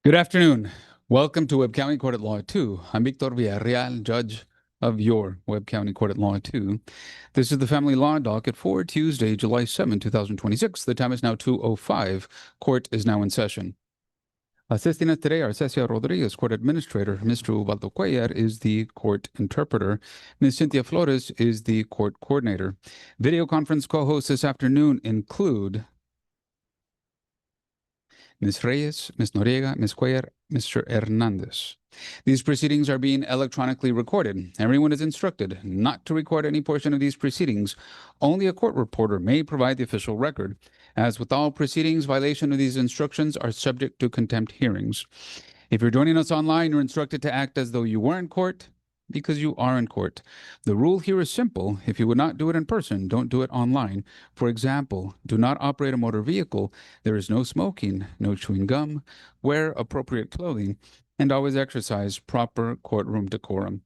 Good afternoon. Welcome to Webb County Court at Law 2. I'm Victor Villarreal, Judge of your Webb County Court at Law 2. This is the Family Law Docket for Tuesday, July 7, 2026. The time is now 2:05. Court is now in session. Assisting us today are Cecia Rodriguez, Court Administrator. Mr. Ubaldo Cuellar is the Court Interpreter. Ms. Cynthia Flores is the Court Coordinator. Video conference co-hosts this afternoon include Ms. Reyes, Ms. Noriega, Ms. Cuellar, Mr. Hernandez. These proceedings are being electronically recorded. Everyone is instructed not to record any portion of these proceedings. Only a court reporter may provide the official record. As with all proceedings, violation of these instructions are subject to contempt hearings. If you're joining us online, you're instructed to act as though you were in court because you are in court. The rule here is simple. If you would not do it in person, don't do it online. For example, do not operate a motor vehicle. There is no smoking, no chewing gum, wear appropriate clothing, and always exercise proper courtroom decorum.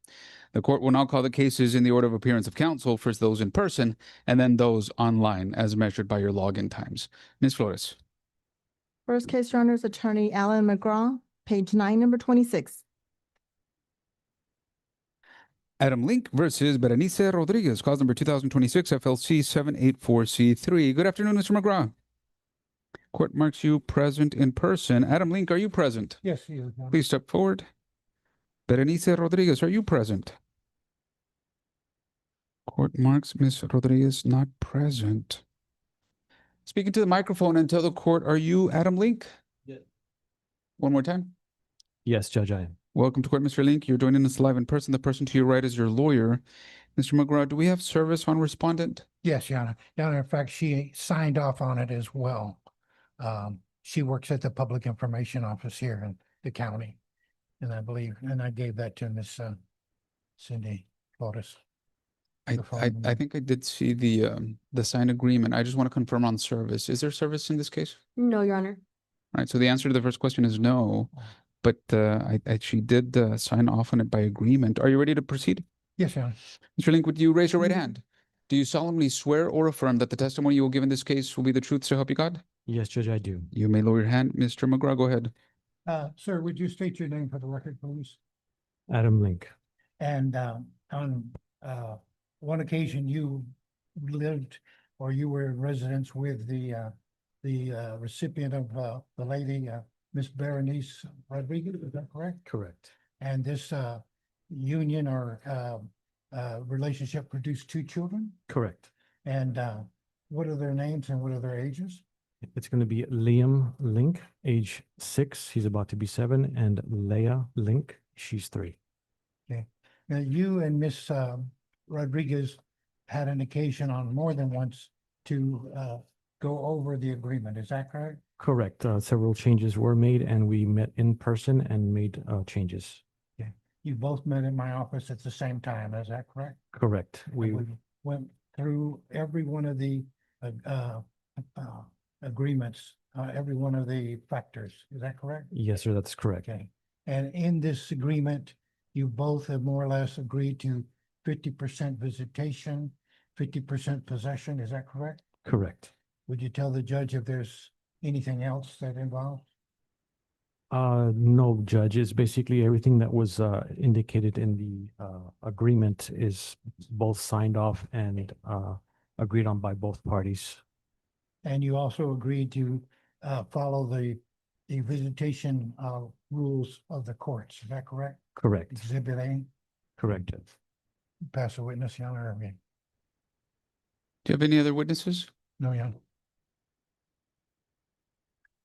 The court will now call the cases in the order of appearance of counsel, first those in person, and then those online, as measured by your login times. Ms. Flores. First case, Your Honor, is Attorney Alan McGraw, page 9, number 26. Adam Link versus Berenice Rodriguez, cause number 2026 FLC 784C3. Good afternoon, Mr. McGraw. Court marks you present in person. Adam Link, are you present? Yes, he is. Please step forward. Berenice Rodriguez, are you present? Court marks Ms. Rodriguez not present. Speaking to the microphone and tell the court, are you Adam Link? Yes. One more time. Yes, Judge, I am. Welcome to court, Mr. Link. You're joining us live in person. The person to your right is your lawyer. Mr. McGraw, do we have service on respondent? Yes, Your Honor. Your Honor, in fact, she signed off on it as well. She works at the Public Information Office here in the county. And I believe, and I gave that to Miss Cindy Flores. I think I did see the signed agreement. I just want to confirm on service. Is there service in this case? No, Your Honor. All right. So the answer to the first question is no, but she did sign off on it by agreement. Are you ready to proceed? Yes, Your Honor. Mr. Link, would you raise your right hand? Do you solemnly swear or affirm that the testimony you will give in this case will be the truth so help you God? Yes, Judge, I do. You may lower your hand. Mr. McGraw, go ahead. Sir, would you state your name for the record, please? Adam Link. And on one occasion, you lived or you were in residence with the recipient of the lady, Miss Berenice Rodriguez, is that correct? Correct. And this union or relationship produced 2 children? Correct. And what are their names and what are their ages? It's going to be Liam Link, age 6. He's about to be 7. And Leah Link, she's 3. Okay. Now, you and Miss Rodriguez had an occasion on more than once to go over the agreement. Is that correct? Correct. Several changes were made and we met in person and made changes. Okay. You both met in my office at the same time. Is that correct? Correct. We went through every one of the agreements, every one of the factors. Is that correct? Yes, sir. That's correct. Okay. And in this agreement, you both have more or less agreed to 50% visitation, 50% possession. Is that correct? Correct. Would you tell the judge if there's anything else that involves? No, Judge. It's basically everything that was indicated in the agreement is both signed off and agreed on by both parties. And you also agreed to follow the visitation rules of the courts. Is that correct? Correct. Exhibit A, Correct, Judge. pass a witness, Your Honor. Do you have any other witnesses? No, Your Honor.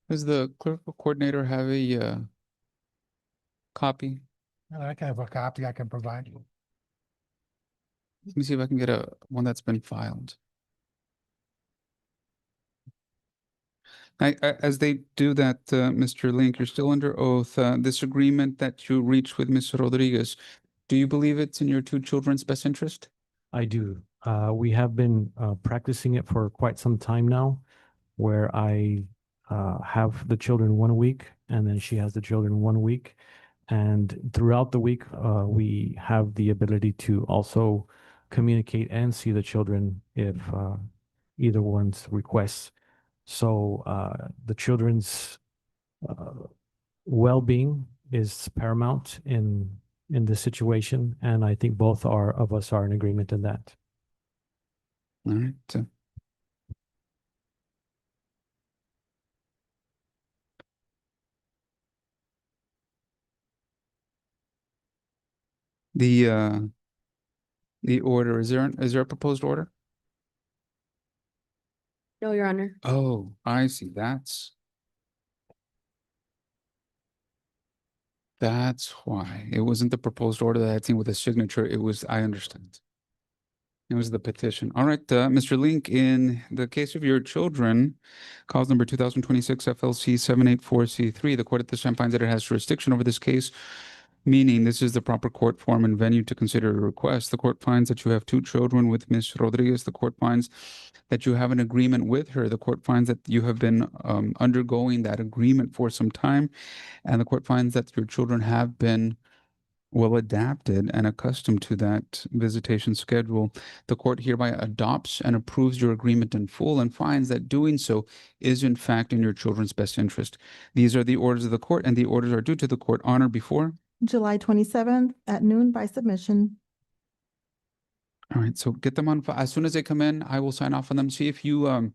Does the clerical coordinator have a copy? I can have a copy I can provide you. Let me see if I can get one that's been filed. As they do that, Mr. Link, you're still under oath. This agreement that you reached with Ms. Rodriguez, do you believe it's in your 2 children's best interest? I do. We have been practicing it for quite some time now, where I have the children 1 week and then she has the children 1 week. And throughout the week, we have the ability to also communicate and see the children if either one's requests. So the children's well-being is paramount in this situation, and I think both of us are in agreement in that. All right. The order, is there a proposed order? No, Your Honor. Oh, I see. That's why. It wasn't the proposed order that I had seen with a signature. I understand. It was the petition. All right, Mr. Link, in the case of your children, cause number 2026 FLC 784C3, the court at this time finds that it has jurisdiction over this case, meaning this is the proper court form and venue to consider a request. The court finds that you have two children with Ms. Rodriguez. The court finds that you have an agreement with her. The court finds that you have been undergoing that agreement for some time, and the court finds that your children have been well adapted and accustomed to that visitation schedule. The court hereby adopts and approves your agreement in full and finds that doing so is in fact in your children's best interest. These are the orders of the court, and the orders are due to the court honor before. July 27th at noon by submission. All right, so get them on as soon as they come in. I will sign off on them. See if you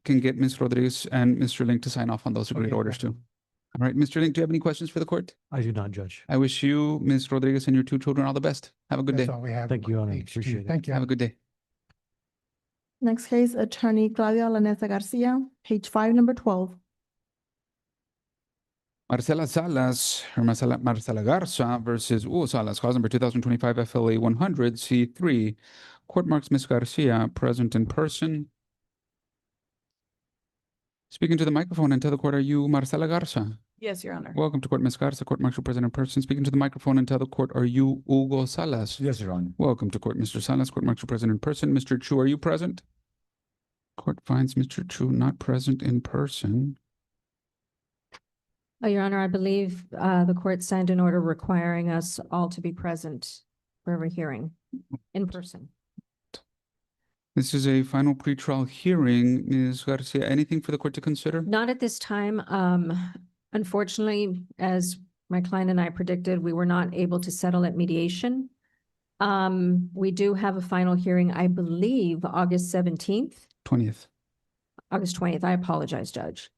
can get Ms. Rodriguez and Mr. Link to sign off on those agreed Okay, orders too. All right, Mr. Link, do you have any questions for the court? I do not, Judge. I wish you, Ms. Rodriguez, and your two children all the best. Have a good That's day. all we have. Thank you, Your Honor. Page two. Appreciate it. Thank you. Have a good day. Next case, Attorney Claudia Laneza Garcia, page 5, number 12. Marcela Salas, or Marcela Garza versus Hugo Salas, cause number 2025 FLA 100 C3. Court marks Ms. Garcia present in person. Speaking to the microphone and tell the court, are you Marcela Garza? Yes, Your Honor. Welcome to court, Ms. Garza. Court marks you present in person. Speaking to the microphone and tell the court, are you Hugo Salas? Yes, Your Honor. Welcome to court, Mr. Salas. Court marks you present in person. Mr. Chu, are you present? Court finds Mr. Chu not present in person. Your Honor, I believe the court signed an order requiring us all to be present for every hearing in person. This is a final pretrial hearing. Ms. Garcia, anything for the court to consider? Not at this time. Unfortunately, as my client and I predicted, we were not able to settle at mediation. We do have a final hearing, I believe, August 17th. 20th. August 20th. I apologize, Judge.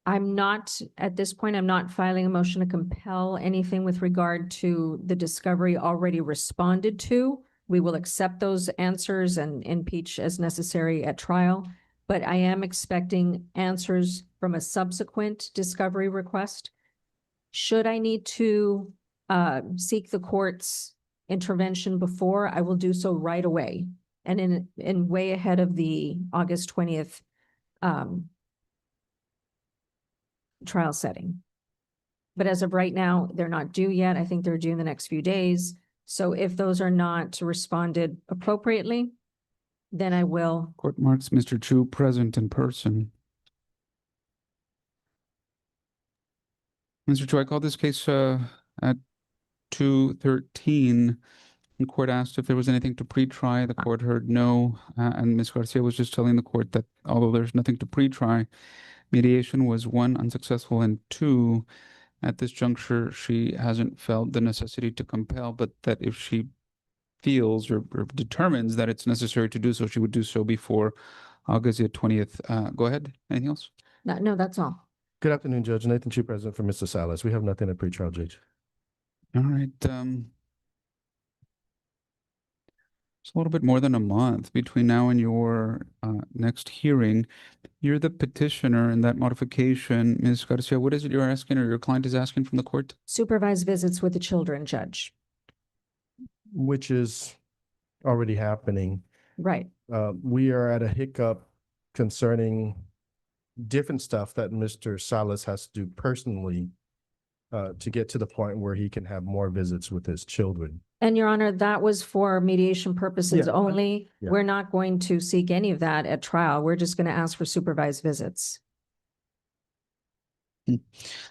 I'm not, at this point, I'm not filing a motion to compel anything with regard to the discovery already responded to. We will accept those answers and impeach as necessary at trial, but I am expecting answers from a subsequent discovery request. Should I need to seek the court's intervention before, I will do so right away and in way ahead of the August 20th trial setting. But as of right now, they're not due yet. I think they're due in the next few days. So if those are not responded appropriately, then I will. Court marks Mr. Chu present in person. Mr. Chu, I called this case at 2:13. The court asked if there was anything to pre-try. The court heard no, and Ms. Garcia was just telling the court that although there's nothing to pre-try, mediation was 1, unsuccessful, and 2, at this juncture, she hasn't felt the necessity to compel, but that if she feels or determines that it's necessary to do so, she would do so before August 20th. Go ahead. Anything else? No, that's all. Good afternoon, Judge. Nathan Chu, present for Mr. Salas. We have nothing at pretrial, Judge. All right. It's a little bit more than a month between now and your next hearing. You're the petitioner in that modification. Ms. Garcia, what is it you're asking or your client is asking from the court? Supervised visits with the children, Judge. Which is already happening. Right. We are at a hiccup concerning different stuff that Mr. Salas has to do personally to get to the point where he can have more visits with his children. And Your Honor, that was for mediation purposes Yeah, only. yeah. We're not going to seek any of that at trial. We're just going to ask for supervised visits. Let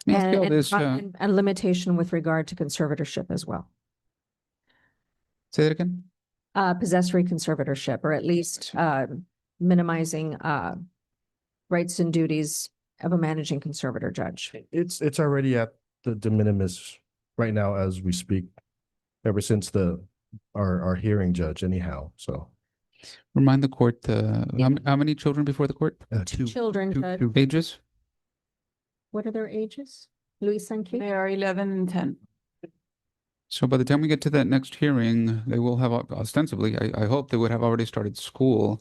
me ask you all this. And limitation with regard to conservatorship as well. Say that again? Possessory conservatorship, or at least minimizing rights and duties of a managing conservator, Judge. It's already at the de minimis right now as we speak, ever since our hearing, Judge, anyhow, so. Remind the court, how many children before the court? Two children, Judge. Ages? What are their ages? Luis and Kate? They are 11 and 10. So by the time we get to that next hearing, they will have ostensibly, I hope they would have already started school.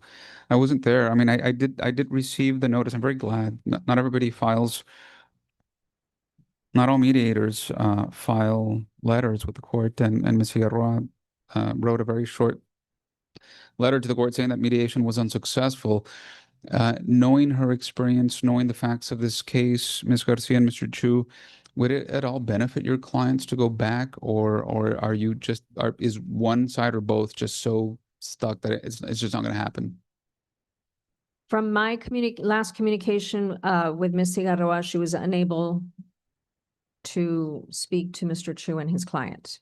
I wasn't there. I mean, I did receive the notice. I'm very glad. Not everybody files, not all mediators file letters with the court, and Ms. Figueroa wrote a very short letter to the court saying that mediation was unsuccessful. Knowing her experience, knowing the facts of this case, Ms. Garcia and Mr. Chu, would it at all benefit your clients to go back, or are you just is one side or both just so stuck that it's just not going to happen? From my last communication with Ms. Figueroa, she was unable to speak to Mr. Chu and his client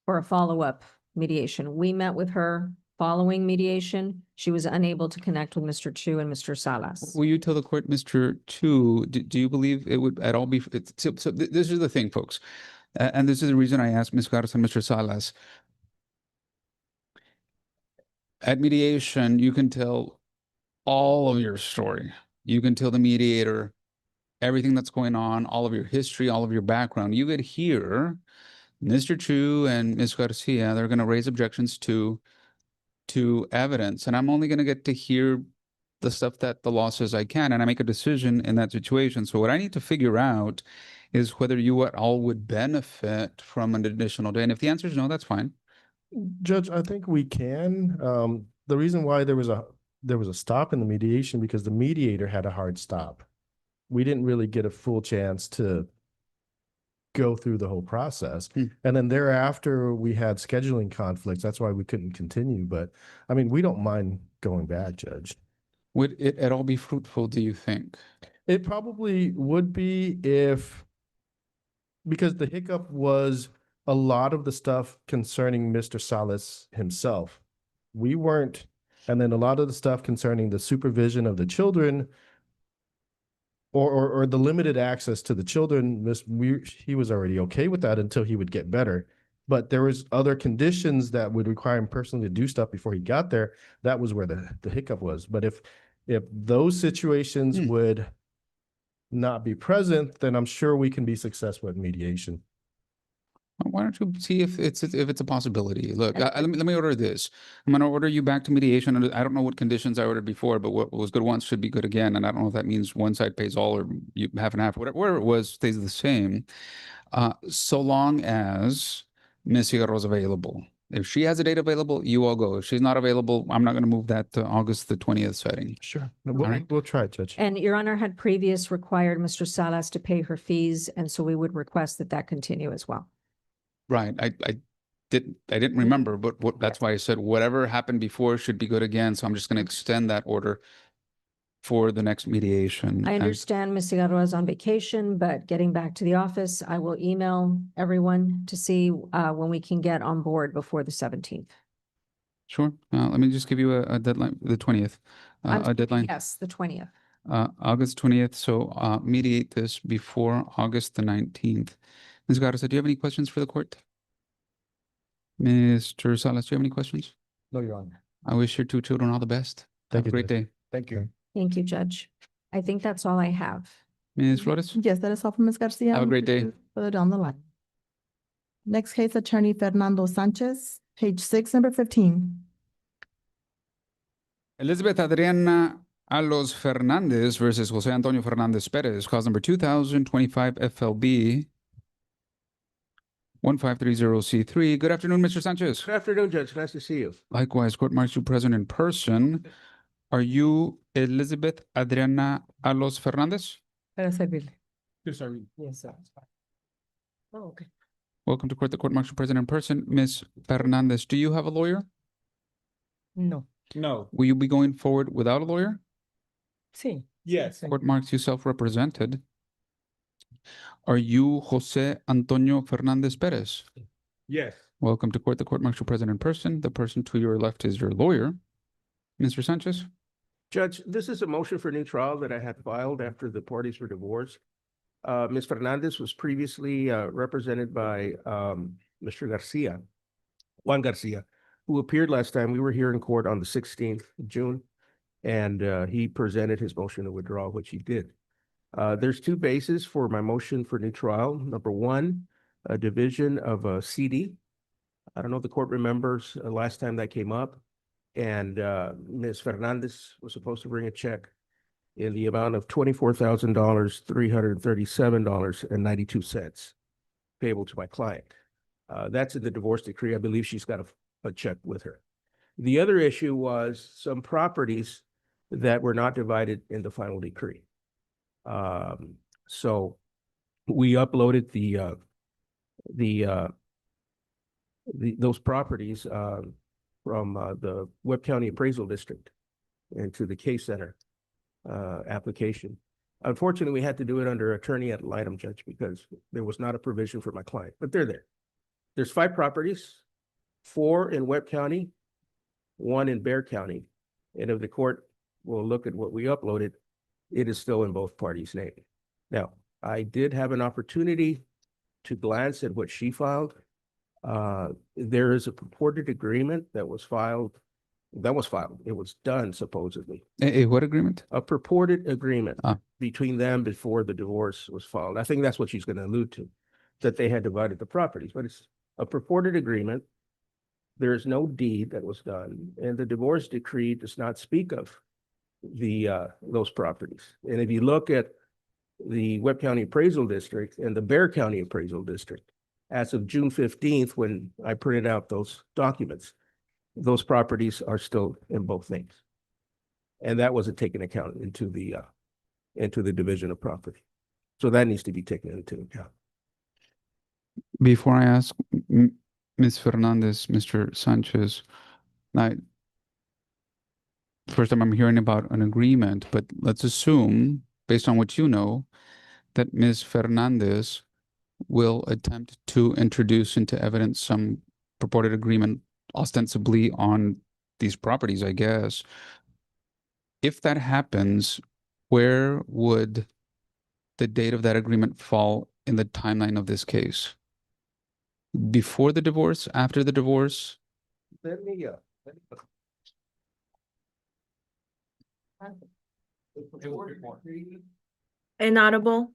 for a follow-up mediation. We met with her following mediation. She was unable to connect with Mr. Chu and Mr. Salas. Will you tell the court, Mr. Chu, do you believe it would at all be, this is the thing, folks, and this is the reason I asked Ms. Garza and Mr. Salas. At mediation, you can tell all of your story. You can tell the mediator everything that's going on, all of your history, all of your background. You could hear Mr. Chu and Ms. Garcia, they're going to raise objections to evidence, and I'm only going to get to hear the stuff that the law says I can, and I make a decision in that situation. So what I need to figure out is whether you at all would benefit from an additional day. And if the answer is no, that's fine. Judge, I think we can. The reason why there was a stop in the mediation because the mediator had a hard stop. We didn't really get a full chance to go through the whole process. And then thereafter we had scheduling conflicts. That's why we couldn't continue. But I mean, we don't mind going back, Judge. Would it at all be fruitful, do you think? It probably would be because the hiccup was a lot of the stuff concerning Mr. Salas himself. We weren't, and then a lot of the stuff concerning the supervision of the children or the limited access to the children, he was already okay with that until he would get better. But there was other conditions that would require him personally to do stuff before he got there. That was where the hiccup was. But if those situations would not be present, then I'm sure we can be successful at mediation. Why don't you see if it's a possibility? Look, let me order this. I'm going to order you back to mediation. I don't know what conditions I ordered before, but what was good once should be good again. And I don't know if that means one side pays all or you half and half. Whatever it was stays the same, so long as Ms. Figueroa is available. If she has a date available, you all go. If she's not available, I'm not going to move that to August the 20th setting. Sure. right. We'll try it, Judge. And Your Honor had previous required Mr. Salas to pay her fees, and so we would request that continue as well. Right. I didn't remember, but that's why I said whatever happened before should be good again. So I'm just going to extend that order for the next mediation. I And- understand Ms. Figueroa is on vacation, but getting back to the office, I will email everyone to see when we can get on board before the 17th. Sure. Let me just give you a deadline, the 20th, a deadline, Yes, the 20th. August 20th. So mediate this before August the 19th. Ms. Garza, do you have any questions for the court? Mr. Salas, do you have any questions? No, Your Honor. I wish your two children all the best. Thank Have a you, great Judge. day. Thank you. Thank you, Judge. I think that's all I have. Ms. Flores? Yes, that is all from Ms. Garcia. Have a great day. Further down the line. Next case, Attorney Fernando Sanchez, page 6, number 15. Elizabeth Adriana Alos Fernandez versus Jose Antonio Fernandez Perez, cause number 2025 FLB 1530C3. Good afternoon, Mr. Sanchez. Good afternoon, Judge. Nice to see you. Likewise, Court Martial present in person. Are you Elizabeth Adriana Alos Fernandez? Para servirle. Yes, sir. Yes, sir. Oh, okay. Welcome to court, the Court Martial present in person. Ms. Fernandez, do you have a lawyer? No. No. Will you be going forward without a lawyer? Sí. Yes. Court marks you self-represented. Are you Jose Antonio Fernandez Perez? Yes. Welcome to court, the court martial present in person. The person to your left is your lawyer. Mr. Sanchez? Judge, this is a motion for new trial that I had filed after the parties were divorced. Ms. Fernandez was previously represented by Mr. Garcia, Juan Garcia, who appeared last time. We were here in court on the 16th of June, and he presented his motion to withdraw, which he did. There's two bases for my motion for new trial. Number one, a division of a CD. I don't know if the court remembers last time that came up. And Ms. Fernandez was supposed to bring a check in the amount of $24,000, $337.92 payable to my client. That's in the divorce decree. I believe she's got a check with her. The other issue was some properties that were not divided in the final decree. So we uploaded those properties from the Webb County Appraisal District into the case center application. Unfortunately, we had to do it under attorney ad litem, Judge, because there was not a provision for my client, but they're there. There's 5 properties, 4 in Webb County, 1 in Bexar County. And if the court will look at what we uploaded, it is still in both parties' name. Now, I did have an opportunity to glance at what she filed. There is a purported agreement that was filed. It was done supposedly. What agreement? A purported agreement Ah. between them before the divorce was filed. I think that's what she's going to allude to, that they had divided the properties, but it's a purported agreement. There is no deed that was done, and the divorce decree does not speak of those properties. And if you look at the Webb County Appraisal District and the Bexar County Appraisal District, as of June 15th, when I printed out those documents, those properties are still in both names. And that wasn't taken account into the division of property. So that needs to be taken into account. Before I ask Ms. Fernandez, Mr. Sanchez, first time I'm hearing about an agreement, but let's assume, based on what you know, that Ms. Fernandez will attempt to introduce into evidence some purported agreement ostensibly on these properties, I guess. If that happens, where would the date of that agreement fall in the timeline of this case? Before the divorce, after the divorce? Let me Inaudible,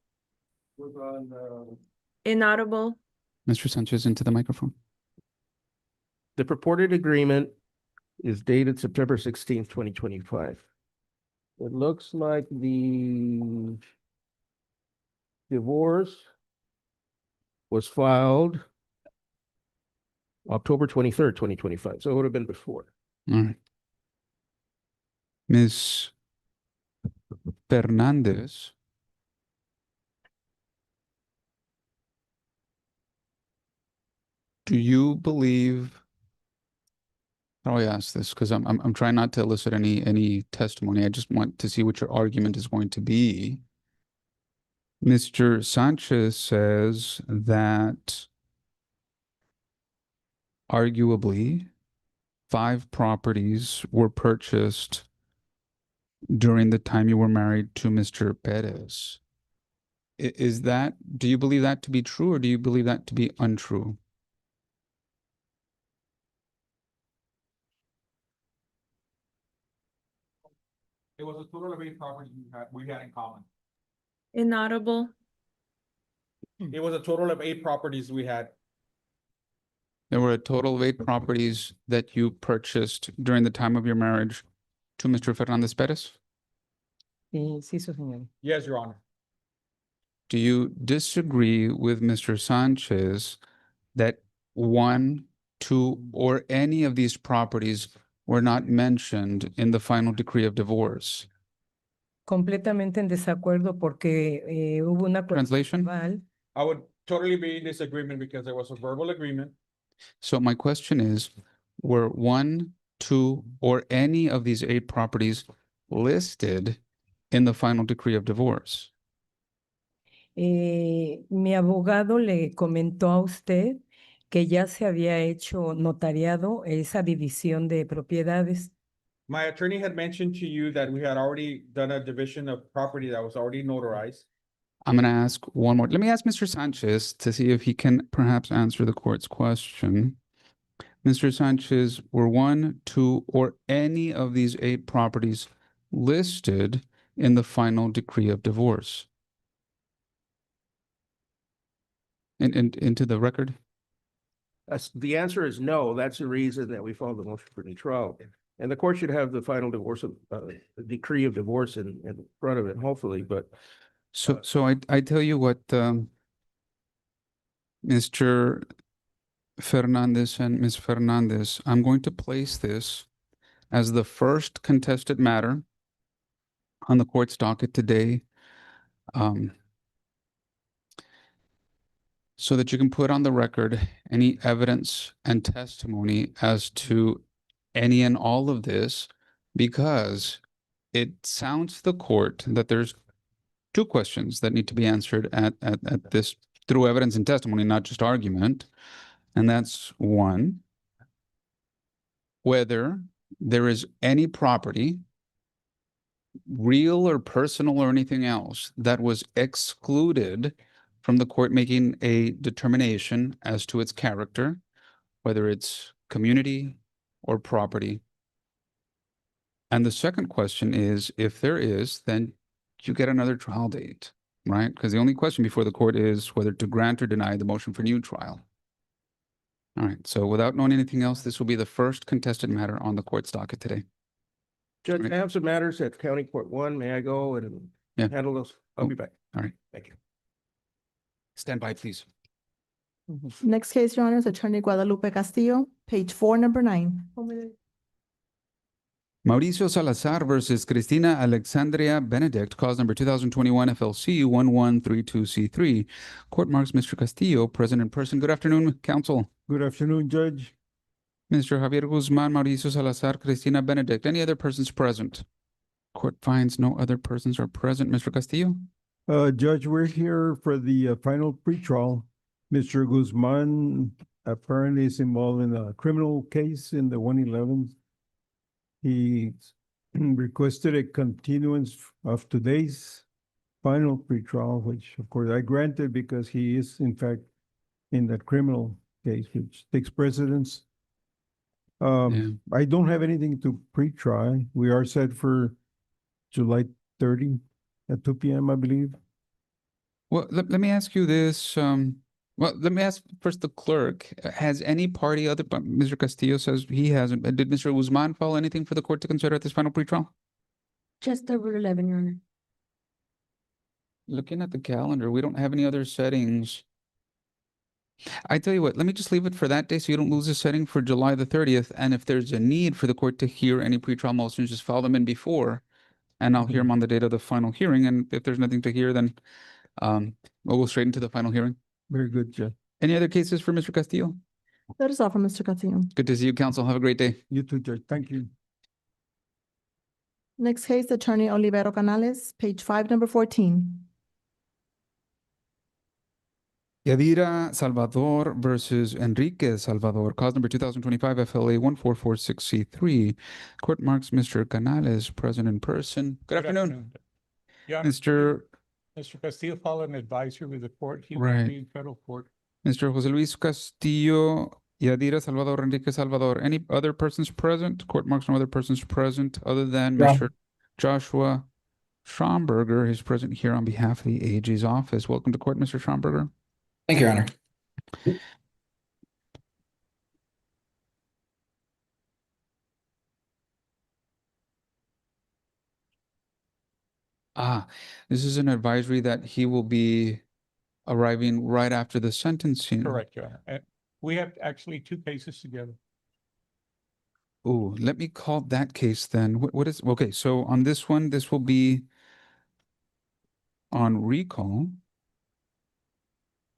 was on inaudible. Mr. Sanchez, into the microphone. the purported agreement is dated September 16th, 2025. It looks like the divorce was filed October 23rd, 2025. So it would have been before. All right. Ms. Fernandez, do you believe, how do I ask this? Because I'm trying not to elicit any testimony. I just want to see what your argument is going to be. Mr. Sanchez says that arguably 5 properties were purchased during the time you were married to Mr. Perez. Is that, do you believe that to be true, or do you believe that to be untrue? It was a total of 8 properties we had in common. Inaudible, It was a total of 8 properties we had. There were a total of 8 properties that you purchased during the time of your marriage to Mr. Fernandez Perez. sí, su señor. Yes, Your Honor. Do you disagree with Mr. Sanchez that 1, 2, or any of these properties were not mentioned in the final decree of divorce? Completamente en desacuerdo porque hubo un acuerdo Translation? verbal. I would totally be in disagreement because there was a verbal agreement. So my question is, were 1, 2, or any of these 8 properties listed in the final decree of divorce? Mi abogado le comentó a usted que ya se había hecho notariado esa división de propiedades. My attorney had mentioned to you that we had already done a division of property that was already notarized. I'm going to ask one more. Let me ask Mr. Sanchez to see if he can perhaps answer the court's question. Mr. Sanchez, were 1, 2, or any of these 8 properties listed in the final decree of divorce? Into the record? The answer is no. That's the reason that we filed the motion for new trial. And the court should have the final divorce of, decree of divorce in front of it, hopefully, but So I tell you what, Mr. Fernandez and Ms. Fernandez, I'm going to place this as the first contested matter on the court's docket today, so that you can put on the record any evidence and testimony as to any and all of this, because it sounds to the court that there's 2 questions that need to be answered at this through evidence and testimony, not just argument. And that's 1, whether there is any property, real or personal or anything else, that was excluded from the court making a determination as to its character, whether it's community or property. And the second question is, if there is, then you get another trial date, right? Because the only question before the court is whether to grant or deny the motion for new trial. All right, so without knowing anything else, this will be the first contested matter on the court's docket today. Judge, Right. I have some matters at County Court 1. May I go and Yeah. handle those? I'll be back. All right. Thank you. Stand by, please. Next case, Your Honor, is Attorney Guadalupe Castillo, page 4, number 9. Mauricio Salazar versus Cristina Alexandria Benedict, cause number 2021 FLC 1132C3. Court marks Mr. Castillo present in person. Good afternoon, counsel. Good afternoon, Judge. Mr. Javier Guzman, Mauricio Salazar, Cristina Benedict. Any other persons present? Court finds no other persons are present. Mr. Castillo? Judge, we're here for the final pretrial. Mr. Guzman apparently is involved in a criminal case in the 111. He requested a continuance of today's final pretrial, which of course I granted because he is in fact in that criminal case, which takes precedence. I don't have anything to pre-try. We are set for July 30 at 2 p.m., I believe. Well, let me ask you this. Well, let me ask first the clerk. Has any party other, but Mr. Castillo says he hasn't. Did Mr. Guzman file anything for the court to consider at this final pretrial? Just over 11, Your Honor. Looking at the calendar, we don't have any other settings. I tell you what, let me just leave it for that day so you don't lose a setting for July the 30th. And if there's a need for the court to hear any pretrial motions, just file them in before, and I'll hear them on the date of the final hearing. And if there's nothing to hear, then we'll go straight into the final hearing. Very good, Judge. Any other cases for Mr. Castillo? That is all from Mr. Castillo. Good to see you, counsel. Have a great day. You too, Judge. Thank you. Next case, Attorney Olivero Canales, page 5, number 14. Yadira Salvador versus Enrique Salvador, cause number 2025 FLA 1446C3. Court marks Mr. Canales present in person. Good afternoon. Yeah, Mr. Castillo filed an advisory with the court. He Right. will be in federal court. Mr. Jose Luis Castillo, Yadira Salvador, Enrique Salvador. Any other persons present? Court marks no other persons present other than Mr. Joshua Schomburger, who's present here on behalf of the AG's office. Welcome to court, Mr. Schomburger. Thank you, Your Honor. This is an advisory that he will be arriving right after the sentencing. Correct, Your Honor. And we have actually 2 cases together. Oh, let me call that case then. What is, okay, so on this one, this will be on recall.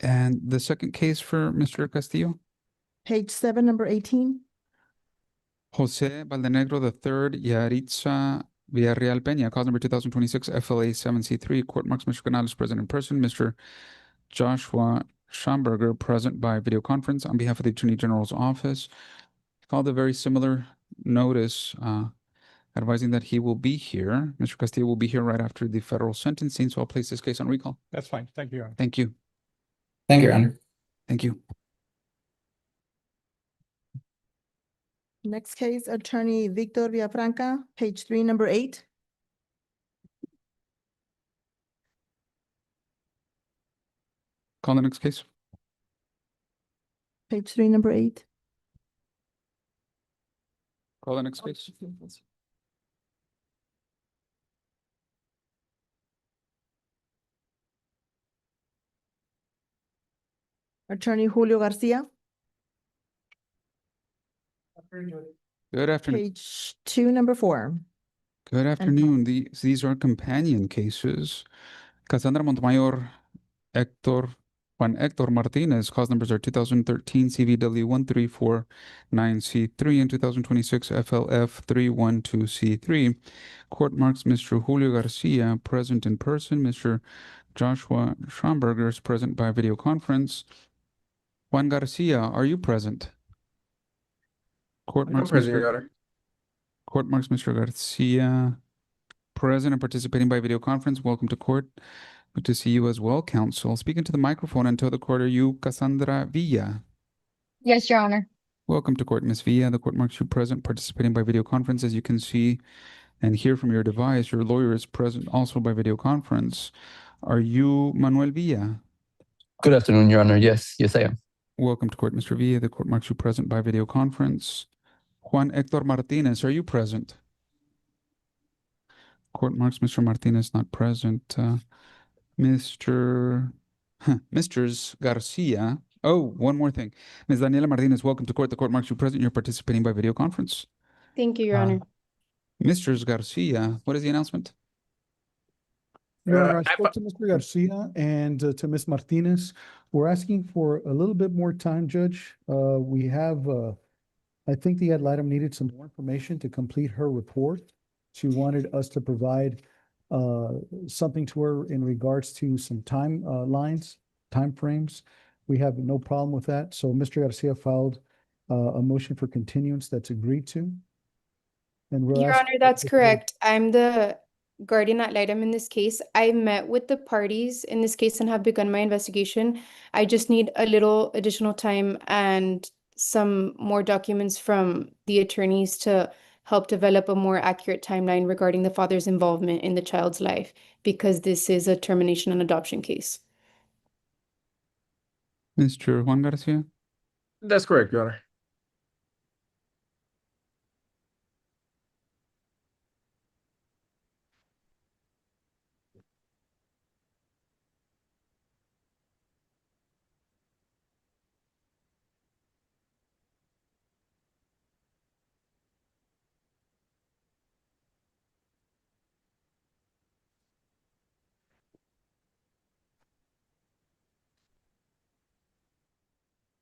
And the second case for Mr. Castillo? Page 7, number 18. Jose Valdenegro III, Yaritza Villarreal Peña, cause number 2026 FLA 7C3. Court marks Mr. Canales present in person. Mr. Joshua Schomburger present by video conference on behalf of the Attorney General's office. Filed a very similar notice advising that he will be here. Mr. Castillo will be here right after the federal sentencing, so I'll place this case on recall. That's fine. Thank you, Your Honor. Thank you. Thank you, Your Honor. Thank you. Next case, Attorney Victor Villafranca, page 3, number 8. Call the next case. Page 3, number 8. Call the next case. Attorney Julio Garcia, Good afternoon. page 2, number 4. Good afternoon. These are companion cases. Cassandra Montemayor, Juan Hector Martinez, cause numbers are 2013 CVW 1349C3 and 2026 FLF 312C3. Court marks Mr. Julio Garcia present in person. Mr. Joshua Schomburger is present by video conference. Juan Garcia, are you present? Court marks present, Mr. Your Honor. Court marks Mr. Garcia present and participating by video conference. Welcome to court. Good to see you as well, counsel. Speak into the microphone and tell the court, are you Cassandra Villa? Yes, Your Honor. Welcome to court, Ms. Villa. The court marks you present, participating by video conference. As you can see and hear from your device, your lawyer is present also by video conference. Are you Manuel Villa? Good afternoon, Your Honor. Yes, I am. Welcome to court, Mr. Villa. The court marks you present by video conference. Juan Hector Martinez, are you present? Court marks Mr. Martinez not present. Mr. Garcia. Oh, one more thing. Ms. Daniela Martinez, welcome to court. The court marks you present. You're participating by video conference. Thank you, Your Honor. Mr. Garcia, what is the announcement? Your Honor, I spoke to Mr. Garcia and to Ms. Martinez. We're asking for a little bit more time, Judge. We have, I think the ad litem needed some more information to complete her report. She wanted us to provide something to her in regards to some time frames. We have no problem with that. So Mr. Garcia filed a motion for continuance that's agreed to. And we're Your asking Honor, that's correct. I'm the guardian ad litem in this case. I met with the parties in this case and have begun my investigation. I just need a little additional time and some more documents from the attorneys to help develop a more accurate timeline regarding the father's involvement in the child's life, because this is a termination and adoption case. Mr. Juan Garcia? That's correct, Your Honor.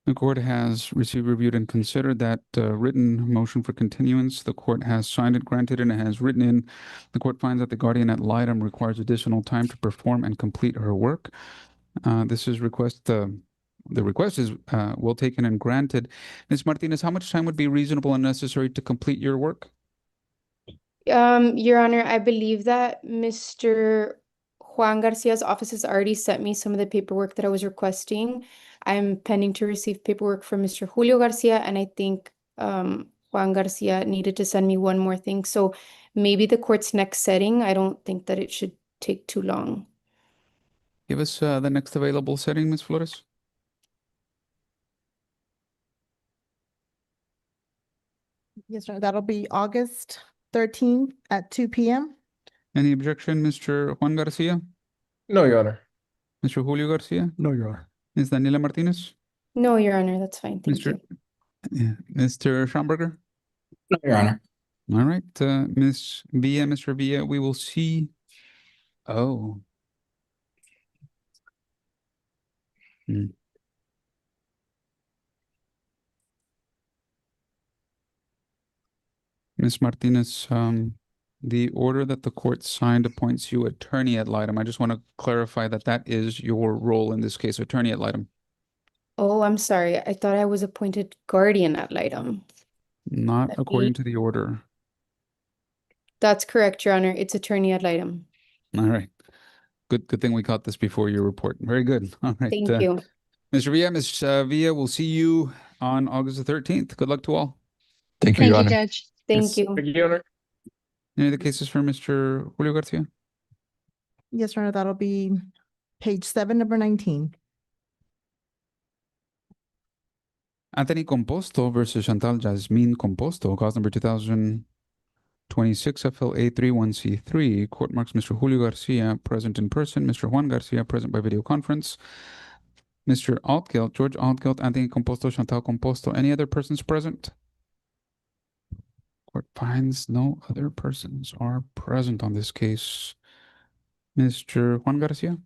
The court has received, reviewed, and considered that written motion for continuance. The court has signed it, granted, and it has written in. The court finds that the guardian ad litem requires additional time to perform and complete her work. This is request. The request is well taken and granted. Ms. Martinez, how much time would be reasonable and necessary to complete your work? Your Honor, I believe that Mr. Juan Garcia's office has already sent me some of the paperwork that I was requesting. I'm pending to receive paperwork from Mr. Julio Garcia, and I think Juan Garcia needed to send me one more thing. So maybe the court's next setting, I don't think that it should take too long. Give us the next available setting, Ms. Flores. Yes, sir. That'll be August 13th at 2 p.m. Any objection, Mr. Juan Garcia? No, Your Honor. Mr. Julio Garcia? No, Your Honor. Ms. Daniela Martinez? No, Your Honor, that's fine. Thank you. Mr. Schomburger? No, Your Honor. All right, Ms. Villa, Mr. Villa, we will see. Oh. Ms. Martinez, the order that the court signed appoints you attorney ad litem. I just want to clarify that that is your role in this case, attorney ad litem. Oh, I'm sorry. I thought I was appointed guardian ad litem. Not Let according me- to the order. That's correct, Your Honor. It's attorney ad litem. All right. Good thing we caught this before your report. Very good. All right. Thank you. Mr. Villa, Ms. Villa, we'll see you on August the 13th. Good luck to all. Thank you, Your Honor. Judge. Thank Yes. you. Thank you, Your Honor. Any other cases for Mr. Julio Garcia? Yes, Your Honor, that'll be page 7, number 19. Anthony Composto versus Chantal Jasmine Composto, cause number 2026 FLA 31C3. Court marks Mr. Julio Garcia present in person, Mr. Juan Garcia present by video conference, Mr. Altgeld, George Altgeld, Anthony Composto, Chantal Composto. Any other persons present? Court finds no other persons are present on this case. Mr. Juan Garcia?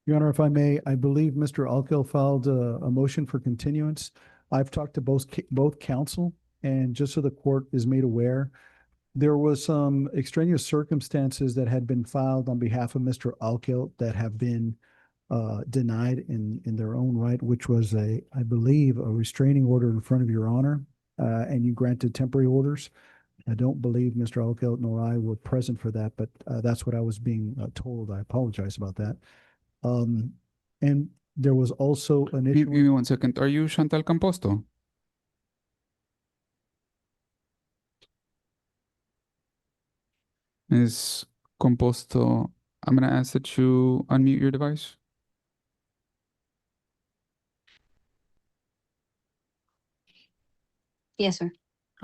Your Honor, if I may, I believe Mr. Alkel filed a motion for continuance. I've talked to both counsel, and just so the court is made aware, there was some extraneous circumstances that had been filed on behalf of Mr. Alkel that have been denied in their own right, which was I believe, a restraining order in front of Your Honor, and you granted temporary orders. I don't believe Mr. Alkel nor I were present for that, but that's what I was being told. I apologize about that. And there was also an Give issue. me 1 second. Are you Chantal Composto? Ms. Composto, I'm going to ask that you unmute your device. Yes, sir.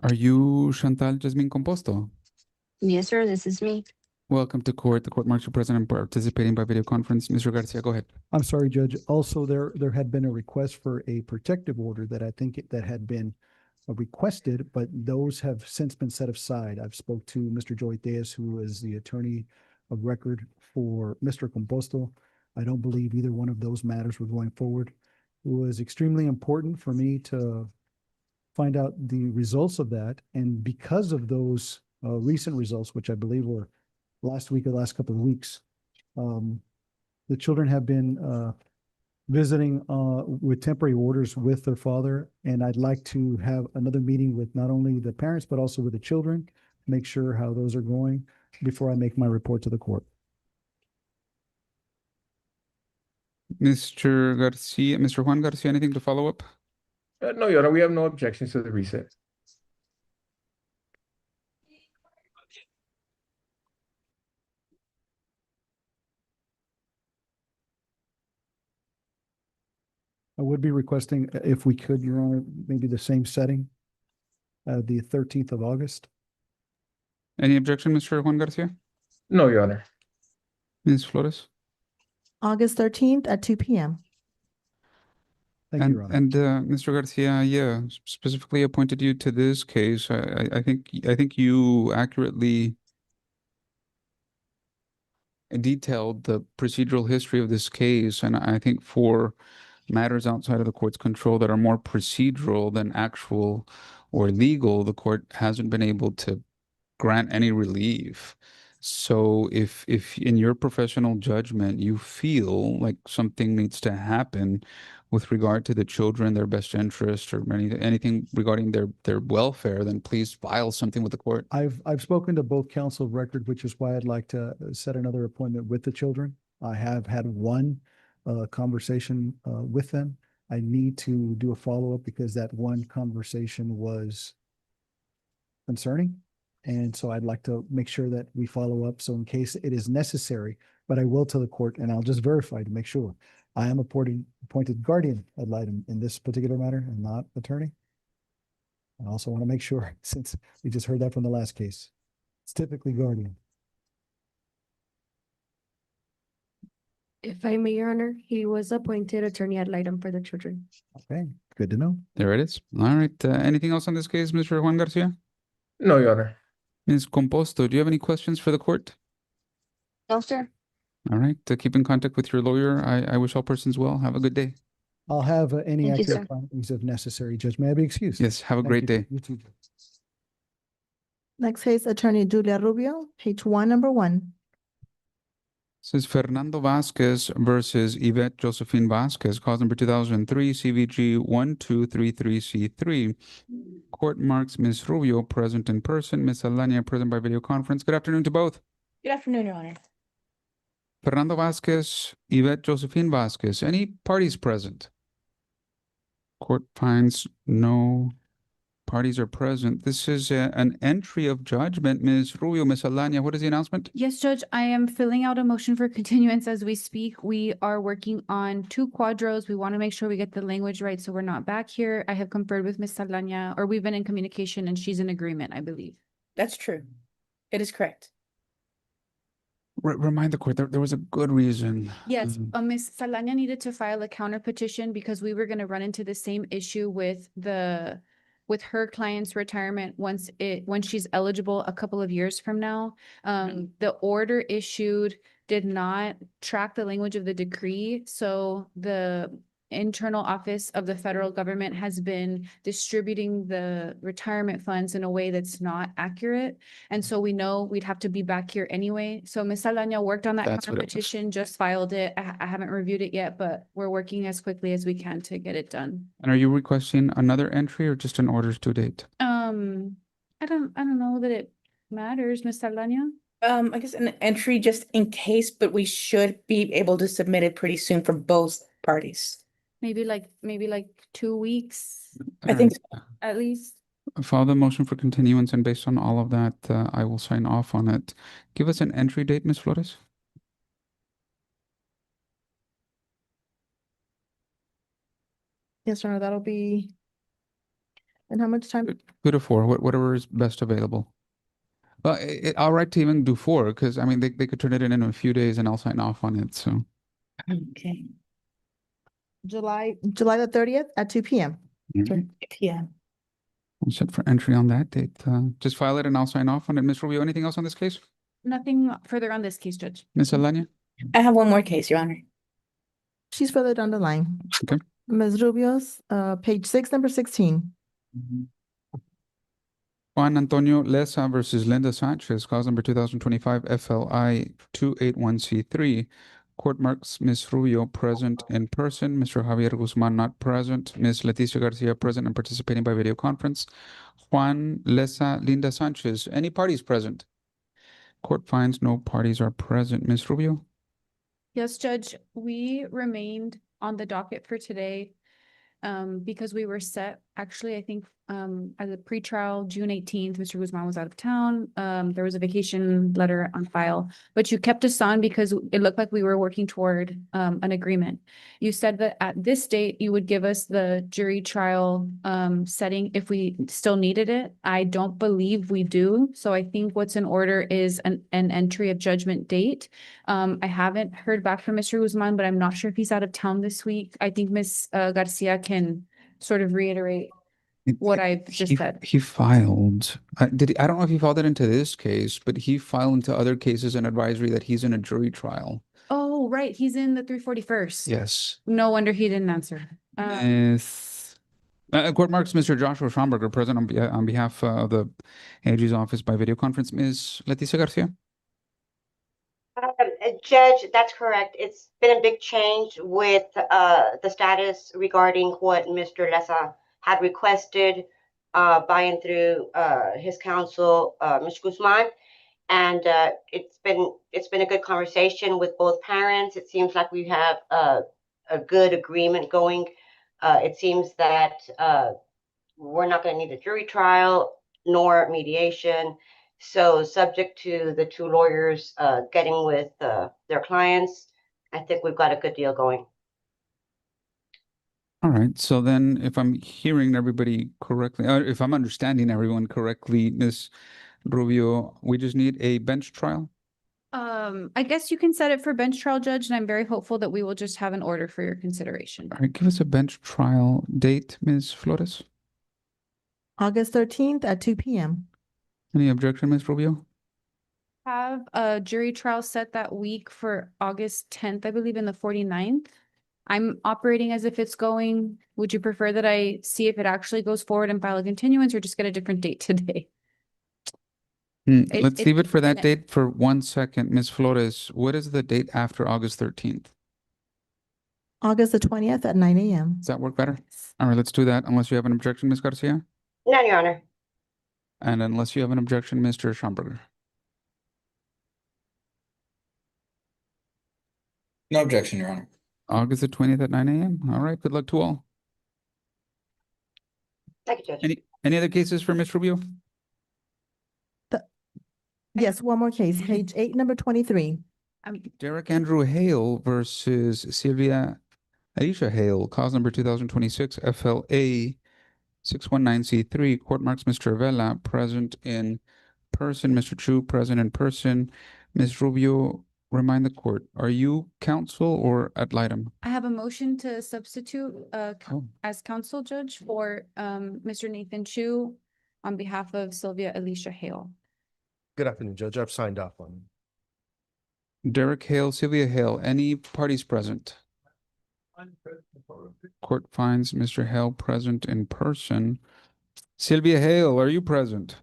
Are you Chantal Jasmine Composto? Yes, sir. This is me. Welcome to court. The court marks you present and participating by video conference. Mr. Garcia, go ahead. I'm sorry, Judge. Also, there had been a request for a protective order that I think that had been requested, but those have since been set aside. I've spoke to Mr. Joey Diaz, who is the attorney of record for Mr. Composto. I don't believe either one of those matters were going forward. It was extremely important for me to find out the results of that. And because of those recent results, which I believe were last week or the last couple of weeks, the children have been visiting with temporary orders with their father. And I'd like to have another meeting with not only the parents, but also with the children, make sure how those are going before I make my report to the court. Mr. Garcia, Mr. Juan Garcia, anything to follow up? No, Your Honor, we have no objections to the reset. I would be requesting, if we could, Your Honor, maybe the same setting, the 13th of August. Any objection, Mr. Juan Garcia? No, Your Honor. Ms. Flores? August 13th at 2 p.m. Thank you, Your Honor. And Mr. Garcia, yeah, specifically appointed you to this case. I think you accurately detailed the procedural history of this case, and I think for matters outside of the court's control that are more procedural than actual or legal, the court hasn't been able to grant any relief. So if in your professional judgment you feel like something needs to happen with regard to the children, their best interest, or anything regarding their welfare, then please file something with the court. I've spoken to both counsel of record, which is why I'd like to set another appointment with the children. I have had one conversation with them. I need to do a follow-up because that one conversation was concerning. And so I'd like to make sure that we follow up. So in case it is necessary, but I will tell the court, and I'll just verify to make sure. I am appointed guardian ad litem in this particular matter and not attorney. I also want to make sure, since we just heard that from the last case, it's typically guardian. If I may, Your Honor, he was appointed attorney ad litem for the children. Okay, good to know. There it is. All right. Anything else on this case, Mr. Juan Garcia? No, Your Honor. Ms. Composto, do you have any questions for the court? No, sir. All right. Keep in contact with your lawyer. I wish all persons well. Have a good day. I'll have any Thank you, accurate sir. findings if necessary. Judge, may I be excused? Yes. Have a Thank great you. day. You too, Judge. Next case, Attorney Julia Rubio, page 1, number 1. This is Fernando Vasquez versus Yvette Josephine Vasquez, cause number 2003 CVG 1233C3. Court marks Ms. Rubio present in person, Ms. Alania present by video conference. Good afternoon to both. Good afternoon, Your Honor. Fernando Vasquez, Yvette Josephine Vasquez, any parties present? Court finds no parties are present. This is an entry of judgment. Ms. Rubio, Ms. Alania, what is the announcement? Yes, Judge, I am filling out a motion for continuance as we speak. We are working on 2 quadros. We want to make sure we get the language right, so we're not back here. I have conferred with Ms. Saldaña, or we've been in communication, and she's in agreement, I believe. That's true. It is correct. Remind the court, there was a good reason. Yes, Ms. Saldaña needed to file a counter petition because we were going to run into the same issue with her client's retirement when she's eligible a couple of years from now. The order issued did not track the language of the decree, so the internal office of the federal government has been distributing the retirement funds in a way that's not accurate. And so we know we'd have to be back here anyway. So Ms. Saldaña worked on that That's what it was. petition, just filed it. I haven't reviewed it yet, but we're working as quickly as we can to get it done. And are you requesting another entry or just an orders to date? I don't know that it matters, Ms. Saldaña. I guess an entry just in case, but we should be able to submit it pretty soon for both parties. Maybe like 2 weeks, I think at least. File the motion for continuance, and based on all of that, I will sign off on it. Give us an entry date, Ms. Flores. Yes, Your Honor, that'll be. And how much time? 2 to 4, whatever is best available. But I'll write to even do 4, because I mean they could turn it in a few days, and I'll sign off on it. So Okay. July the 30th at 2 p.m. Yeah. I'm set for entry on that date. Just file it, and I'll sign off on it. Ms. Rubio, anything else on this case? Nothing further on this case, Judge. Ms. Alania? I have one more case, Your Honor. She's further down the line. Okay. Ms. Rubio's, page 6, number 16. Juan Antonio Leza versus Linda Sanchez, cause number 2025 FLI 281C3. Court marks Ms. Rubio present in person, Mr. Javier Guzman not present, Ms. Leticia Garcia present and participating by video conference. Juan Leza, Linda Sanchez, any parties present? Court finds no parties are present. Ms. Rubio? Yes, Judge, we remained on the docket for today because we were set, actually, I think, as a pretrial June 18th, Mr. Guzman was out of town. There was a vacation letter on file, but you kept us on because it looked like we were working toward an agreement. You said that at this date, you would give us the jury trial setting if we still needed it. I don't believe we do. So I think what's in order is an entry of judgment date. I haven't heard back from Mr. Guzman, but I'm not sure if he's out of town this week. I think Ms. Garcia can sort of reiterate what I've just said. He filed. I don't know if he filed it into this case, but he filed into other cases an advisory that he's in a jury trial. Oh, right. He's in the 341st. Yes. No wonder he didn't answer. Court marks Mr. Joshua Schomburger present on behalf of the AG's office by video conference. Ms. Leticia Garcia? Judge, that's correct. It's been a big change with the status regarding what Mr. Leza had requested by and through his counsel, Mr. Guzman. And it's been a good conversation with both parents. It seems like we have a good agreement going. It seems that we're not going to need a jury trial nor mediation. So subject to the 2 lawyers getting with their clients, I think we've got a good deal going. All right. So then if I'm hearing everybody correctly, if I'm understanding everyone correctly, Ms. Rubio, we just need a bench trial? I guess you can set it for bench trial, Judge, and I'm very hopeful that we will just have an order for your consideration. All right. Give us a bench trial date, Ms. Flores. August 13th at 2 p.m. Any objection, Ms. Rubio? Have a jury trial set that week for August 10th, I believe, in the 49th. I'm operating as if it's going. Would you prefer that I see if it actually goes forward and file a continuance, or just get a different date today? Let's it- leave it for that it- date for 1 second. Ms. Flores, what is the date after August 13th? August the 20th at 9 a.m. Does that work better? All right, let's do that unless you have an objection, Ms. Garcia, None, Your Honor. and unless you have an objection, Mr. Schomburger. No objection, Your Honor. August the 20th at 9 a.m. All right, good luck to all. Thank you, Judge. Any other cases for Ms. Rubio? Yes, one more case, page 8, number 23. Derek Andrew Hale versus Sylvia Aisha Hale, cause number 2026 FLA 619C3. Court marks Mr. Vela present in person, Mr. Chu present in person. Ms. Rubio, remind the court, are you counsel or ad litem? I have a motion to substitute Oh. as counsel judge for Mr. Nathan Chu on behalf of Sylvia Alicia Hale. Good afternoon, Judge. I've signed off on it. Derek Hale, Sylvia Hale, any parties present? Court finds Mr. Hale present in person. Sylvia Hale, are you present?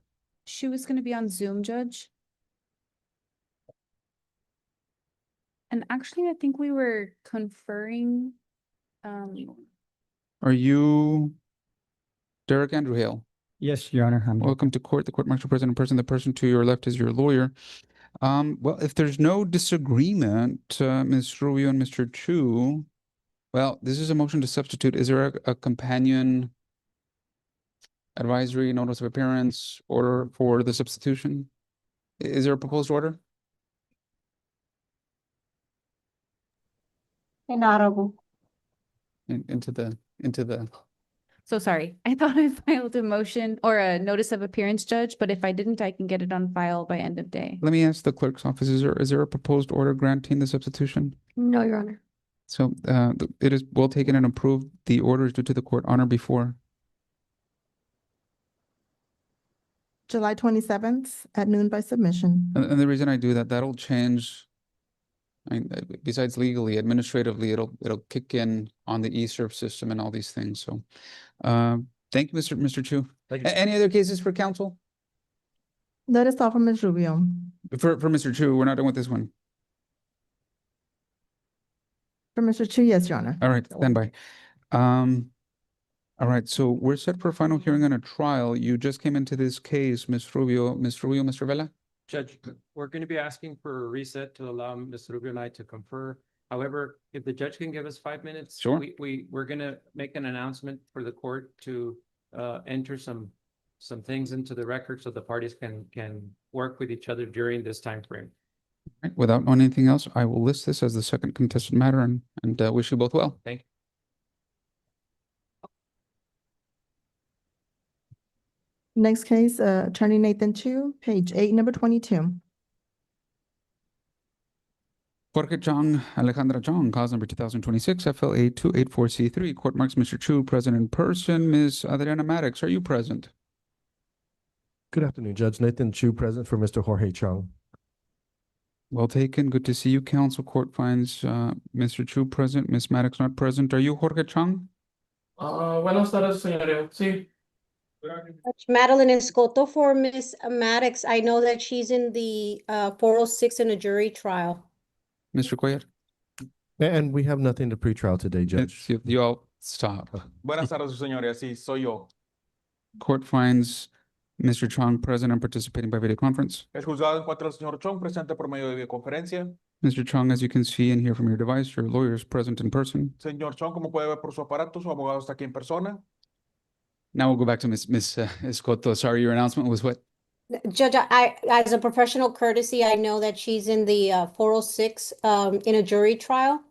She was going to be on Zoom, Judge. And actually, I think we were conferring. Are you Derek Andrew Hale? Yes, Your Honor. Welcome to court. The court marks you present in person. The person to your left is your lawyer. Well, if there's no disagreement, Ms. Rubio and Mr. Chu, well, this is a motion to substitute. Is there a companion advisory notice of appearance order for the substitution? Is there a proposed order? Inaudible. Into the So sorry, I thought I filed a motion or a notice of appearance, Judge, but if I didn't, I can get it on file by end of day. Let me ask the clerk's office, is there a proposed order granting the substitution? No, Your Honor. So it is well taken and approved. The order is due to the court honor before. July 27th at noon by submission. And the reason I do that, that'll change. I mean, besides legally, administratively, it'll kick in on the eServe system and all these things. So, thank you, Mr. Chu. Thank you. Any other cases for counsel? That is all from Ms. Rubio. For Mr. Chu, we're not done with this one. For Mr. Chu, yes, Your Honor. All right, stand by. All right, so we're set for a final hearing on a trial. You just came into this case, Ms. Rubio, Mr. Vela? Judge, we're going to be asking for a reset to allow Ms. Rubio and I to confer. However, if the judge can give us 5 minutes. Sure. We're going to make an announcement for the court to enter some things into the record so the parties can work with each other during this time frame. Right, without knowing anything else, I will list this as the second contested matter and wish you both well. Thank you. Next case, Attorney Nathan Chu, page 8, number 22. Jorge Chong, Alejandra Chong, cause number 2026 FLA 284C3. Court marks Mr. Chu present in person. Ms. Adriana Maddox, are you present? Good afternoon, Judge. Nathan Chu, present for Mr. Jorge Chong. Well taken. Good to see you. Counsel court finds Mr. Chu present, Ms. Maddox not present. Are you Jorge Chong? Buenas tardes, señoría. Sí. Madeline Escoto for Miss Maddox. I know that she's in the 406 in a jury trial. Mr. Cuellar? And we have nothing to pretrial today, Judge. You all stop. Buenas tardes, su señoría. Sí, soy yo. Court finds Mr. Chong present and participating by video conference. El juzgado encuentra al señor Chong presente por medio de videoconferencia. Mr. Chong, as you can see and hear from your device, your lawyer is present in person. Señor Chong, como puede ver por su aparato, su abogado está aquí en persona. Now we'll go back to Ms. Escoto. Sorry, your announcement was what? Judge, I, as a professional courtesy, I know that she's in the 406 in a jury trial.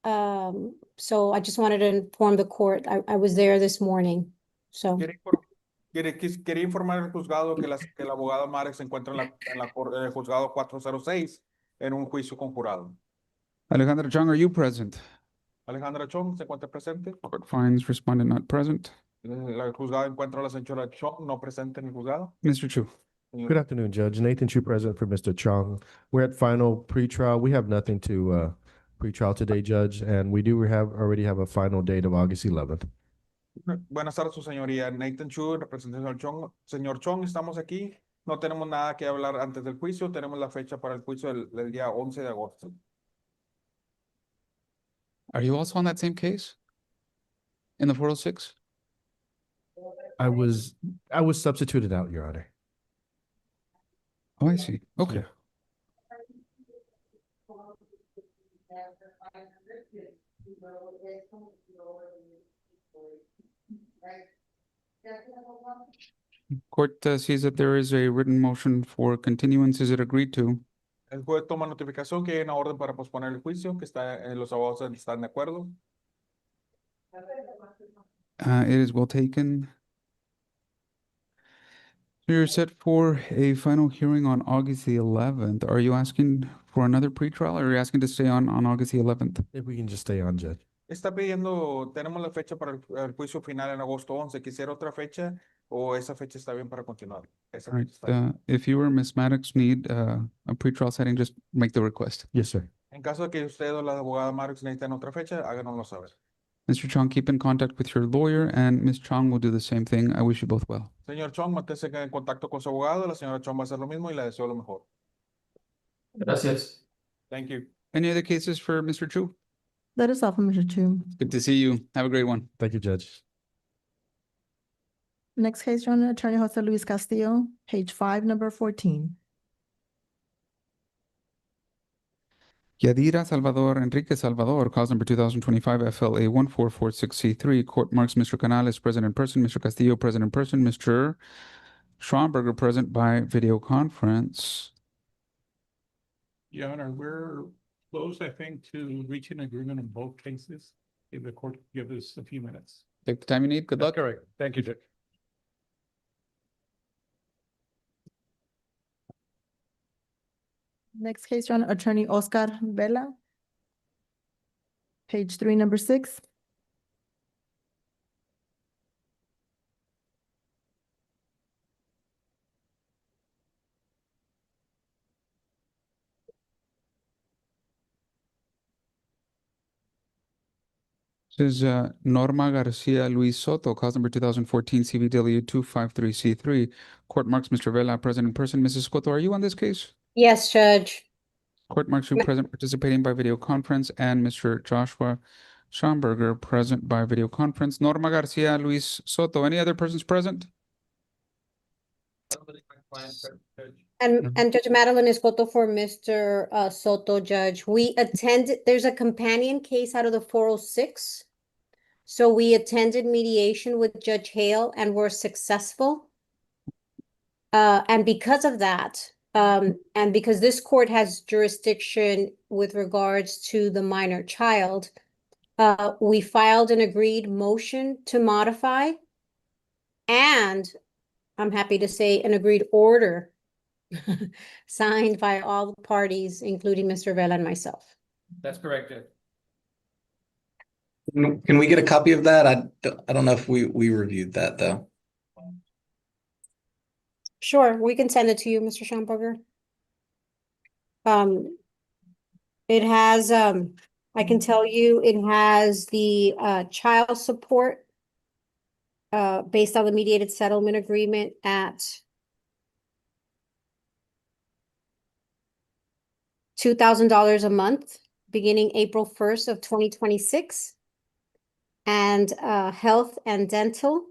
So I just wanted to inform the court. I was there this morning, so. Quería informar al juzgado que la abogada Maddox se encuentra en el juzgado 406 en un juicio conjurado. Alejandra Chong, are you present? Alejandra Chong se encuentra presente. Court finds respondent not present. El juzgado encuentra a la señora Chong no presente en el juzgado. Mr. Chu. Good afternoon, Judge. Nathan Chu, present for Mr. Chong. We're at final pretrial. We have nothing to pretrial today, Judge, and we do already have a final date of August 11th. Buenas tardes, su señoría. Nathan Chu, representación del Chong. Señor Chong, estamos aquí No tenemos nada que hablar antes del juicio. Tenemos la fecha para el juicio del día 11 de agosto. Are you also on that same case? In the 406? I was substituted out, Your Honor. Oh, I see. Okay. Court sees that there is a written motion for continuance. Is it agreed to? El juez toma notificación que hay una orden para posponer el juicio, que está, los abogados están de acuerdo. It is well taken. So you're set for a final hearing on August the 11th. Are you asking for another pretrial or are you asking to stay on August the 11th? If we can just stay on, Judge. Está pidiendo, tenemos la fecha para el juicio final en agosto 11. ¿Quisiera otra fecha o esa fecha está bien para continuar? Esa All right. fecha está bien. If you or Ms. Maddox need a pretrial setting, just make the request. Yes, sir. En caso de que usted o la abogada Marx necesiten otra fecha, háganoslo saber. Mr. Chong, keep in contact with your lawyer, and Ms. Chong will do the same thing. I wish you both well. Señor Chong, manténgase en contacto con su abogado. La señora Chong va a hacer lo mismo y le deseo lo mejor. Gracias. Thank you. Any other cases for Mr. Chu? That is all from Mr. Chu. Good to see you. Have a great one. Thank you, Judge. Next case, Your Honor, Attorney Jose Luis Castillo, page 5, number 14. Yadira Salvador Enrique Salvador, cause number 2025 FLA 1446C3. Court marks Mr. Canales present in person, Mr. Castillo present in person, Mr. Schomburger present by video conference. Your Honor, we're close, I think, to reach an agreement in both cases. If the court give us a few minutes. Take the time you need. Good luck. Correct. Thank you, Judge. Next case, Your Honor, Attorney Oscar Vela, page 3, number 6. This is Norma Garcia Luis Soto, cause number 2014 CVW 253C3. Court marks Mr. Vela present in person. Mrs. Soto, are you on this case? Yes, Judge. Court marks you present participating by video conference and Mr. Joshua Schomburger present by video conference. Norma Garcia Luis Soto, any other persons present? And Judge Madeline Escoto for Mr. Soto, Judge. We attended, there's a companion case out of the 406. So we attended mediation with Judge Hale and were successful. And because of that, and because this court has jurisdiction with regards to the minor child, we filed an agreed motion to modify. And I'm happy to say an agreed order signed by all the parties, including Mr. Vela and myself. That's correct, Judge. Can we get a copy of that? I don't know if we reviewed that though. Sure, we can send it to you, Mr. Schomburger. It has, I can tell you, it has the child support based on the mediated settlement agreement at $2,000 a month, beginning April 1st of 2026. And health and dental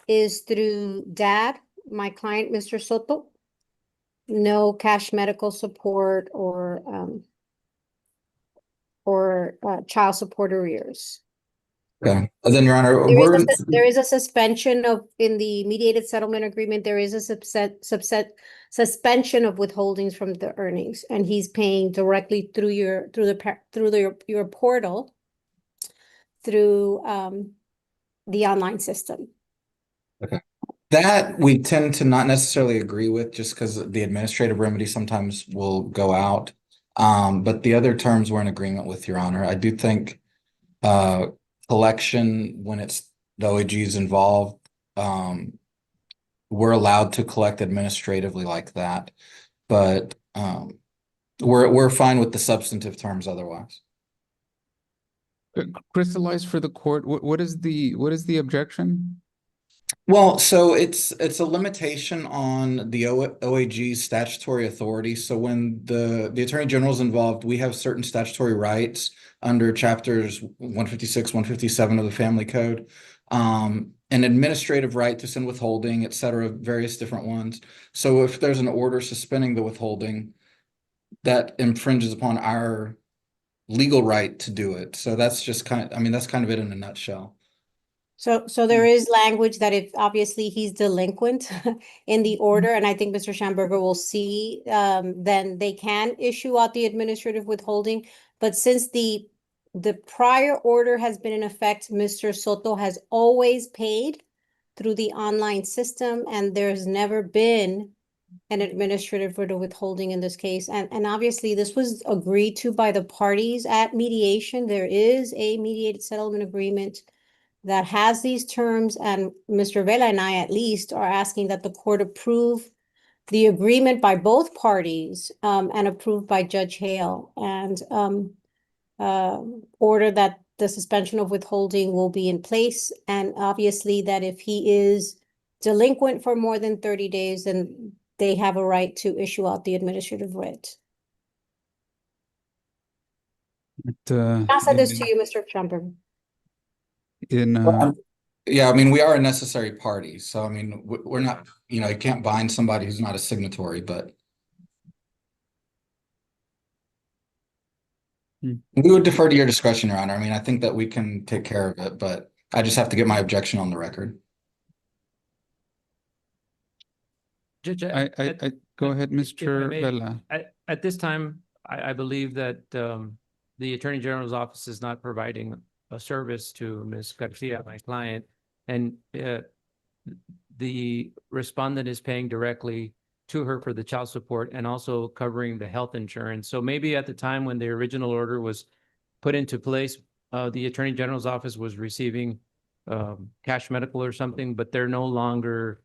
is through dad, my client, Mr. Soto. No cash medical support or child support arrears. Okay. And then, Your Honor, There is a suspension of, in the mediated settlement agreement, there is a suspension of withholdings from the earnings, and he's paying directly through your portal through the online system. okay. That we tend to not necessarily agree with just because the administrative remedy sometimes will go out. But the other terms we're in agreement with, Your Honor. I do think collection, when it's the OAGs involved, we're allowed to collect administratively like that. But we're fine with the substantive terms otherwise. Crystallize for the court. What is the objection? Well, so it's a limitation on the OAG's statutory authority. So when the Attorney General's involved, we have certain statutory rights under chapters 156, 157 of the Family Code. An administrative right to send withholding, et cetera, various different ones. So if there's an order suspending the withholding, that infringes upon our legal right to do it. So that's just that's kind of it in a nutshell. So there is language that if obviously he's delinquent in the order, and I think Mr. Schamberger will see, then they can issue out the administrative withholding. But since the prior order has been in effect, Mr. Soto has always paid through the online system, and there's never been an administrative order withholding in this case. And obviously this was agreed to by the parties at mediation. There is a mediated settlement agreement that has these terms, and Mr. Vela and I at least are asking that the court approve the agreement by both parties and approved by Judge Hale, and order that the suspension of withholding will be in place, and obviously that if he is delinquent for more than 30 days, then they have a right to issue out the administrative writ. I'll send this to you, Mr. Schomburg. Yeah, I mean, we are a necessary party. So, I mean, we're not, you can't bind somebody who's not a signatory, but we would defer to your discretion, Your Honor. I mean, I think that we can take care of it, but I just have to get my objection on the record. Judge, Go ahead, if I Mr. may, Vela. At this time, I believe that the Attorney General's office is not providing a service to Ms. Garcia, my client, and the respondent is paying directly to her for the child support and also covering the health insurance. So maybe at the time when the original order was put into place, the Attorney General's office was receiving cash medical or something, but they're no longer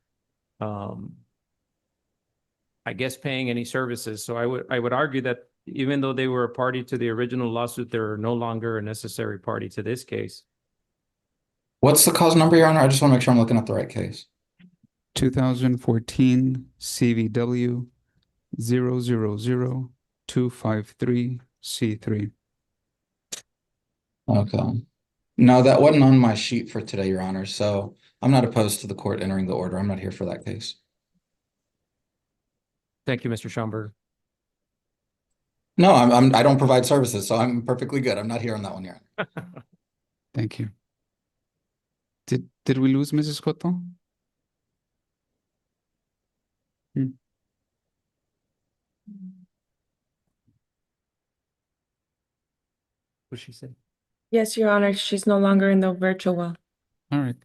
I guess paying any services. So I would argue that even though they were a party to the original lawsuit, they're no longer a necessary party to this case. What's the cause number, Your Honor? I just want to make sure I'm looking at the right case. 2014 CVW 000253C3. Okay. No, that wasn't on my sheet for today, Your Honor. So I'm not opposed to the court entering the order. I'm not here for that case. Thank you, Mr. Schomburg. No, I don't provide services, so I'm perfectly good. I'm not here on that one, Your Honor. Thank you. Did we lose Mrs. Cotto? What she said? Yes, Your Honor, she's no longer in the virtual. All right.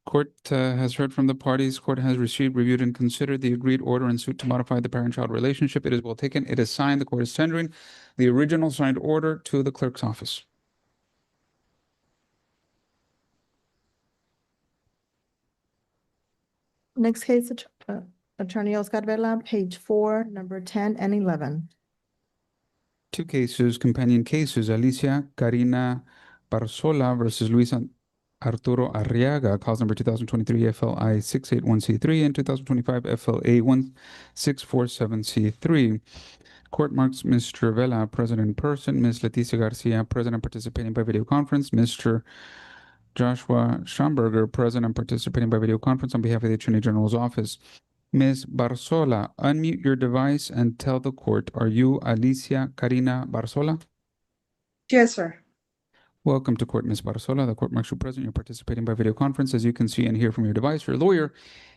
Court has heard from the parties. Court has received, reviewed, and considered the agreed order and suit to modify the parent-child relationship. It is well taken. It is signed. The court is tendering the original signed order to the clerk's office. Next case, Attorney Oscar Vela, page 4, number 10 and 11. Two cases, companion cases, Alicia Karina Barzola versus Luis Arturo Arriaga, cause number 2023 FLI 681C3 and 2025 FLA 1647C3. Court marks Mr. Vela present in person, Ms. Leticia Garcia present and participating by video conference, Mr. Joshua Schamberger present and participating by video conference on behalf of the Attorney General's office. Ms. Barzola, unmute your device and tell the court, are you Alicia Karina Barzola? Yes, sir. Welcome to court, Ms. Barzola. The court marks you present. You're participating by video conference. As you can see and hear from your device, your lawyer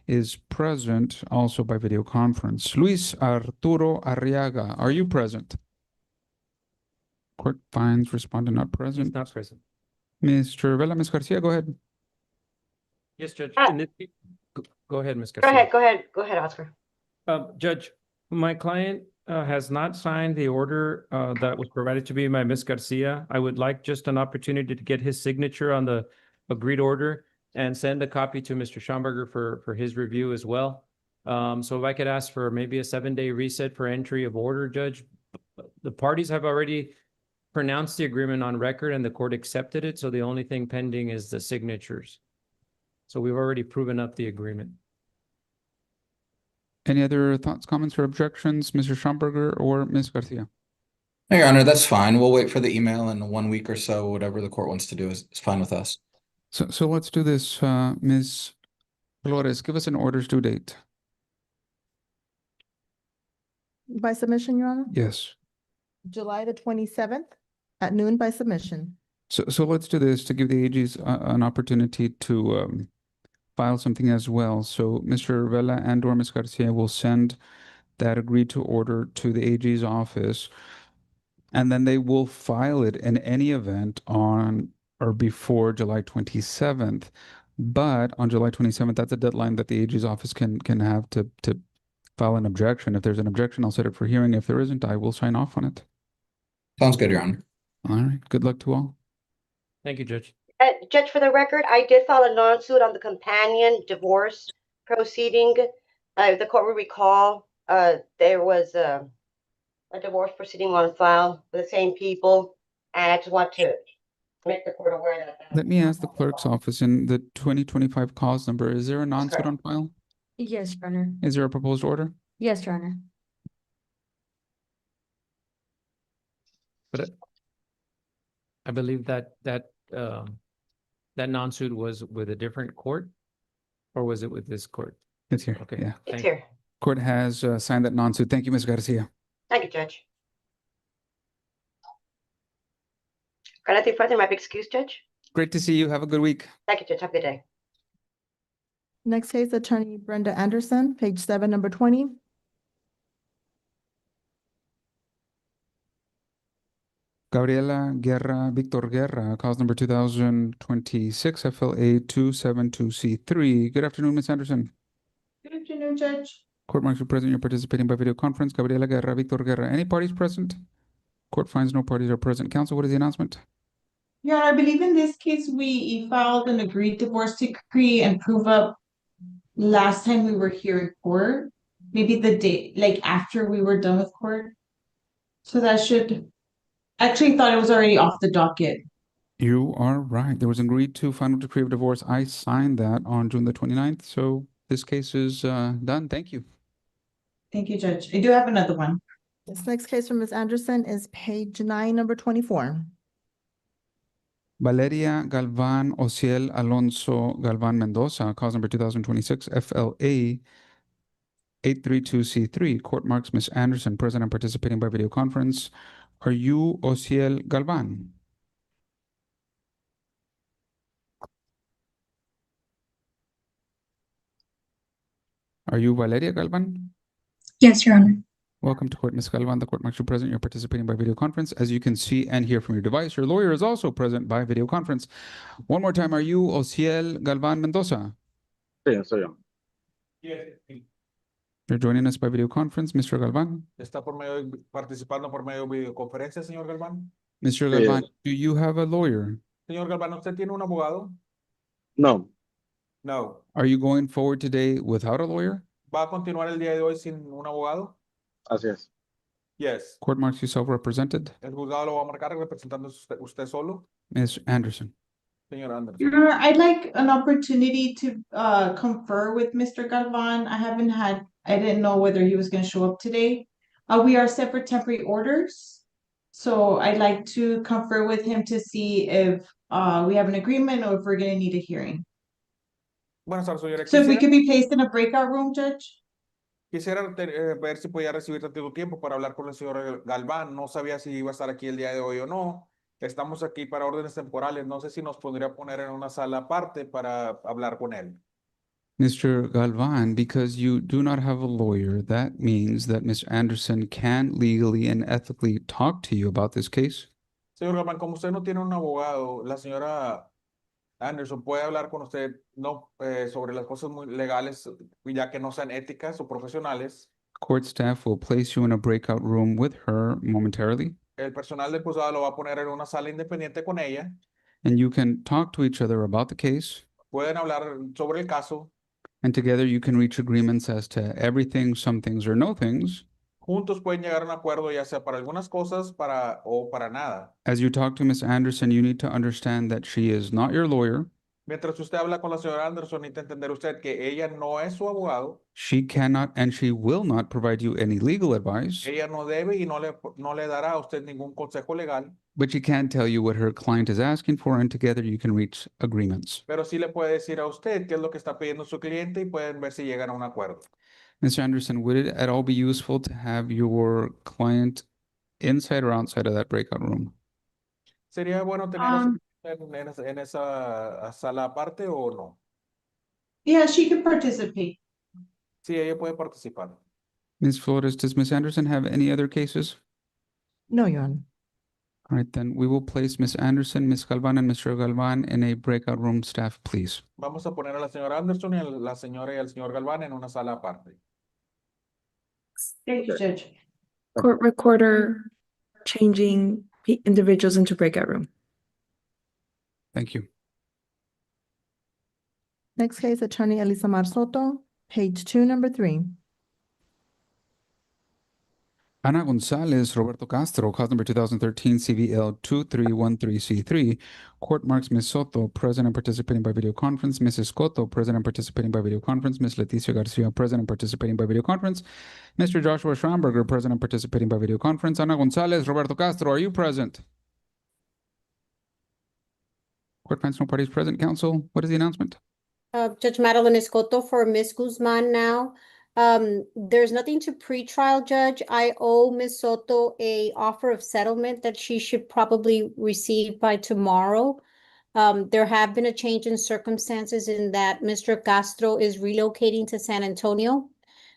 is present also by video conference. Luis Arturo Arriaga, are you present? Court finds respondent not present. He's not present. Mr. Vela, Ms. Garcia, go ahead. Yes, Judge. Go ahead, Ms. Garcia. Go ahead, Oscar. Judge, my client has not signed the order that was provided to me by Ms. Garcia. I would like just an opportunity to get his signature on the agreed order and send a copy to Mr. Schomburger for his review as well. So if I could ask for maybe a 7-day reset for entry of order, Judge. The parties have already pronounced the agreement on record and the court accepted it. So the only thing pending is the signatures. So we've already proven up the agreement. Any other thoughts, comments, or objections, Mr. Schomburger or Ms. Garcia? No, Your Honor, that's fine. We'll wait for the email in 1 week or so. Whatever the court wants to do is fine with us. So let's do this, Ms. Flores, give us an orders due date. By submission, Your Honor? Yes. July the 27th at noon by submission. So let's do this to give the AGs an opportunity to file something as well. So Mr. Vela and or Ms. Garcia will send that agreed to order to the AG's office, and then they will file it in any event on or before July 27th. But on July 27th, that's a deadline that the AG's office can have to file an objection. If there's an objection, I'll set it for hearing. If there isn't, I will sign off on it. Sounds good, Your Honor. All right. Good luck to all. Thank you, Judge. Judge, for the record, I did file a non-suit on the companion divorce proceeding. If the court will recall, there was a divorce proceeding on file for the same people, and I just want to make the court aware that. Let me ask the clerk's office in the 2025 cause number. Is there a non-suit on file? Yes, Your Honor. Is there a proposed order? Yes, Your Honor. But I believe that non-suit was with a different court, or was it with this court? It's here. Okay. Yeah. It's here. Court has signed that non-suit. Thank you, Ms. Garcia. Thank you, Judge. Got anything further? My big excuse, Judge? Great to see you. Have a good week. Thank you, Judge. Have a good day. Next case, Attorney Brenda Anderson, page 7, number 20. Gabriela Guerra, Victor Guerra, cause number 2026 FLA 272C3. Good afternoon, Ms. Anderson. Good afternoon, Judge. Court marks you present. You're participating by video conference. Gabriela Guerra, Victor Guerra. Any parties present? Court finds no parties are present. Counsel, what is the announcement? Your Honor, I believe in this case, we filed an agreed divorce decree and prove up last time we were here in court, maybe the day, like after we were done with court. So that should, actually thought it was already off the docket. You are right. There was an agreed to final decree of divorce. I signed that on June the 29th. So this case is done. Thank you. Thank you, Judge. I do have another one. This next case from Ms. Anderson is page 9, number 24. Valeria Galvan Ociel Alonso Galvan Mendoza, cause number 2026 FLA 832C3. Court marks Ms. Anderson present and participating by video conference. Are you Ociel Galvan? Are you Valeria Galvan? Yes, Your Honor. Welcome to court, Ms. Galvan. The court marks you present. You're participating by video conference. As you can see and hear from your device, your lawyer is also present by video conference. One more time, are you Ociel Galvan Mendoza? Sí, soy yo. You're joining us by video conference, Mr. Galvan. ¿Está participando por medio de videoconferencia, señor Galván? Mr. Sí. Galvan, do you have a lawyer? Señor Galván, ¿usted tiene un abogado? No, No. Are you going forward today without a lawyer? ¿Va a continuar el día de hoy sin un abogado? así es. Yes. Court marks you self-represented. El juzgado lo va a marcar representando usted solo, Ms. Anderson. señor Anderson. Your Honor, I'd like an opportunity to confer with Mr. Galvan. I didn't know whether he was gonna show up today. We are set for temporary orders. So I'd like to confer with him to see if we have an agreement or if we're gonna need a hearing. Buenas tardes, señora. So if we could be placed in a breakout room, Judge? Quisiera ver si podía recibir tanto tiempo para hablar con el señor Galván. No sabía si iba a estar aquí el día de hoy o no. Estamos aquí para órdenes temporales. No sé si nos podría poner en una sala aparte para hablar con él. Mr. Galvan, because you do not have a lawyer, that means that Ms. Anderson can legally and ethically talk to you about this case. Señor Galván, como usted no tiene un abogado, la señora Anderson puede hablar con usted sobre las cosas muy legales, ya que no sean éticas o profesionales. Court staff will place you in a breakout room with her momentarily, El personal del juzgado lo va a poner en una sala independiente con ella. and you can talk to each other about the case, Pueden hablar sobre el caso. and together you can reach agreements as to everything, some things, or no things. Juntos pueden llegar a un acuerdo, ya sea para algunas cosas o para nada. As you talk to Ms. Anderson, you need to understand that she is not your lawyer. Mientras usted habla con la señora Anderson, necesita entender usted que ella no es su abogado, She cannot and she will not provide you any legal advice, ella no debe y no le dará a usted ningún consejo legal, but she can tell you what her client is asking for, and together you can reach agreements. pero sí le puede decir a usted qué es lo que está pidiendo su cliente y pueden ver si llegan a un acuerdo. Mr. Anderson, would it at all be useful to have your client inside or outside of that breakout room? ¿Sería bueno tener a su cliente en esa sala aparte o no? Yeah, she can participate. Sí, ella puede participar. Ms. Flores, does Ms. Anderson have any other cases? No, Your Honor. All right, then we will place Ms. Anderson, Ms. Galvan, and Mr. Galvan in a breakout room. Staff, please. Vamos a poner a la señora Anderson y a la señora y al señor Galván en una sala aparte. Thank you, Judge. Court recorder changing individuals into breakout room. Thank you. Next case, Attorney Elisa Mar Soto, page 2, number 3. Ana Gonzalez, Roberto Castro, cause number 2013 CVL 2313C3. Court marks Ms. Soto, present and participating by video conference. Mrs. Cotto, present and participating by video conference. Ms. Leticia Garcia, present and participating by video conference. Mr. Joshua Schramberger, present and participating by video conference. Ana Gonzalez, Roberto Castro, are you present? Court finds no parties present. Counsel, what is the announcement? Judge Madeline Escoto for Ms. Guzman now. There's nothing to pretrial, Judge. I owe Ms. Soto a offer of settlement that she should probably receive by tomorrow. There have been a change in circumstances in that Mr. Castro is relocating to San Antonio.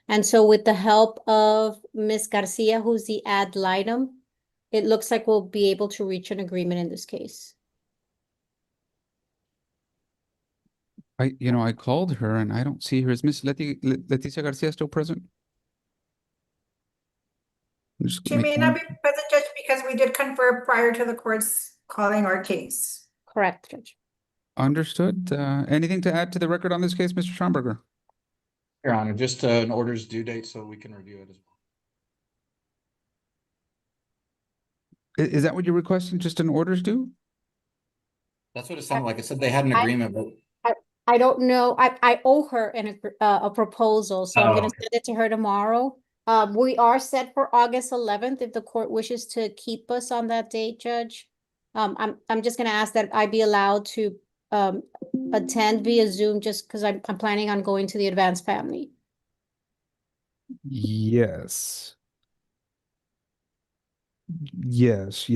And so with the help of Ms. Garcia, who's the ad litem, it looks like we'll be able to reach an agreement in this case. I called her and I don't see her. Is Miss Leticia Garcia still present? She may not be present, Judge, because we did confer prior to the court's calling our case. Correct, Judge. Understood. Anything to add to the record on this case, Mr. Schomburger? Your Honor, just an order's due date so we can review it as well. Is that what you're requesting? Just an order's due? That's what it sounded like. It said they had an agreement, but I don't know. I owe her a proposal, so I'm gonna Oh. send it to her tomorrow. We are set for August 11th if the court wishes to keep us on that date, Judge. I'm just gonna ask that I be allowed to attend via Zoom just because I'm planning on going to the advanced family. Yes. Yes.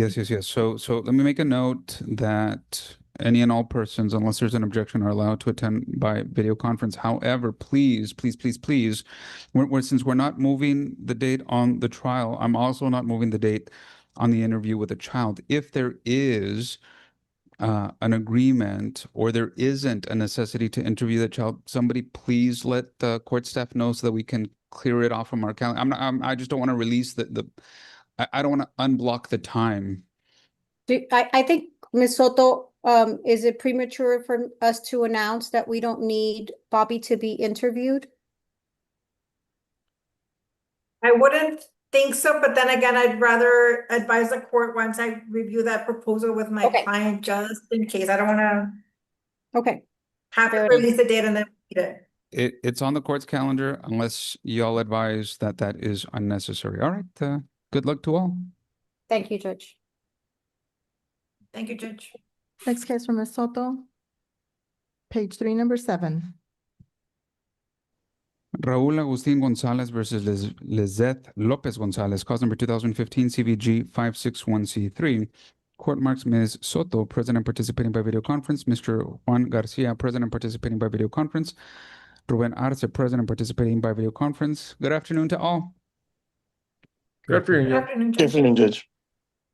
So let me make a note that any and all persons, unless there's an objection, are allowed to attend by video conference. However, please, since we're not moving the date on the trial, I'm also not moving the date on the interview with the child. If there is an agreement or there isn't a necessity to interview the child, somebody please let the court staff know so that we can clear it off from our calendar. I just don't want to release I don't want to unblock the time. I think, Ms. Soto, is it premature for us to announce that we don't need Bobby to be interviewed? I wouldn't think so, but then again, I'd rather advise the court once I review that proposal with my client, just in case. I don't wanna have to release the date and then read it. It's on the court's calendar unless y'all advise that that is unnecessary. All right. Good luck to all. Thank you, Judge. Thank you, Judge. Next case from Ms. Soto, page 3, number 7. Raúl Agustín González versus Lizeth Lopez González, cause number 2015 CVG 561C3. Court marks Ms. Soto, present and participating by video conference. Mr. Juan Garcia, present and participating by video conference. Ruben Arce, present and participating by video conference. Good afternoon to all. Good afternoon. Good afternoon, Judge.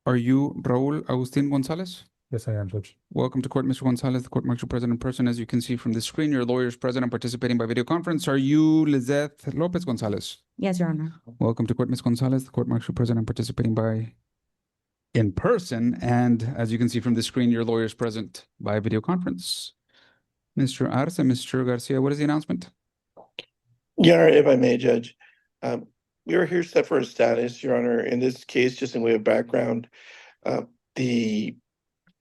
Are you Raúl Agustín González? Yes, I am, Judge. Welcome to court, Mr. Gonzalez. The court marks you present in person. As you can see from the screen, your lawyer is present and participating by video conference. Are you Lizeth Lopez Gonzalez? Yes, Your Honor. Welcome to court, Ms. Gonzalez. The court marks you present and participating by in person. And as you can see from the screen, your lawyer is present by video conference. Mr. Arce, Mr. Garcia, what is the announcement? Your Honor, if I may, Judge, we are here set for a status, Your Honor. In this case, just in way of background, the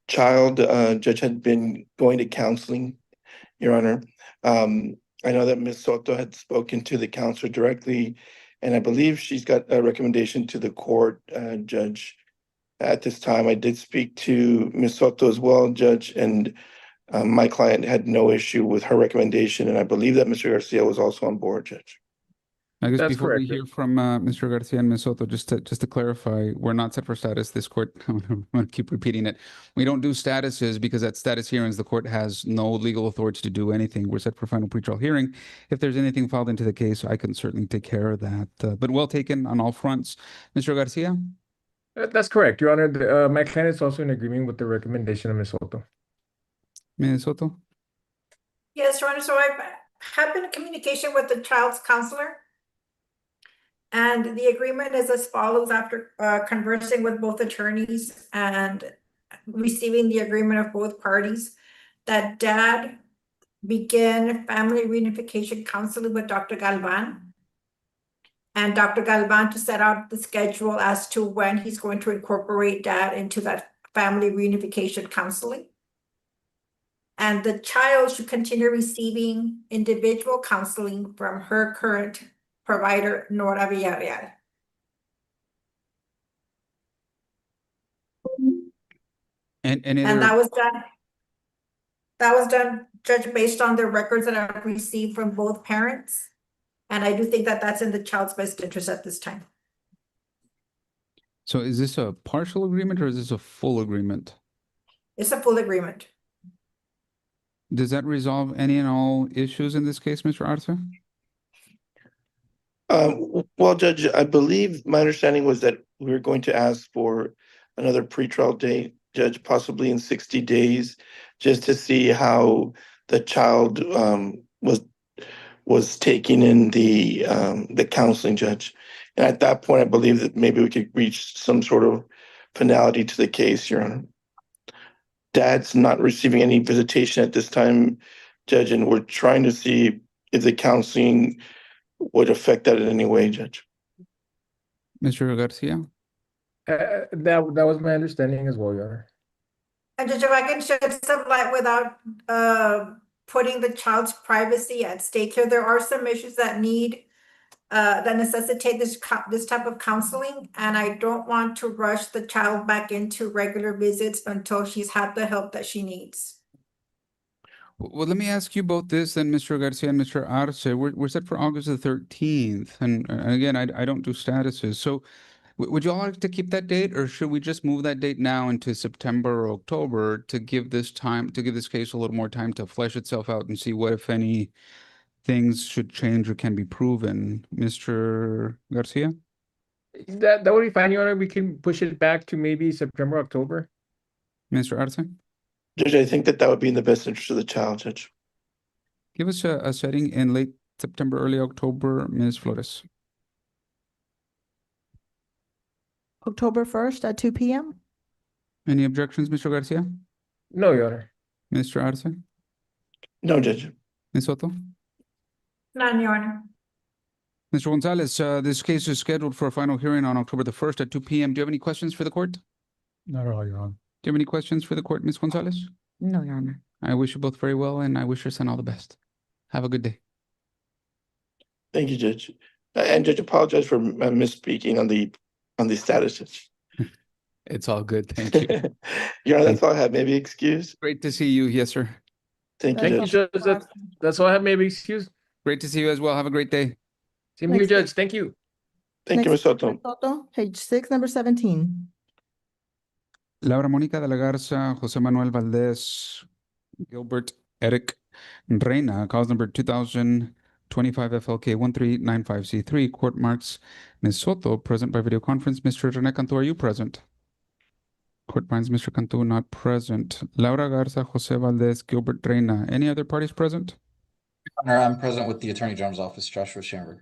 child, Judge, had been going to counseling Your Honor. I know that Ms. Soto had spoken to the counselor directly, and I believe she's got a recommendation to the court, Judge. At this time, I did speak to Ms. Soto as well, Judge, and my client had no issue with her recommendation, and I believe that Mr. Garcia was also on board, Judge. I guess That's before we correct. hear from Mr. Garcia and Ms. Soto, just to clarify, we're not set for status. This court, I'm going to keep repeating it. We don't do statuses because at status hearings, the court has no legal authority to do anything. We're set for final pretrial hearing. If there's anything filed into the case, I can certainly take care of that. But well taken on all fronts. Mr. Garcia? That's correct, Your Honor. My client is also in agreement with the recommendation of Ms. Soto. Ms. Soto? Yes, Your Honor, so I've had been in communication with the child's counselor. And the agreement is as follows after conversing with both attorneys and receiving the agreement of both parties, that dad begin family reunification counseling with Dr. Galvan. And Dr. Galvan to set out the schedule as to when he's going to incorporate dad into that family reunification counseling. And the child should continue receiving individual counseling from her current provider, Nora Villarreal. And that was done. That was done, Judge, based on the records that I've received from both parents. And I do think that that's in the child's best interest at this time. So is this a partial agreement or is this a full agreement? It's a full agreement. Does that resolve any and all issues in this case, Mr. Arce? Well, Judge, I believe my understanding was that we were going to ask for another pretrial date, Judge, possibly in 60 days, just to see how the child was taking in the counseling, Judge. And at that point, I believe that maybe we could reach some sort of finality to the case, Your Honor. Dad's not receiving any visitation at this time, Judge, and we're trying to see if the counseling would affect that in any way, Judge. Mr. Garcia? That was my understanding as well, Your Honor. And Judge, if I can shed some light without putting the child's privacy at stake here, there are some issues that necessitate this type of counseling, and I don't want to rush the child back into regular visits until she's had the help that she needs. Well, let me ask you both this then, Mr. Garcia and Mr. Arce. We're set for August the 13th. And again, I don't do statuses. So would you all like to keep that date, or should we just move that date now into September or October to give this case a little more time to flesh itself out and see what, if any, things should change or can be proven? Mr. Garcia? That would be fine, Your Honor. We can push it back to maybe September, October. Mr. Arce? Judge, I think that would be in the best interest of the child, Judge. Give us a setting in late September, early October, Ms. Flores. October 1st at 2 p.m. Any objections, Mr. Garcia? No, Your Honor. Mr. Arce? No, Judge. Ms. Soto? None, Your Honor. Mr. Gonzalez, this case is scheduled for a final hearing on October the 1st at 2 p.m. Do you have any questions for the court? Not at all, Your Honor. Do you have any questions for the court, Ms. Gonzalez? No, Your Honor. I wish you both very well, and I wish your son all the best. Have a good day. Thank you, Judge. And Judge, apologize for misspeaking on the status, Judge. It's all good. Thank you. Your Honor, that's all I have. Maybe excuse. Great to see you. Yes, sir. Thank you, Judge. That's all I have. Maybe excuse. Great to see you as well. Have a great day. Same here, Judge. Thank you. Thank you, Ms. Soto. Soto, page 6, number 17. Laura Mónica de la Garza, José Manuel Valdez, Gilbert Eric Reina, cause number 2025 FLK 1395C3. Court marks Ms. Soto present by video conference. Mr. Rene Cantu, are you present? Court finds Mr. Cantu not present. Laura Garza, José Valdez, Gilbert Reina. Any other parties present? Honor, I'm present with the Attorney General's office, Joshua Schamberg.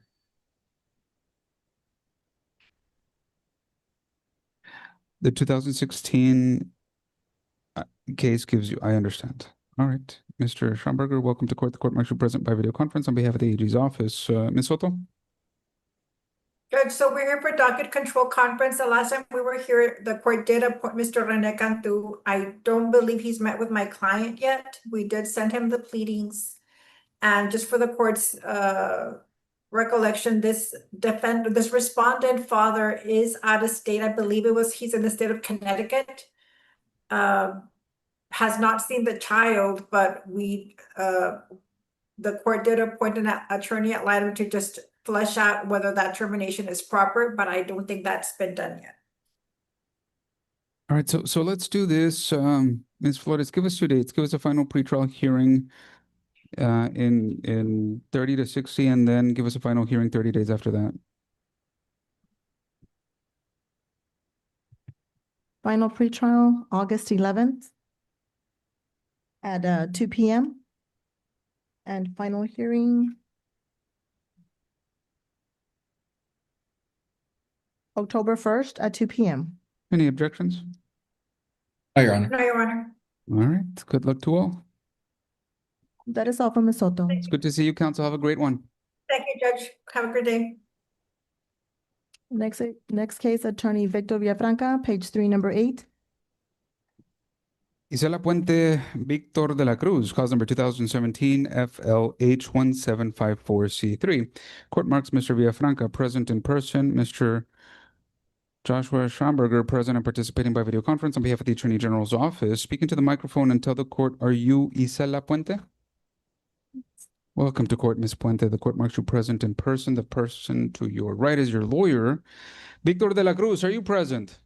The 2016 case gives you, I understand. All right. Mr. Schomburger, welcome to court. The court marks you present by video conference on behalf of the AG's office. Ms. Soto? Judge, so we're here for docket control conference. The last time we were here, the court did appoint Mr. Rene Cantu. I don't believe he's met with my client yet. We did send him the pleadings. And just for the court's recollection, this respondent father is out of state. I believe he's in the state of Connecticut. Has not seen the child, but the court did appoint an attorney ad litem to just flesh out whether that termination is proper, but I don't think that's been done yet. All right, so let's do this. Ms. Flores, give us 2 dates. Give us a final pretrial hearing in 30 to 60, and then give us a final hearing 30 days after that. Final pretrial, August 11th at 2 p.m. And final hearing October 1st at 2 p.m. Any objections? No, Your Honor. No, Your Honor. All right, good luck to all. That is all from Ms. Soto. It's good to see you, counsel. Have a great one. Thank you, Judge. Have a good day. Next case, Attorney Victor Villafranca, page 3, number 8. Isela Puente Victor de la Cruz, cause number 2017 FLH 1754C3. Court marks Mr. Villafranca present in person. Mr. Joshua Schomburger present and participating by video conference on behalf of the Attorney General's office. Speaking to the microphone and tell the court, are you Isela Puente? Welcome to court, Ms. Puente. The court marks you present in person. The person to your right is your lawyer. Victor de la Cruz, are you present?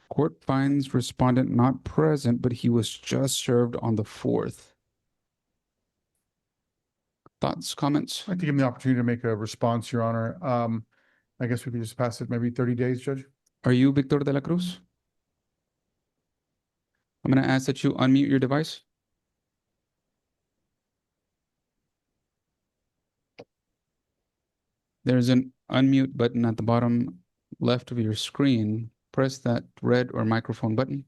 Court finds respondent not present, but he was just served on the 4th. Thoughts, comments? I'd like to give him the opportunity to make a response, Your Honor. I guess we could just pass it maybe 30 days, Judge. Are you Victor de la Cruz? I'm going to ask that you unmute your device. There's an unmute button at the bottom left of your screen. Press that red or microphone button.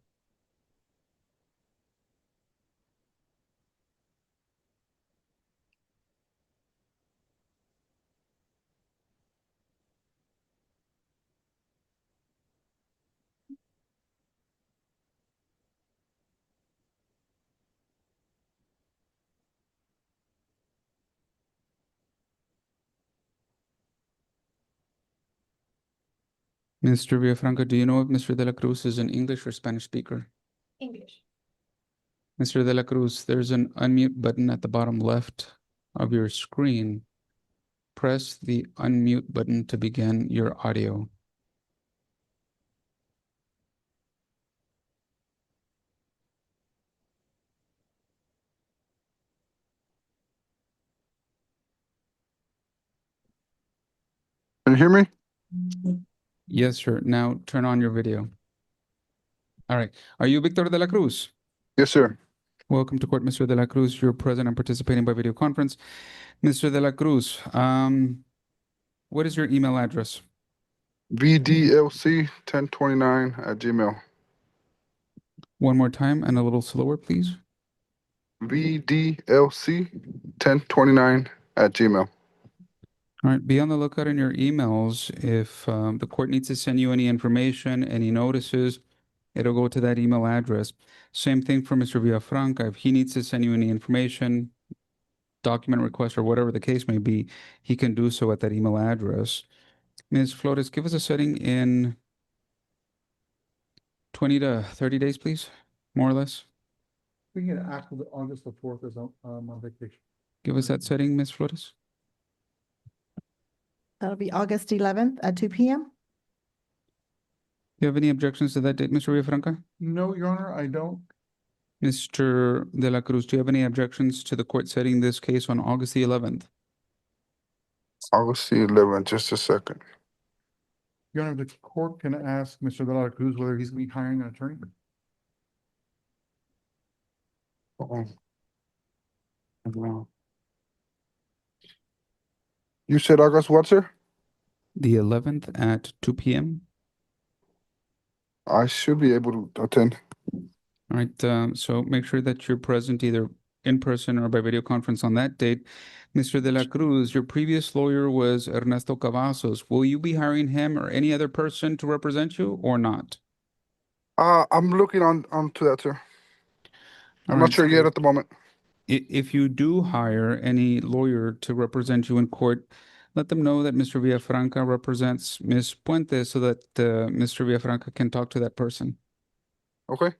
Mr. Villafranca, do you know if Mr. de la Cruz is an English or Spanish speaker? English. Mr. de la Cruz, there's an unmute button at the bottom left of your screen. Press the unmute button to begin your audio. Can you hear me? Yes, sir. Now turn on your video. All right. Are you Victor de la Cruz? Yes, sir. Welcome to court, Mr. de la Cruz. You're present and participating by video conference. Mr. de la Cruz, what is your email address? VDLC1029@gmail. One more time and a little slower, please. VDLC1029@gmail. All right. Be on the lookout in your emails. If the court needs to send you any information, any notices, it'll go to that email address. Same thing for Mr. Villafranca. If he needs to send you any information, document request, or whatever the case may be, he can do so at that email address. Ms. Flores, give us a setting in 20 to 30 days, please, more or less. We can after the August the 4th is on vacation. Give us that setting, Ms. Flores. That'll be August 11th at 2 p.m. Do you have any objections to that date, Mr. Villafranca? No, Your Honor, I don't. Mr. de la Cruz, do you have any objections to the court setting this case on August the 11th? August the 11th, just a second. Your Honor, the court can ask Mr. De La Cruz whether he's going to be hiring an attorney. No. You said August what, sir? The 11th at 2 p.m. I should be able to attend. All right, so make sure that you're present either in person or by video conference on that date. Mr. De La Cruz, your previous lawyer was Ernesto Cavazos. Will you be hiring him or any other person to represent you or not? I'm looking onto that, sir. I'm All not right, sure yet so at the moment. If you do hire any lawyer to represent you in court, let them know that Mr. Villafranca represents Ms. Puente so that Mr. Villafranca can talk to that person. Okay.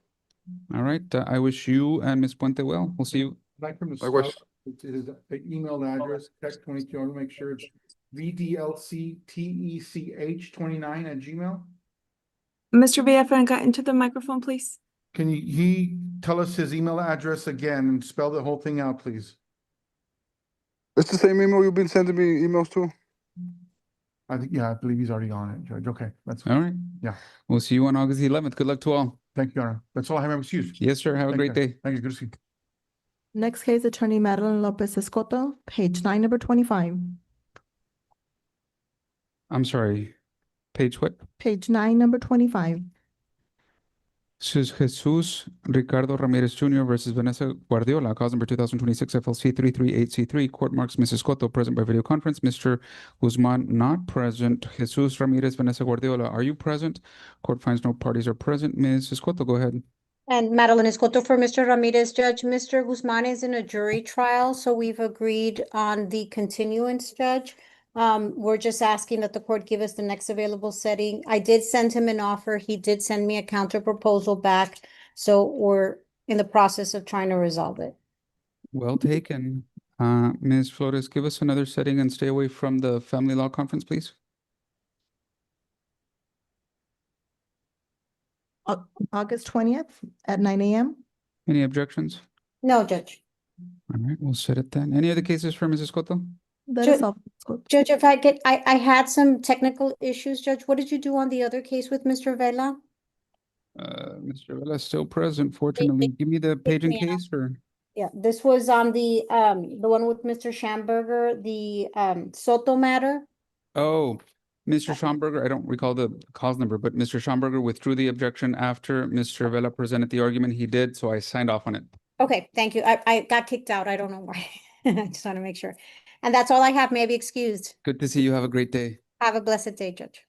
All right. I wish you and Ms. Puente well. We'll see you. I'd like him to Likewise. spell it is the email address, text 22. I want to make sure it's VDLCTECH29 @gmail. Mr. Villafranca, into the microphone, please. Can he tell us his email address again and spell the whole thing out, please? It's the same email you've been sending me emails to. I think, yeah, I believe he's already on it, Judge. Okay, that's All right. Yeah. We'll see you on August 11th. Good luck to all. Thank you, Your Honor. That's all I have. Excuse. Yes, sir. Have a Thank great you. day. Thank you. Good to see you. Next case, Attorney Madeline Lopez Escoto, page 9, number 25. I'm sorry. Page what? Page 9, number 25. This is Jesus Ricardo Ramirez Jr. versus Vanessa Guardiola, cause number 2026 FLC 338C3. Court marks Mrs. Cotto present by video conference. Mr. Guzman not present. Jesus Ramirez, Vanessa Guardiola, are you present? Court finds no parties are present. Mrs. Cotto, go ahead. And Madeline Escoto for Mr. Ramirez. Judge, Mr. Guzman is in a jury trial, so we've agreed on the continuance, Judge. We're just asking that the court give us the next available setting. I did send him an offer. He did send me a counter proposal back. So we're in the process of trying to resolve it. Well taken. Ms. Flores, give us another setting and stay away from the family law conference, please. August 20th at 9 a.m. Any objections? No, Judge. All right, we'll set it then. Any other cases for Mrs. Cotto? That Judge- is all. Judge, if I get, I had some technical issues, Judge. What did you do on the other case with Mr. Vela? Mr. Vela is still present, fortunately. Give me the page and case or? Yeah, this was on the one with Mr. Schamberger, the Soto matter. Oh, Mr. Schomburger, I don't recall the cause number, but Mr. Schomburger withdrew the objection after Mr. Vela presented the argument. He did, so I signed off on it. Okay, thank you. I got kicked out. I don't know why. I just want to make sure. And that's all I have. May I be excused. Good to see you. Have a great day. Have a blessed day, Judge.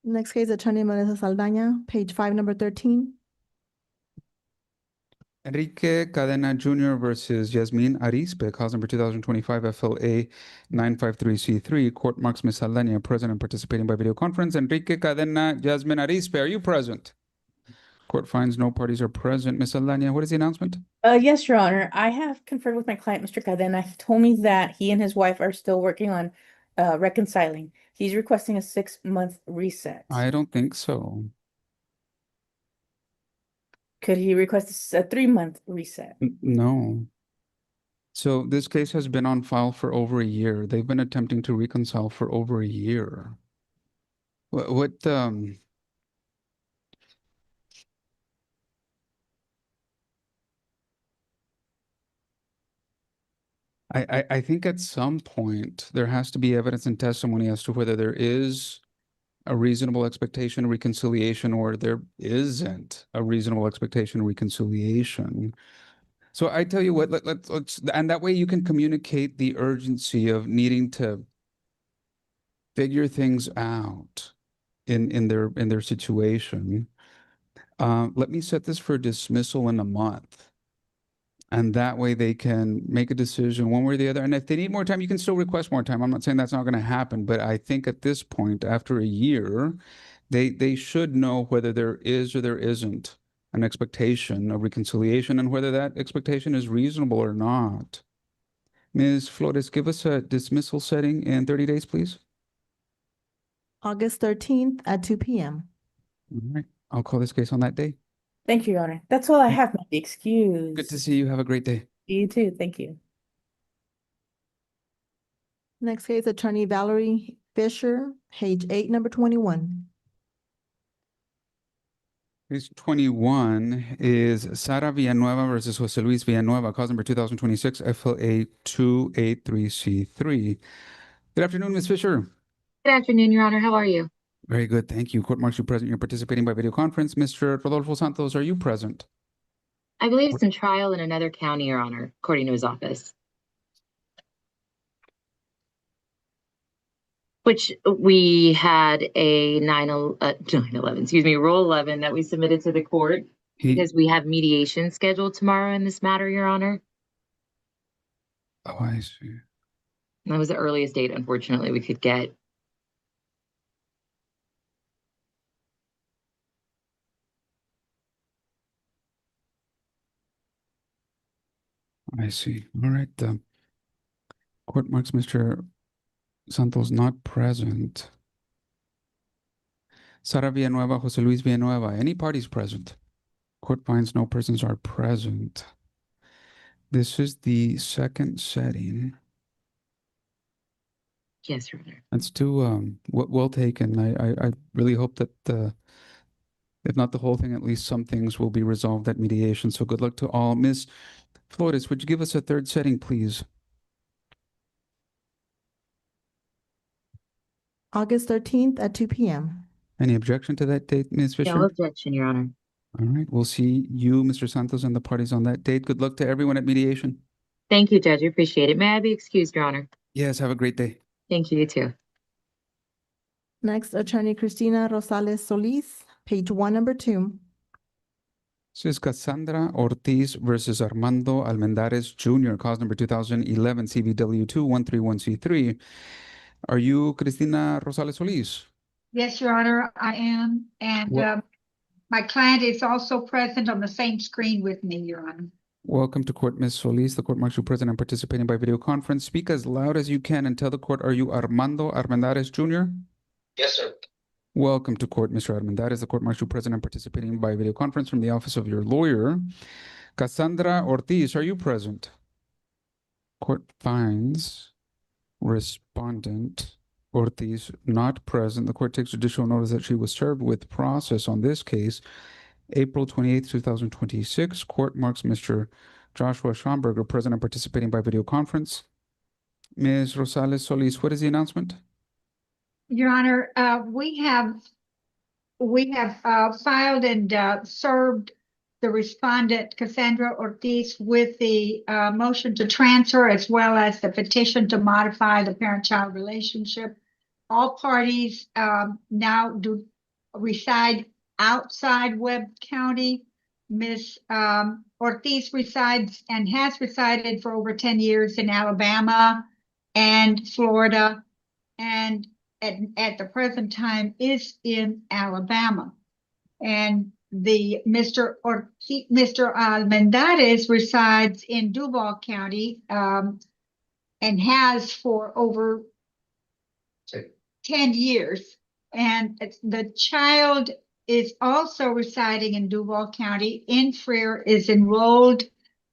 Next case, Attorney Melissa Saldaña, page 5, number 13. Enrique Cadena Jr. versus Yasmin Arispe, cause number 2025 FLA 953C3. Court marks Ms. Saldaña present and participating by video conference. Enrique Cadena, Yasmin Arispe, are you present? Court finds no parties are present. Ms. Saldaña, what is the announcement? Yes, Your Honor. I have conferred with my client, Mr. Cadena. He told me that he and his wife are still working on reconciling. He's requesting a 6-month reset. I don't think so. Could he request a 3-month reset? No. So this case has been on file for over a year. They've been attempting to reconcile for over a year. I think at some point there has to be evidence and testimony as to whether there is a reasonable expectation of reconciliation or there isn't a reasonable expectation of reconciliation. So I tell you what, let's and that way you can communicate the urgency of needing to figure things out in their situation. Let me set this for dismissal in a month. And that way they can make a decision one way or the other. And if they need more time, you can still request more time. I'm not saying that's not going to happen, but I think at this point, after a year, they should know whether there is or there isn't an expectation of reconciliation and whether that expectation is reasonable or not. Ms. Flores, give us a dismissal setting in 30 days, please. August 13th at 2 p.m. All right. I'll call this case on that day. Thank you, Your Honor. That's all I have. May be excused. Good to see you. Have a great day. You too. Thank you. Next case, Attorney Valerie Fisher, page 8, number 21. Case 21 is Sara Villanueva versus Jose Luis Villanueva, cause number 2026 FLA 283C3. Good afternoon, Ms. Fisher. Good afternoon, Your Honor. How are you? Very good. Thank you. Court marks you present. You're participating by video conference. Mr. Rodolfo Santos, are you present? I believe it's in trial in another county, Your Honor, according to his office. Which we had a 9/11, excuse me, Rule 11 that we submitted to the court because we have mediation scheduled tomorrow in this matter, Your Honor. Oh, I see. That was the earliest date, unfortunately, we could get. I see. All right. Court marks Mr. Santos not present. Sara Villanueva, Jose Luis Villanueva, any parties present? Court finds no persons are present. This is the second setting. Yes, Your Honor. That's too well taken. I really hope that if not the whole thing, at least some things will be resolved at mediation. So good luck to all. Ms. Flores, would you give us a third setting, please? August 13th at 2 p.m. Any objection to that date, Ms. Fisher? No objection, Your Honor. All right. We'll see you, Mr. Santos, and the parties on that date. Good luck to everyone at mediation. Thank you, Judge. I appreciate it. May I be excused, Your Honor? Yes, have a great day. Thank you, you too. Next, Attorney Cristina Rosales Solis, page 1, number 2. This is Cassandra Ortiz versus Armando Almendares Jr., cause number 2011 CVW 2131C3. Are you Cristina Rosales Solis? Yes, Your Honor, I am. And my client is also present on the same screen with me, Your Honor. Welcome to court, Ms. Solis. The court marks you present and participating by video conference. Speak as loud as you can and tell the court, are you Armando Armendares Jr.? Yes, sir. Welcome to court, Mr. Armendares. The court marks you present and participating by video conference from the office of your lawyer. Cassandra Ortiz, are you present? Court finds respondent Ortiz not present. The court takes judicial notice that she was served with process on this case April 28th, 2026. Court marks Mr. Joshua Schomburger present and participating by video conference. Ms. Rosales Solis, what is the announcement? Your Honor, we have filed and served the respondent Cassandra Ortiz with the motion to transfer as well as the petition to modify the parent-child relationship. All parties now do reside outside Webb County. Ms. Ortiz resides and has resided for over 10 years in Alabama and Florida, and at the present time is in Alabama. And the Mr. Almendares resides in Duval County and has for over 10 years. And the child is also residing in Duval County. In Freer, is enrolled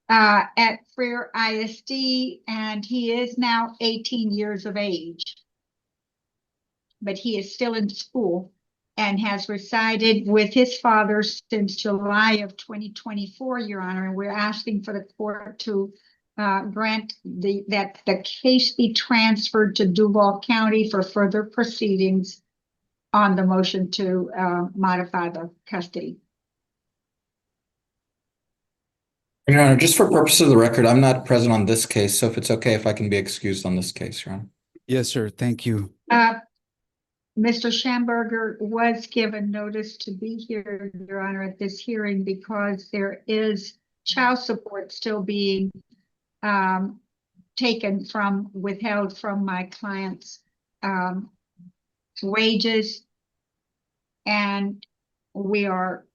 at Freer ISD, and he is now 18 years of age. But he is still in school and has resided with his father since July of 2024, Your Honor. And we're asking for the court to grant that the case be transferred to Duval County for further proceedings on the motion to modify the custody. Your Honor, just for purposes of the record, I'm not present on this case, so if it's okay if I can be excused on this case, Your Honor. Yes, sir. Thank you. Mr. Schamberger was given notice to be here, Your Honor, at this hearing because there is child support still being withheld from my client's wages. And we are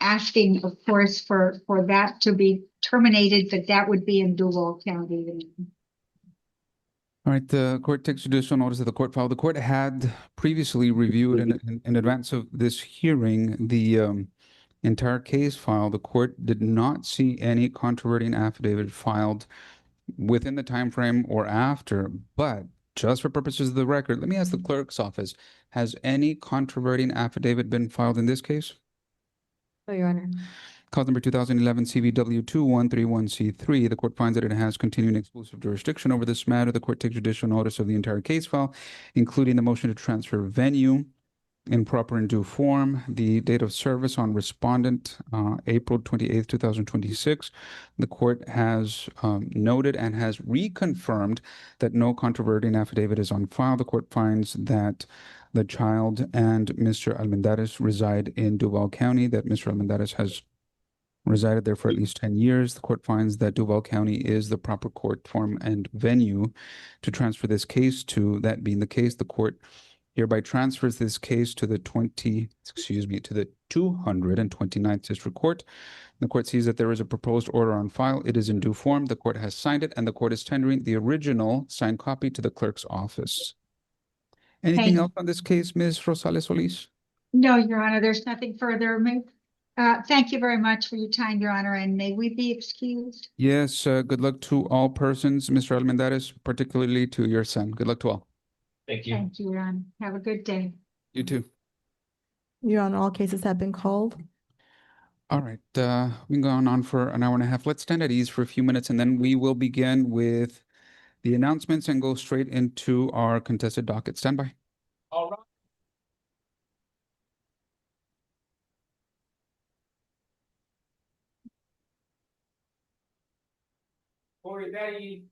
asking, of course, for that to be terminated, but that would be in Duval County. All right, the court takes judicial notice of the court file. The court had previously reviewed in advance of this hearing the entire case file. The court did not see any controverting affidavit filed within the time frame or after, but just for purposes of the record, let me ask the clerk's office, has any controverting affidavit been filed in this case? No, Your Honor. Cause number 2011 CVW 2131C3. The court finds that it has continuing exclusive jurisdiction over this matter. The court takes judicial notice of the entire case file, including the motion to transfer venue. in proper and due form. The date of service on respondent, April 28th, 2026. The court has noted and has reconfirmed that no controverting affidavit is on file. The court finds that the child and Mr. Almendares reside in Duval County, that Mr. Almendares has resided there for at least 10 years. The court finds that Duval County is the proper court form and venue to transfer this case to. That being the case, the court hereby transfers this case to the 229th District Court. The court sees that there is a proposed order on file. It is in due form. The court has signed it, and the court is tendering the original signed copy to the clerk's office. Anything Thank- else on this case, Ms. Rosales Solis? No, Your Honor, there's nothing further. Thank you very much for your time, Your Honor, and may we be excused? Yes, good luck to all persons, Mr. Almendares, particularly to your son. Good luck to all. Thank you, Your Honor. Have a good day. You too. Your Honor, all cases have been called. All right, we've been going on for an hour and a half. Let's stand at ease for a few minutes, and then we will begin with the announcements and go straight into our contested docket. Stand by. All right. For your daddy.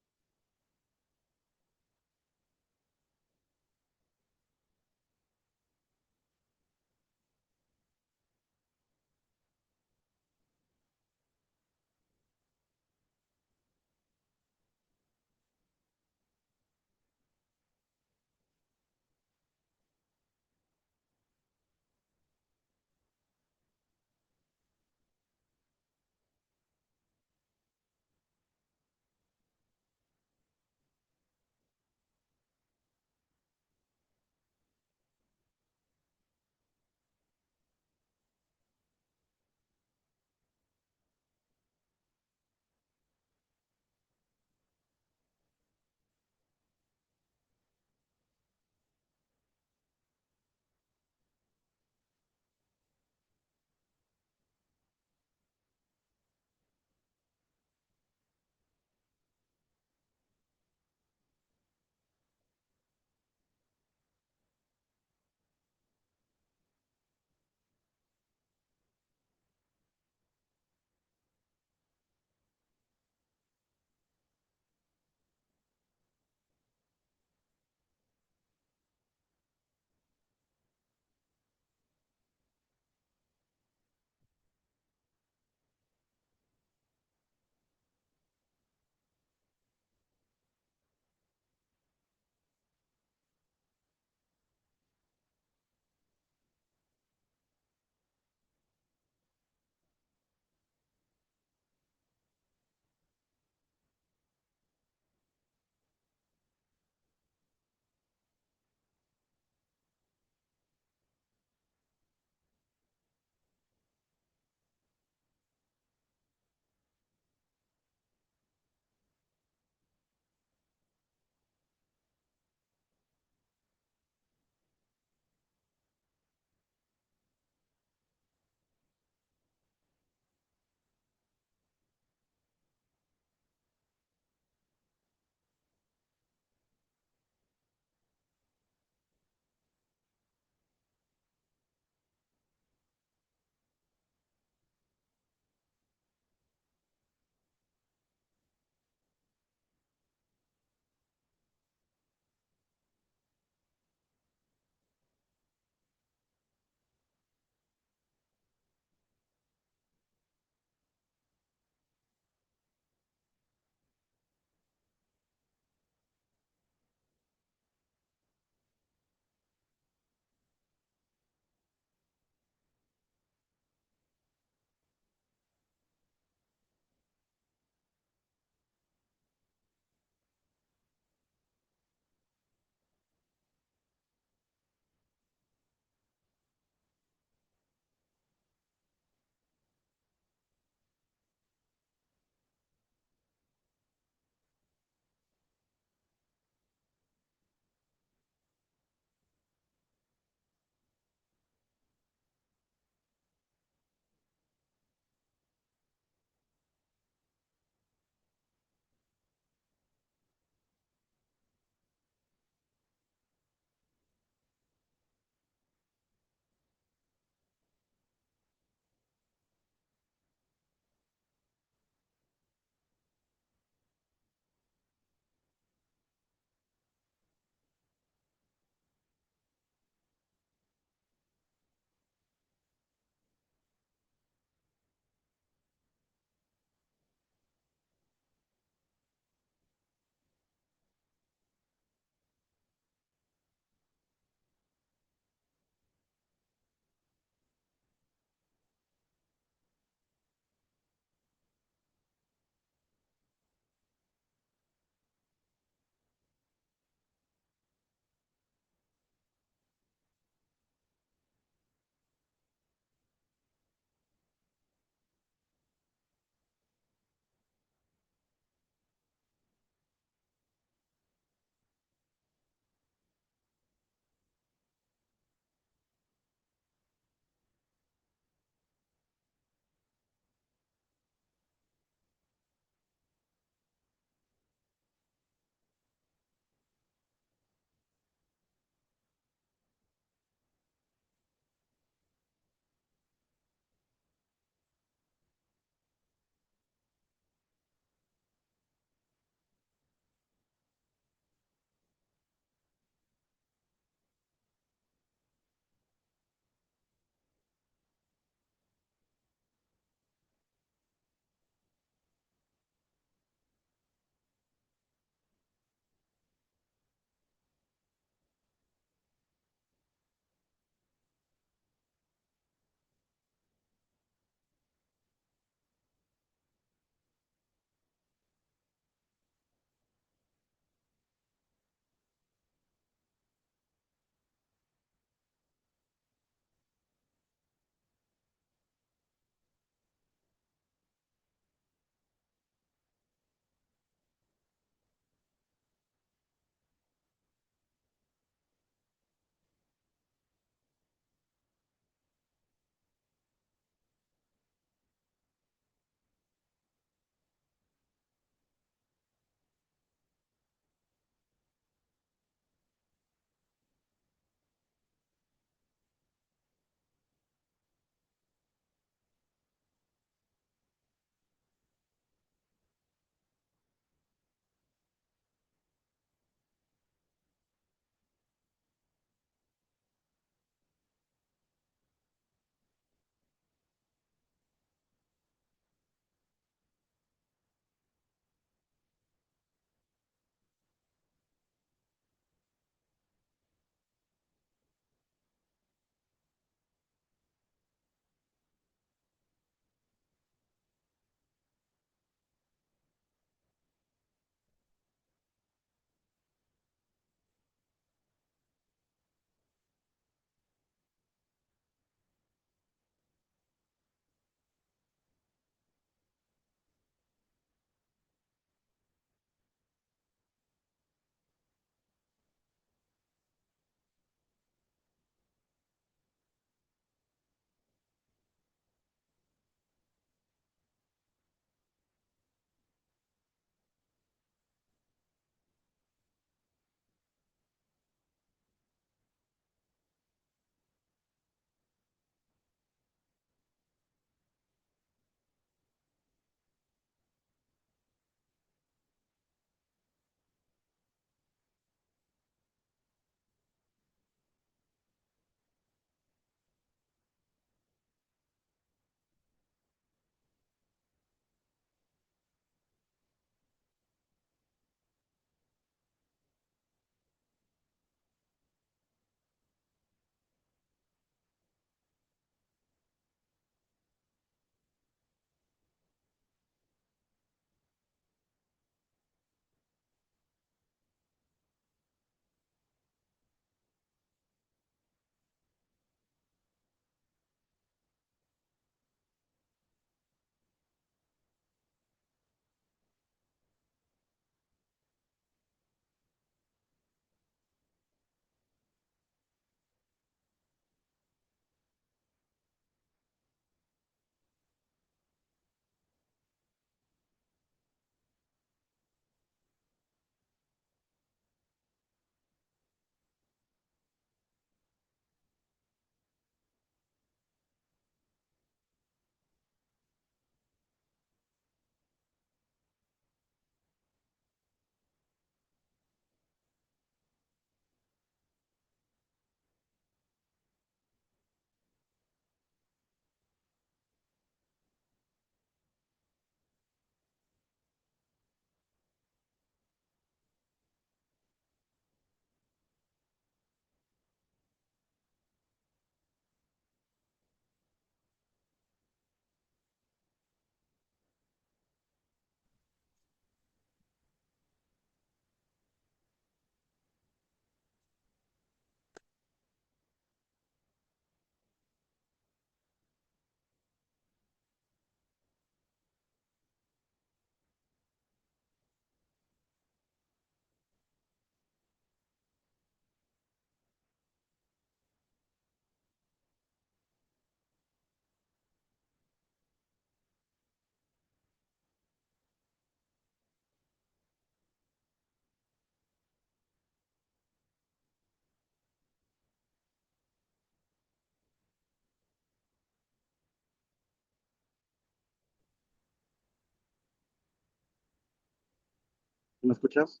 ¿Me escuchas?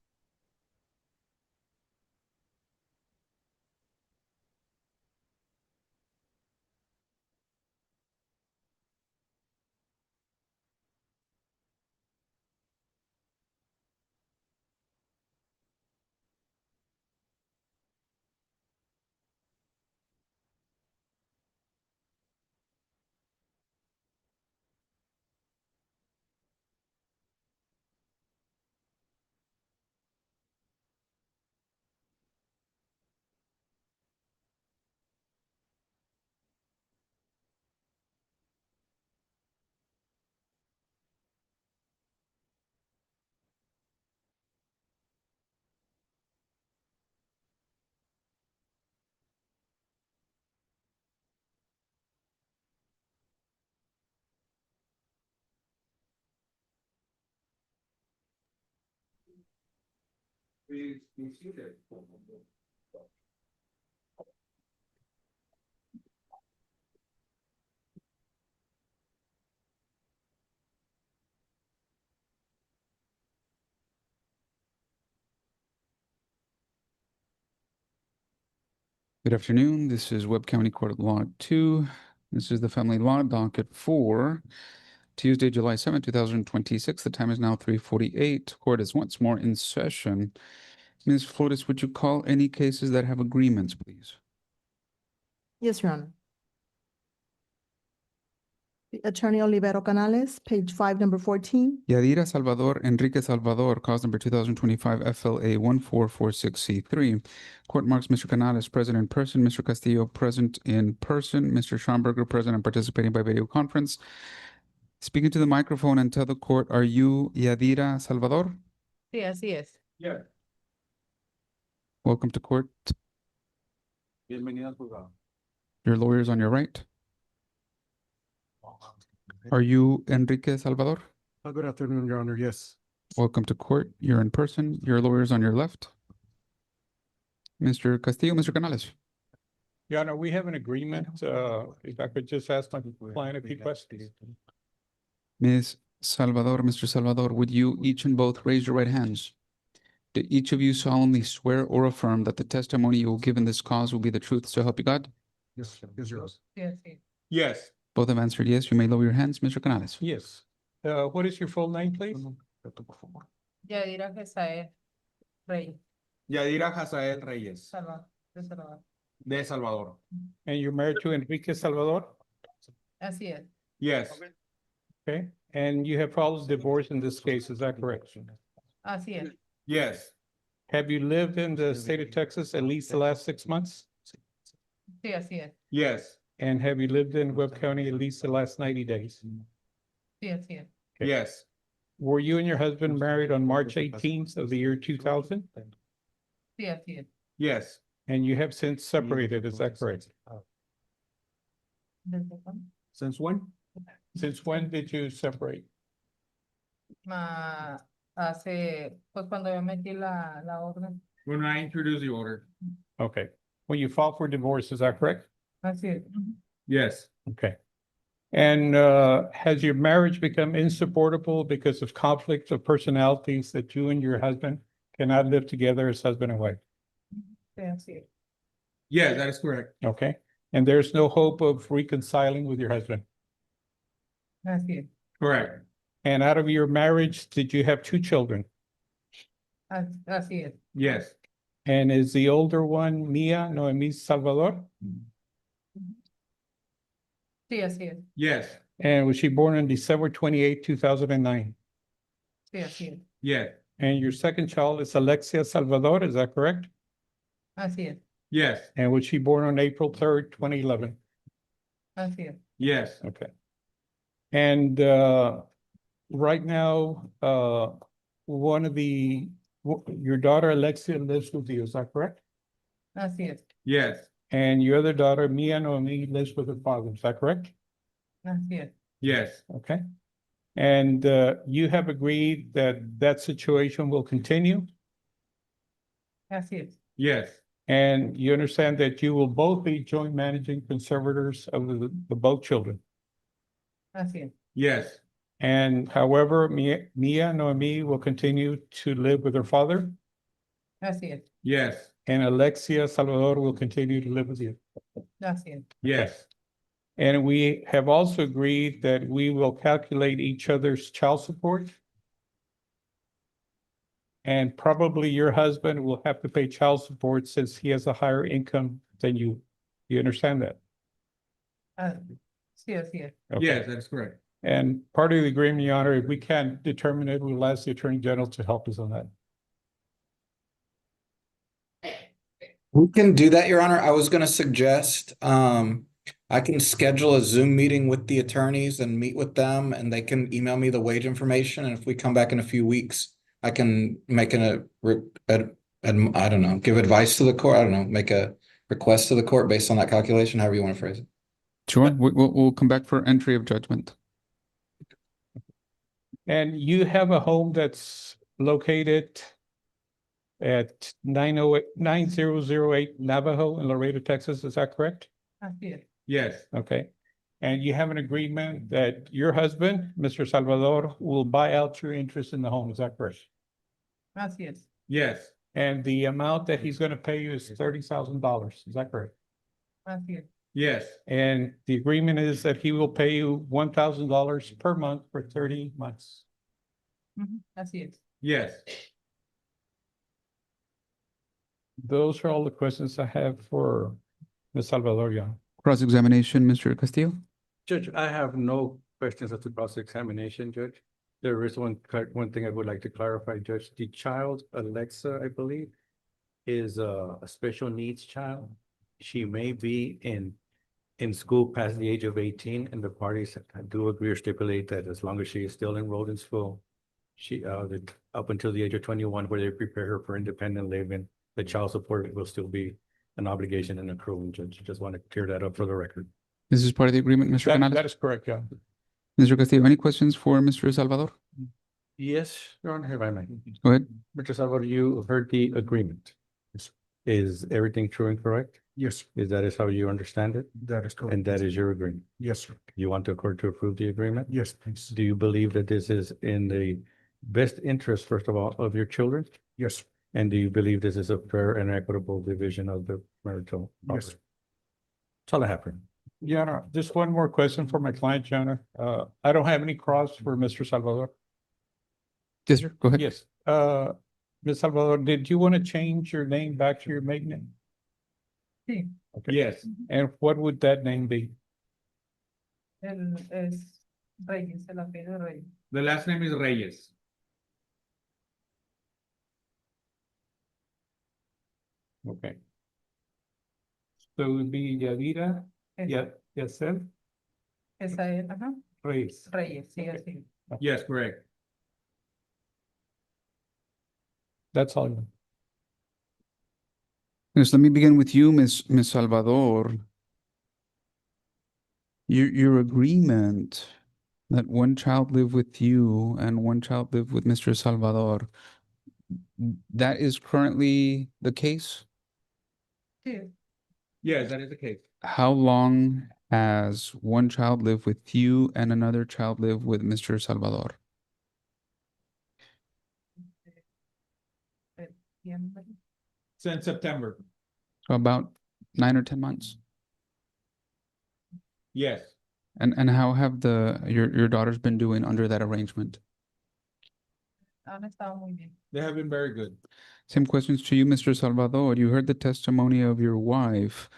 Good afternoon. This is Webb County Court of Law 2. This is the Family Law Docket for Tuesday, July 7th, 2026. The time is now 3:48. Court is once more in session. Ms. Flores, would you call any cases that have agreements, please? Yes, Your Honor. The Attorney Olivero Canales, page 5, number 14. Yadira Salvador Enrique Salvador, cause number 2025 FLA 1446C3. Court marks Mr. Canales present in person, Mr. Castillo present in person, Mr. Schomburger present and participating by video conference. Speak into the microphone and tell the court, are you Yadira Salvador? Sí, así es. Yeah. Welcome to court. Bienvenida al juzgado. Your lawyer's on your right. Are you Enrique Salvador? Good afternoon, Your Honor. Yes. Welcome to court. You're in person. Your lawyer's on your left. Mr. Castillo, Mr. Canales. Your Honor, we have an agreement. If I could just ask my client a few questions. Ms. Salvador, Mr. Salvador, would you each and both raise your right hands? Do each of you solemnly swear or affirm that the testimony you will give in this cause will be the truth, so help you God? Yes, yes, yours. Yes, sí. Yes, Both have answered yes. You may lower your hands, Mr. Canales. yes. What is your full name, please? Yadira Jesael Rey. Yadira Hazael Reyes, De Salvador. de Salvador. And you're married to Enrique Salvador? Así es. Yes, Okay, and you have filed divorce in this case, is that correct? Así es. yes, Have you lived in the state of Texas at least the last 6 months? Sí, así es. yes, And have you lived in Webb County at least the last 90 days? Sí, así es. Okay. yes, Were you and your husband married on March 18th of the year 2000? Sí, así es. yes. And you have since separated, is that correct? ¿Desde cuándo? Since when? Since when did you separate? Pues cuando yo metí la orden. When I introduced the order, Okay, when you filed for divorce, is that correct? Así es. yes, Okay. And has your marriage become insupportable because of conflicts of personalities that you and your husband cannot live together as husband and wife? Sí, así es. yes, that is correct. Okay, and there's no hope of reconciling with your husband? Así es. Correct. And out of your marriage, did you have 2 children? Así es. Yes, And is the older one Mia Noemi Salvador? Sí, así es. yes, And was she born on December 28, 2009? Sí, así es. yes, And your second child is Alexia Salvador, is that correct? Así es. yes, And was she born on April 3rd, 2011? Así es. yes, Okay. And right now, your daughter Alexia lives with you, is that correct? Así es. yes, And your other daughter, Mia Noemi, lives with her father, is that correct? Así es. yes, Okay. And you have agreed that that situation will continue? Así es. yes, And you understand that you will both be joint managing conservators of the both children? Así es. yes, And however, Mia Noemi will continue to live with her father, Así es, yes, and Alexia Salvador will continue to live with you. así es. Yes. And we have also agreed that we will calculate each other's child support. And probably your husband will have to pay child support since he has a higher income than you. You understand that? Ah, sí, así es. Okay. Yes, that's correct. And part of the agreement, Your Honor, if we can't determine it, we'll ask the Attorney General to help us on that. We can do that, Your Honor. I was gonna suggest, I can schedule a Zoom meeting with the attorneys and meet with them, and they can email me the wage information, and if we come back in a few weeks, I can make I don't know, give advice to the court, I don't know, make a request to the court based on that calculation, however you want to phrase it. Sure, we'll come back for entry of judgment. And you have a home that's located at 9008 Navajo in Laredo, Texas, is that correct? Así es. Yes. Okay. And you have an agreement that your husband, Mr. Salvador, will buy out your interest in the home, is that correct? Así es. Yes. And the amount that he's gonna pay you is $30,000, is that correct? Así es. Yes. And the agreement is that he will pay you $1,000 per month for 30 months. Así es. Yes. Those are all the questions I have for Ms. Salvador. Cross-examination, Mr. Castillo? Judge, I have no questions at the cross-examination, Judge. There is one thing I would like to clarify, Judge. The child, Alexa, I believe, is a special needs child. She may be in school past the age of 18, and the parties do agree or stipulate that as long as she is still enrolled in school, she up until the age of 21, where they prepare her for independent living, the child support will still be an obligation and accruing, Judge. Just want to clear that up for the record. This is part of the agreement, Mr. Canales? That is correct, yeah. Mr. Castillo, any questions for Mr. Salvador? Yes, Your Honor, if I may. Go ahead. Mr. Salvador, you heard the agreement. Is everything true and correct? Yes, Is that how you understand it? that is correct. And that is your agreement? Yes, sir. You want the court to approve the agreement? Yes, please. Do you believe that this is in the best interest, first of all, of your children? Yes, sir. And do you believe this is a fair and equitable division of the marital property? Yes. That's all I have for you. Your Honor, just one more question for my client, Your Honor. I don't have any cross for Mr. Salvador. Yes, sir. Go ahead. Yes, Ms. Salvador, did you want to change your name back to your maiden name? Sí. Okay. Yes. And what would that name be? Es Reyes, el apellido Reyes. The last name is Reyes. Okay. So it would be Yadira, Yasser Esa es, ajá. Reyes. Reyes, sí, así. Yes, correct. That's all. Yes, let me begin with you, Ms. Salvador. Your agreement that one child live with you and one child live with Mr. Salvador, that is currently the case? Sí. Yes, that is the case. How long has one child lived with you and another child lived with Mr. Salvador? Since September. So about 9 or 10 months. Yes. And how have your daughters been doing under that arrangement? Han estado muy bien. They have been very good. Same questions to you, Mr. Salvador. You heard the testimony of your wife.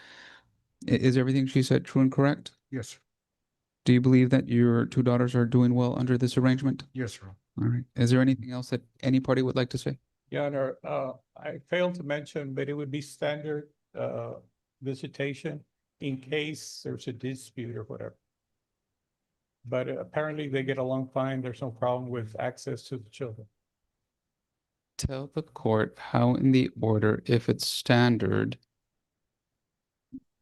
Is everything she said true and correct? Yes, sir. Do you believe that your two daughters are doing well under this arrangement? Yes, sir. All right. Is there anything else that any party would like to say? Your Honor, I failed to mention, but it would be standard visitation in case there's a dispute or whatever. But apparently they get along fine. There's no problem with access to the children. Tell the court how in the order, if it's standard,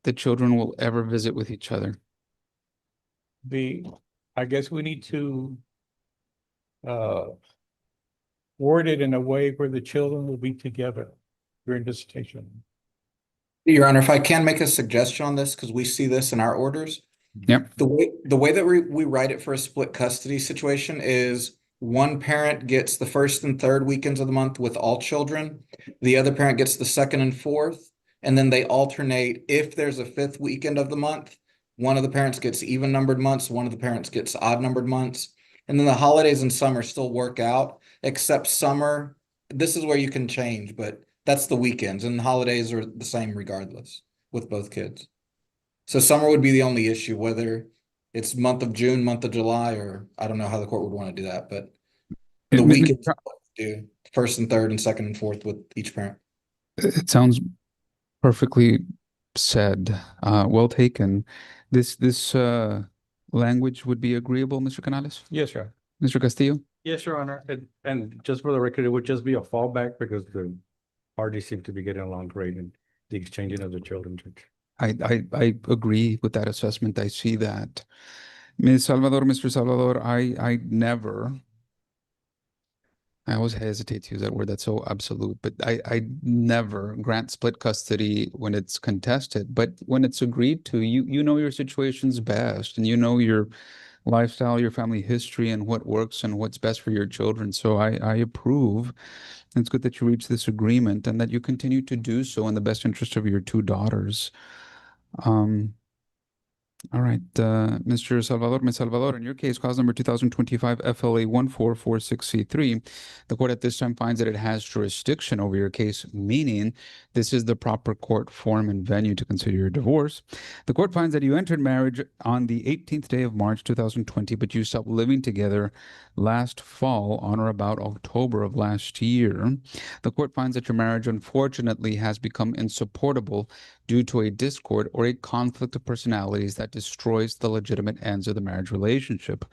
the children will ever visit with each other. I guess we need to word it in a way where the children will be together during visitation. Your Honor, if I can make a suggestion on this, because we see this in our orders, Yep. The way that we write it for a split custody situation is one parent gets the first and third weekends of the month with all children. The other parent gets the second and fourth, and then they alternate. If there's a fifth weekend of the month, one of the parents gets even numbered months, one of the parents gets odd numbered months. And then the holidays and summer still work out, except summer, this is where you can change, but that's the weekends, and the holidays are the same regardless with both kids. So summer would be the only issue, whether it's month of June, month of July, or I don't know how the court would want to do that, but the weekends do first and third and second and fourth with each parent. It sounds perfectly said. Well taken. This language would be agreeable, Mr. Canales? Yes, Your Honor. Mr. Castillo? Yes, Your Honor. And just for the record, it would just be a fallback because the parties seem to be getting along great in the exchanging of the children. I agree with that assessment. I see that. Ms. Salvador, Mr. Salvador, I always hesitate to use that word, that's so absolute, but I never grant split custody when it's contested. But when it's agreed to, you know your situation's best, and you know your lifestyle, your family history, and what works and what's best for your children. So I approve. It's good that you reach this agreement and that you continue to do so in the best interest of your two daughters. All right, Mr. Salvador, Ms. Salvador, in your case, cause number 2025 FLA 1446C3, the court at this time finds that it has jurisdiction over your case, meaning this is the proper court form and venue to consider your divorce. The court finds that you entered marriage on the 18th day of March 2020, but you stopped living together last fall on or about October of last year. The court finds that your marriage, unfortunately, has become insupportable due to a discord or a conflict of personalities that destroys the legitimate ends of the marriage relationship.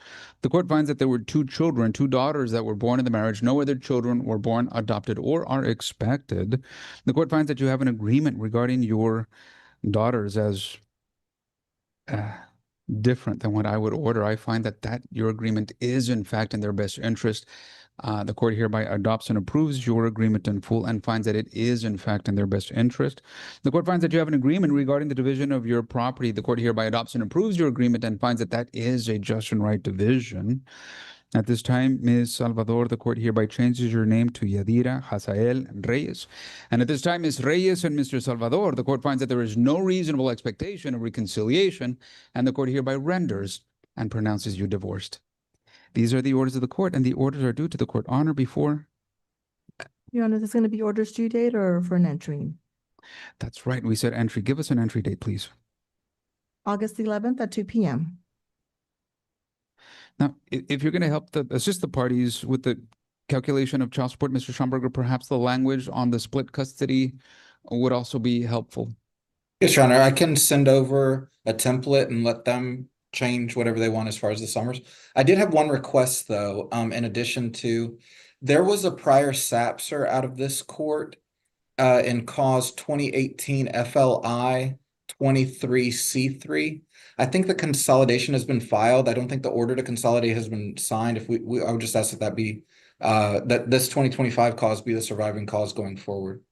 The court finds that there were two children, two daughters that were born in the marriage. No other children were born, adopted, or are expected. The court finds that you have an agreement regarding your daughters as different than what I would order. I find that your agreement is, in fact, in their best interest. The court hereby adopts and approves your agreement in full and finds that it is, in fact, in their best interest. The court finds that you have an agreement regarding the division of your property. The court hereby adopts and approves your agreement and finds that that is a just and right division. At this time, Ms. Salvador, the court hereby changes your name to Yadira Hazael Reyes. And at this time, Ms. Reyes and Mr. Salvador, the court finds that there is no reasonable expectation of reconciliation, and the court hereby renders and pronounces you divorced. These are the orders of the court, and the orders are due to the court honor before. Your Honor, this is going to be orders due date or for an entry? That's right. We said entry. Give us an entry date, please. August 11th at 2 p.m. Now, if you're going to help assist the parties with the calculation of child support, Mr. Schomburger, perhaps the language on the split custody would also be helpful. Yes, Your Honor, I can send over a template and let them change whatever they want as far as the summers. I did have one request though, in addition to, there was a prior SAPSR out of this court in cause 2018 FLI 23C3. I think the consolidation has been filed. I don't think the order to consolidate has been signed. If I would just ask that that be that this 2025 cause be the surviving cause going forward.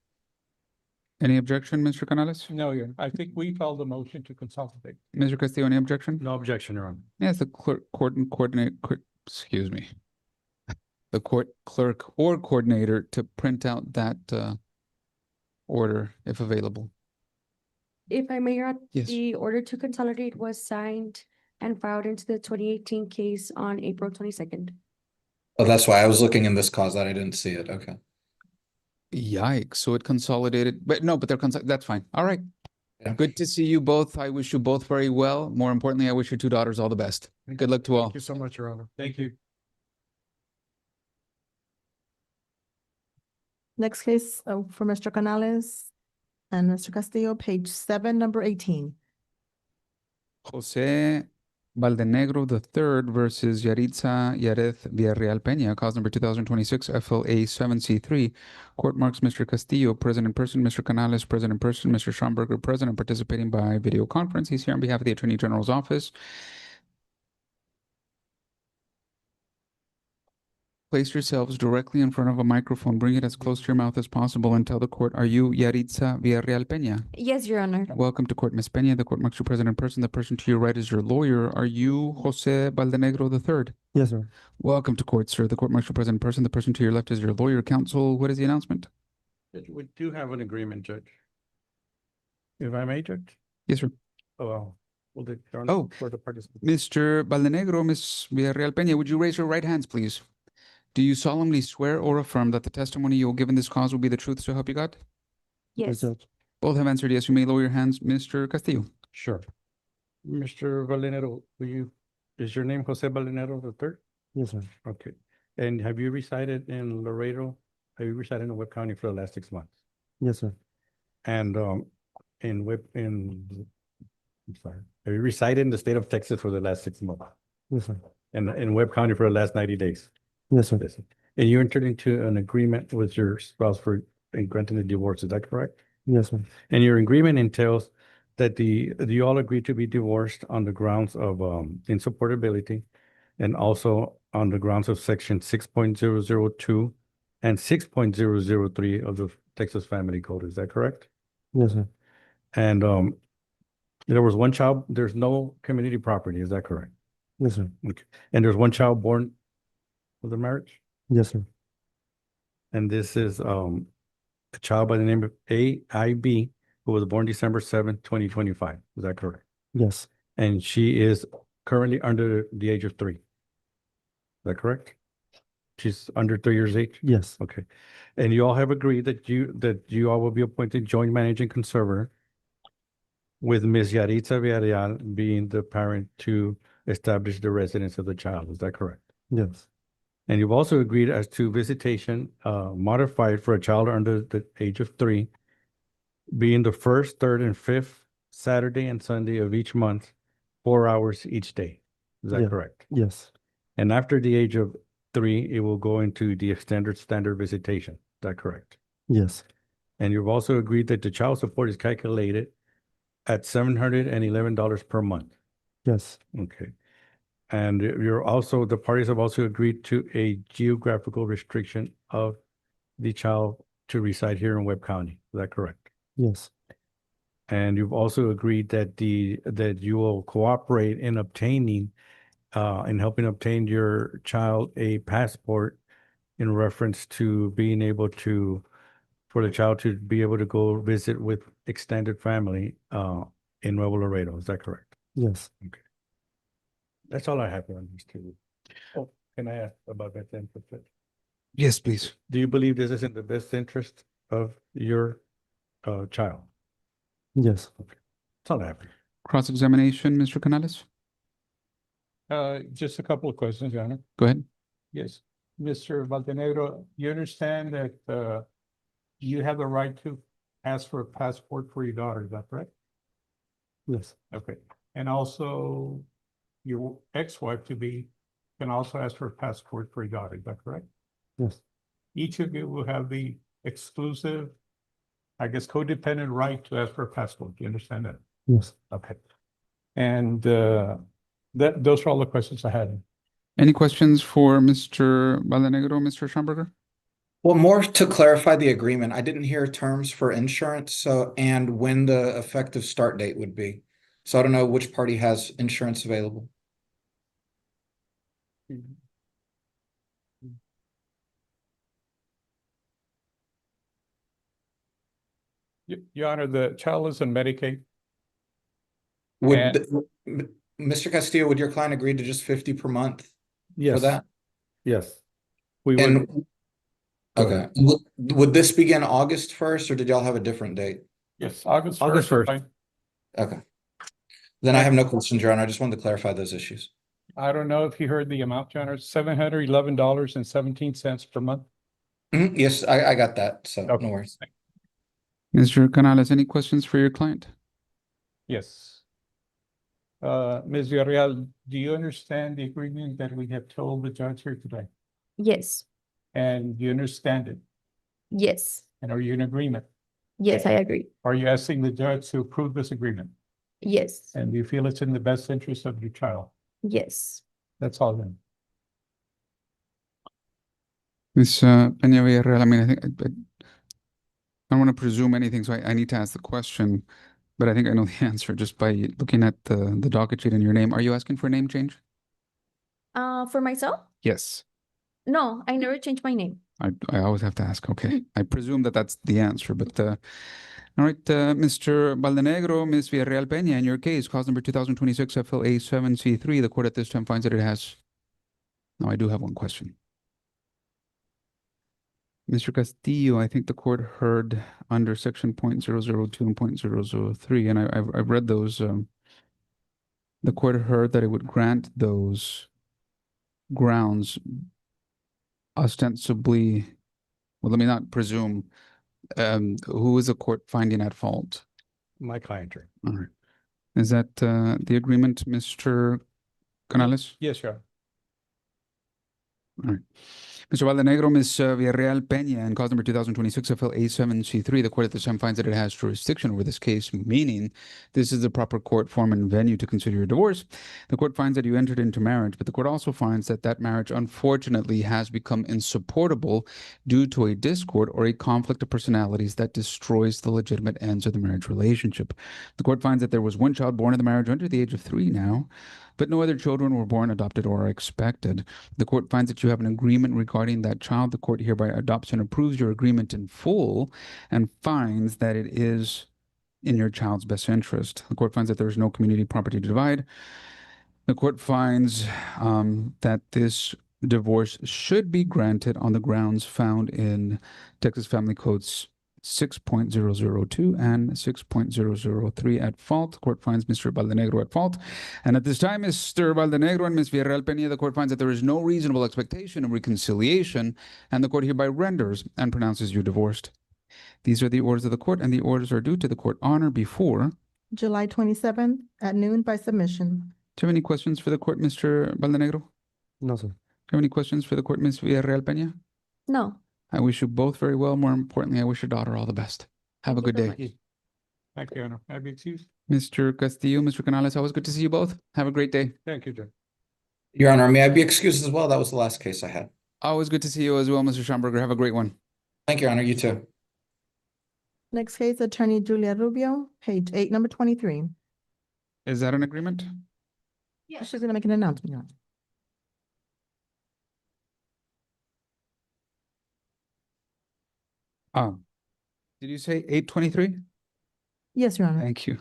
Any objection, Mr. Canales? No, I think we filed a motion to consolidate. Mr. Castillo, any objection? No objection, Your Honor. Yes, the the court clerk or coordinator to print out that order if available. If I may, Your Honor, Yes. the order to consolidate was signed and filed into the 2018 case on April 22nd. Oh, that's why I was looking in this cause that I didn't see it. Okay. Yikes. So it consolidated, but they're that's fine. All right. Yeah. Good to see you both. I wish you both very well. More importantly, I wish your two daughters all the best. Good luck to all. Thank you so much, Your Honor. Thank you. Next case for Mr. Canales and Mr. Castillo, page 7, number 18. Jose Valdenegro III versus Yaritza Yareth Villarreal Peña, cause number 2026 FLA 7C3. Court marks Mr. Castillo present in person, Mr. Canales present in person, Mr. Schomburger present and participating by video conference. He's here on behalf of the Attorney General's office. place yourselves directly in front of a microphone. Bring it as close to your mouth as possible and tell the court, are you Yaritza Villarreal Peña? Yes, Your Honor. Welcome to court, Ms. Peña. The court marks you present in person. The person to your right is your lawyer. Are you Jose Valdenegro III? Yes, sir. Welcome to court, sir. The court marks you present in person. The person to your left is your lawyer. Counsel, what is the announcement? We do have an agreement, Judge. If I may, Judge? Yes, sir. Well, Oh, for the participants. Mr. Valdenegro, Ms. Villarreal Peña, would you raise your right hands, please? Do you solemnly swear or affirm that the testimony you will give in this cause will be the truth, so help you God? Yes. Judge. Both have answered yes. You may lower your hands. Mr. Castillo. Sure. Mr. Valenero, is your name Jose Valenero III? Yes, sir. Okay. And have you resided in Laredo? Have you resided in Webb County for the last 6 months? Yes, sir. And I'm sorry. Have you resided in the state of Texas for the last 6 months? Yes, sir. And in Webb County for the last 90 days? Yes, sir. Yes. And you entered into an agreement with your spouse in granting the divorce, is that correct? Yes, sir. And your agreement entails that you all agree to be divorced on the grounds of insupportability and also on the grounds of section 6.002 and 6.003 of the Texas Family Code, is that correct? Yes, sir. And there was one child, there's no community property, is that correct? Yes, sir. Okay. And there's one child born of the marriage? Yes, sir. And this is a child by the name of AIB, who was born December 7th, 2025. Is that correct? Yes. And she is currently under the age of 3. Is that correct? She's under 3 years age? Yes. Okay. And you all have agreed that you all will be appointed joint managing conservator with Ms. Yaritza Villarreal being the parent to establish the residence of the child. Is that correct? Yes. And you've also agreed as to visitation modified for a child under the age of 3, being the first, third, and fifth Saturday and Sunday of each month, 4 hours each day. Is that Yeah. correct? Yes. And after the age of 3, it will go into the extended standard visitation. Is that correct? Yes. And you've also agreed that the child support is calculated at $711 per month. Yes. Okay. And the parties have also agreed to a geographical restriction of the child to reside here in Webb County. Is that correct? Yes. And you've also agreed that you will cooperate in obtaining, in helping obtain your child a passport in reference to being able for the child to be able to go visit with extended family in Nuevo Laredo. Is that correct? Yes. Okay. That's all I have on this too. Oh, can I ask about that then? Yes, please. Do you believe this is in the best interest of your child? Yes. Okay. That's all I have. Cross-examination, Mr. Canales. Just a couple of questions, Your Honor. Go ahead. Yes, Mr. Valdenegro, you understand that you have the right to ask for a passport for your daughter, is that correct? Yes. Okay, and also your ex-wife can also ask for a passport for your daughter, is that correct? Yes. Each of you will have the exclusive, I guess, codependent right to ask for a passport. Do you understand that? Yes. Okay. And those are all the questions I had. Any questions for Mr. Valdenegro, Mr. Schomburger? Well, more to clarify the agreement, I didn't hear terms for insurance, and when the effective start date would be. So I don't know which party has insurance available. Your Honor, the child is on Medicaid. Mr. Castillo, would your client agree to just 50 per month Yes. for that? Yes. We would. And okay, would this begin August 1st, or did y'all have a different date? Yes, August August 1st. 1st. Okay. Then I have no questions, Your Honor. I just wanted to clarify those issues. I don't know if you heard the amount, Your Honor, $711.17 per month. Yes, I got that, so Okay. no worries. Mr. Canales, any questions for your client? Yes. Ms. Villarreal, do you understand the agreement that we have told the judge here today? Yes. And you understand it? Yes. And are you in agreement? Yes, I agree. Are you asking the judge to approve this agreement? Yes. And do you feel it's in the best interest of your child? Yes. That's all then. Ms. Peña Villarreal, I mean, I think I don't want to presume anything, so I need to ask the question, but I think I know the answer just by looking at the docket sheet and your name. Are you asking for a name change? For myself? Yes. No, I never changed my name. I always have to ask. Okay. I presume that that's the answer, but all right, Mr. Valdenegro, Ms. Villarreal Peña, in your case, cause number 2026 FLA 7C3, the court at this time finds that it has. No, I do have one question. Mr. Castillo, I think the court heard under section 0.002 and 0.003, and I've read those. The court heard that it would grant those grounds ostensibly. Well, let me not presume. Who is the court finding at fault? My client. All right. Is that the agreement, Mr. Canales? Yes, Your Honor. All right. Mr. Valdenegro, Ms. Villarreal Peña, in cause number 2026 FLA 7C3, the court at this time finds that it has jurisdiction over this case, meaning this is the proper court form and venue to consider your divorce. The court finds that you entered into marriage, but the court also finds that that marriage unfortunately has become insupportable due to a discord or a conflict of personalities that destroys the legitimate ends of the marriage relationship. The court finds that there was one child born in the marriage under the age of 3 now, but no other children were born, adopted, or are expected. The court finds that you have an agreement regarding that child. The court hereby adopts and approves your agreement in full and finds that it is in your child's best interest. The court finds that there is no community property to divide. The court finds that this divorce should be granted on the grounds found in Texas Family Codes 6.002 and 6.003 at fault. The court finds Mr. Valdenegro at fault. And at this time, Mr. Valdenegro and Ms. Villarreal Peña, the court finds that there is no reasonable expectation of reconciliation, and the court hereby renders and pronounces you divorced. These are the orders of the court, and the orders are due to the court honor before July 27th at noon by submission. Do you have any questions for the court, Mr. Valdenegro? No, sir. Do you have any questions for the court, Ms. Villarreal Peña? No. I wish you both very well. More importantly, I wish your daughter all the best. Have a good day. Thank you, Your Honor. May I be excused? Mr. Castillo, Mr. Canales, always good to see you both. Have a great day. Thank you, Judge. Your Honor, may I be excused as well? That was the last case I had. Always good to see you as well, Mr. Schomburger. Have a great one. Thank you, Your Honor. You too. Next case, Attorney Julia Rubio, page 8, number 23. Is that an agreement? Yeah. She's gonna make an announcement. on it. Did you say 823? Yes, Your Honor. Thank you.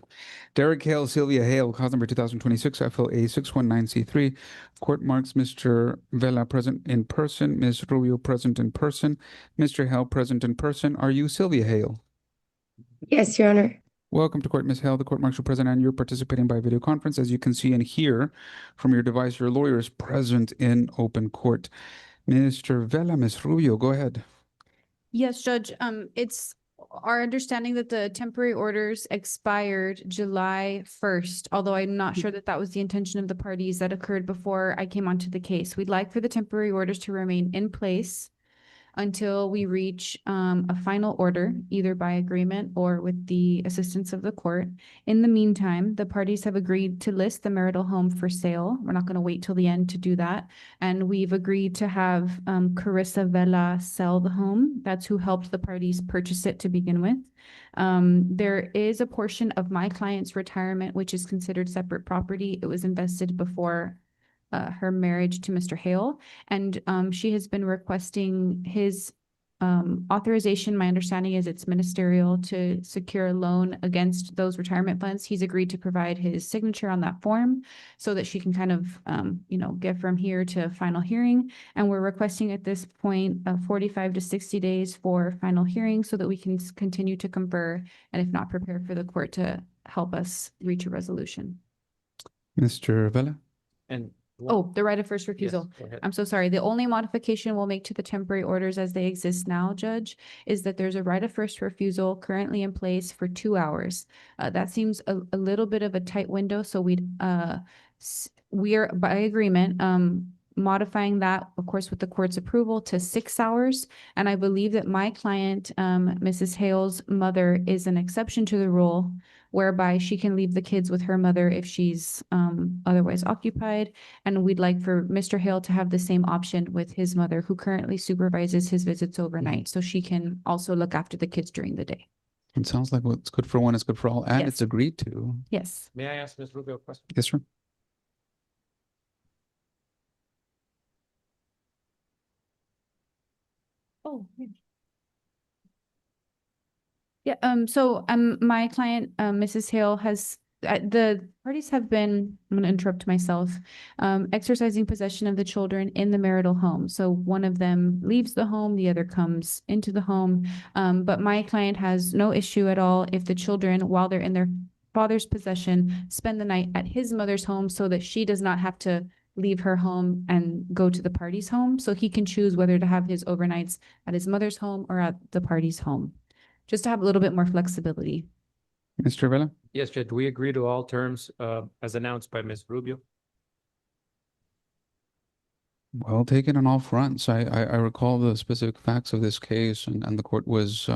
Derek Hale, Sylvia Hale, cause number 2026 FLA 619C3. Court marks Mr. Vela present in person, Ms. Rubio present in person, Mr. Hale present in person. Are you Sylvia Hale? Yes, Your Honor. Welcome to court, Ms. Hale. The court marks you present and you're participating by video conference. As you can see and hear from your device, your lawyer is present in open court. Mr. Vela, Ms. Rubio, go ahead. Yes, Judge, it's our understanding that the temporary orders expired July 1st, although I'm not sure that that was the intention of the parties that occurred before I came onto the case. We'd like for the temporary orders to remain in place until we reach a final order, either by agreement or with the assistance of the court. In the meantime, the parties have agreed to list the marital home for sale. We're not going to wait till the end to do that. And we've agreed to have Carissa Vela sell the home. That's who helped the parties purchase it to begin with. There is a portion of my client's retirement, which is considered separate property. It was invested before her marriage to Mr. Hale, and she has been requesting his authorization. My understanding is it's ministerial to secure a loan against those retirement funds. He's agreed to provide his signature on that form so that she can kind of, get from here to final hearing. And we're requesting at this point 45 to 60 days for final hearing so that we can continue to confer and if not prepare for the court to help us reach a resolution. Mr. Vela? And Oh, the right of first refusal. go ahead. I'm so sorry. The only modification we'll make to the temporary orders as they exist now, Judge, is that there's a right of first refusal currently in place for 2 hours. That seems a little bit of a tight window, so we're by agreement modifying that, of course, with the court's approval to 6 hours. And I believe that my client, Mrs. Hale's mother, is an exception to the rule whereby she can leave the kids with her mother if she's otherwise occupied. And we'd like for Mr. Hale to have the same option with his mother, who currently supervises his visits overnight, so she can also look after the kids during the day. It sounds like what's good for one is good for all, and Yes. it's agreed to. Yes. May I ask Ms. Rubio a question? Yes, sir. Oh. Yeah, so, my client, Mrs. Hale the parties have been, I'm gonna interrupt myself, exercising possession of the children in the marital home. So one of them leaves the home, the other comes into the home. But my client has no issue at all if the children, while they're in their father's possession, spend the night at his mother's home so that she does not have to leave her home and go to the party's home. So he can choose whether to have his overnights at his mother's home or at the party's home, just to have a little bit more flexibility. Mr. Vela? Yes, Judge, we agree to all terms as announced by Ms. Rubio. Well taken on all fronts. I recall the specific facts of this case, and the court was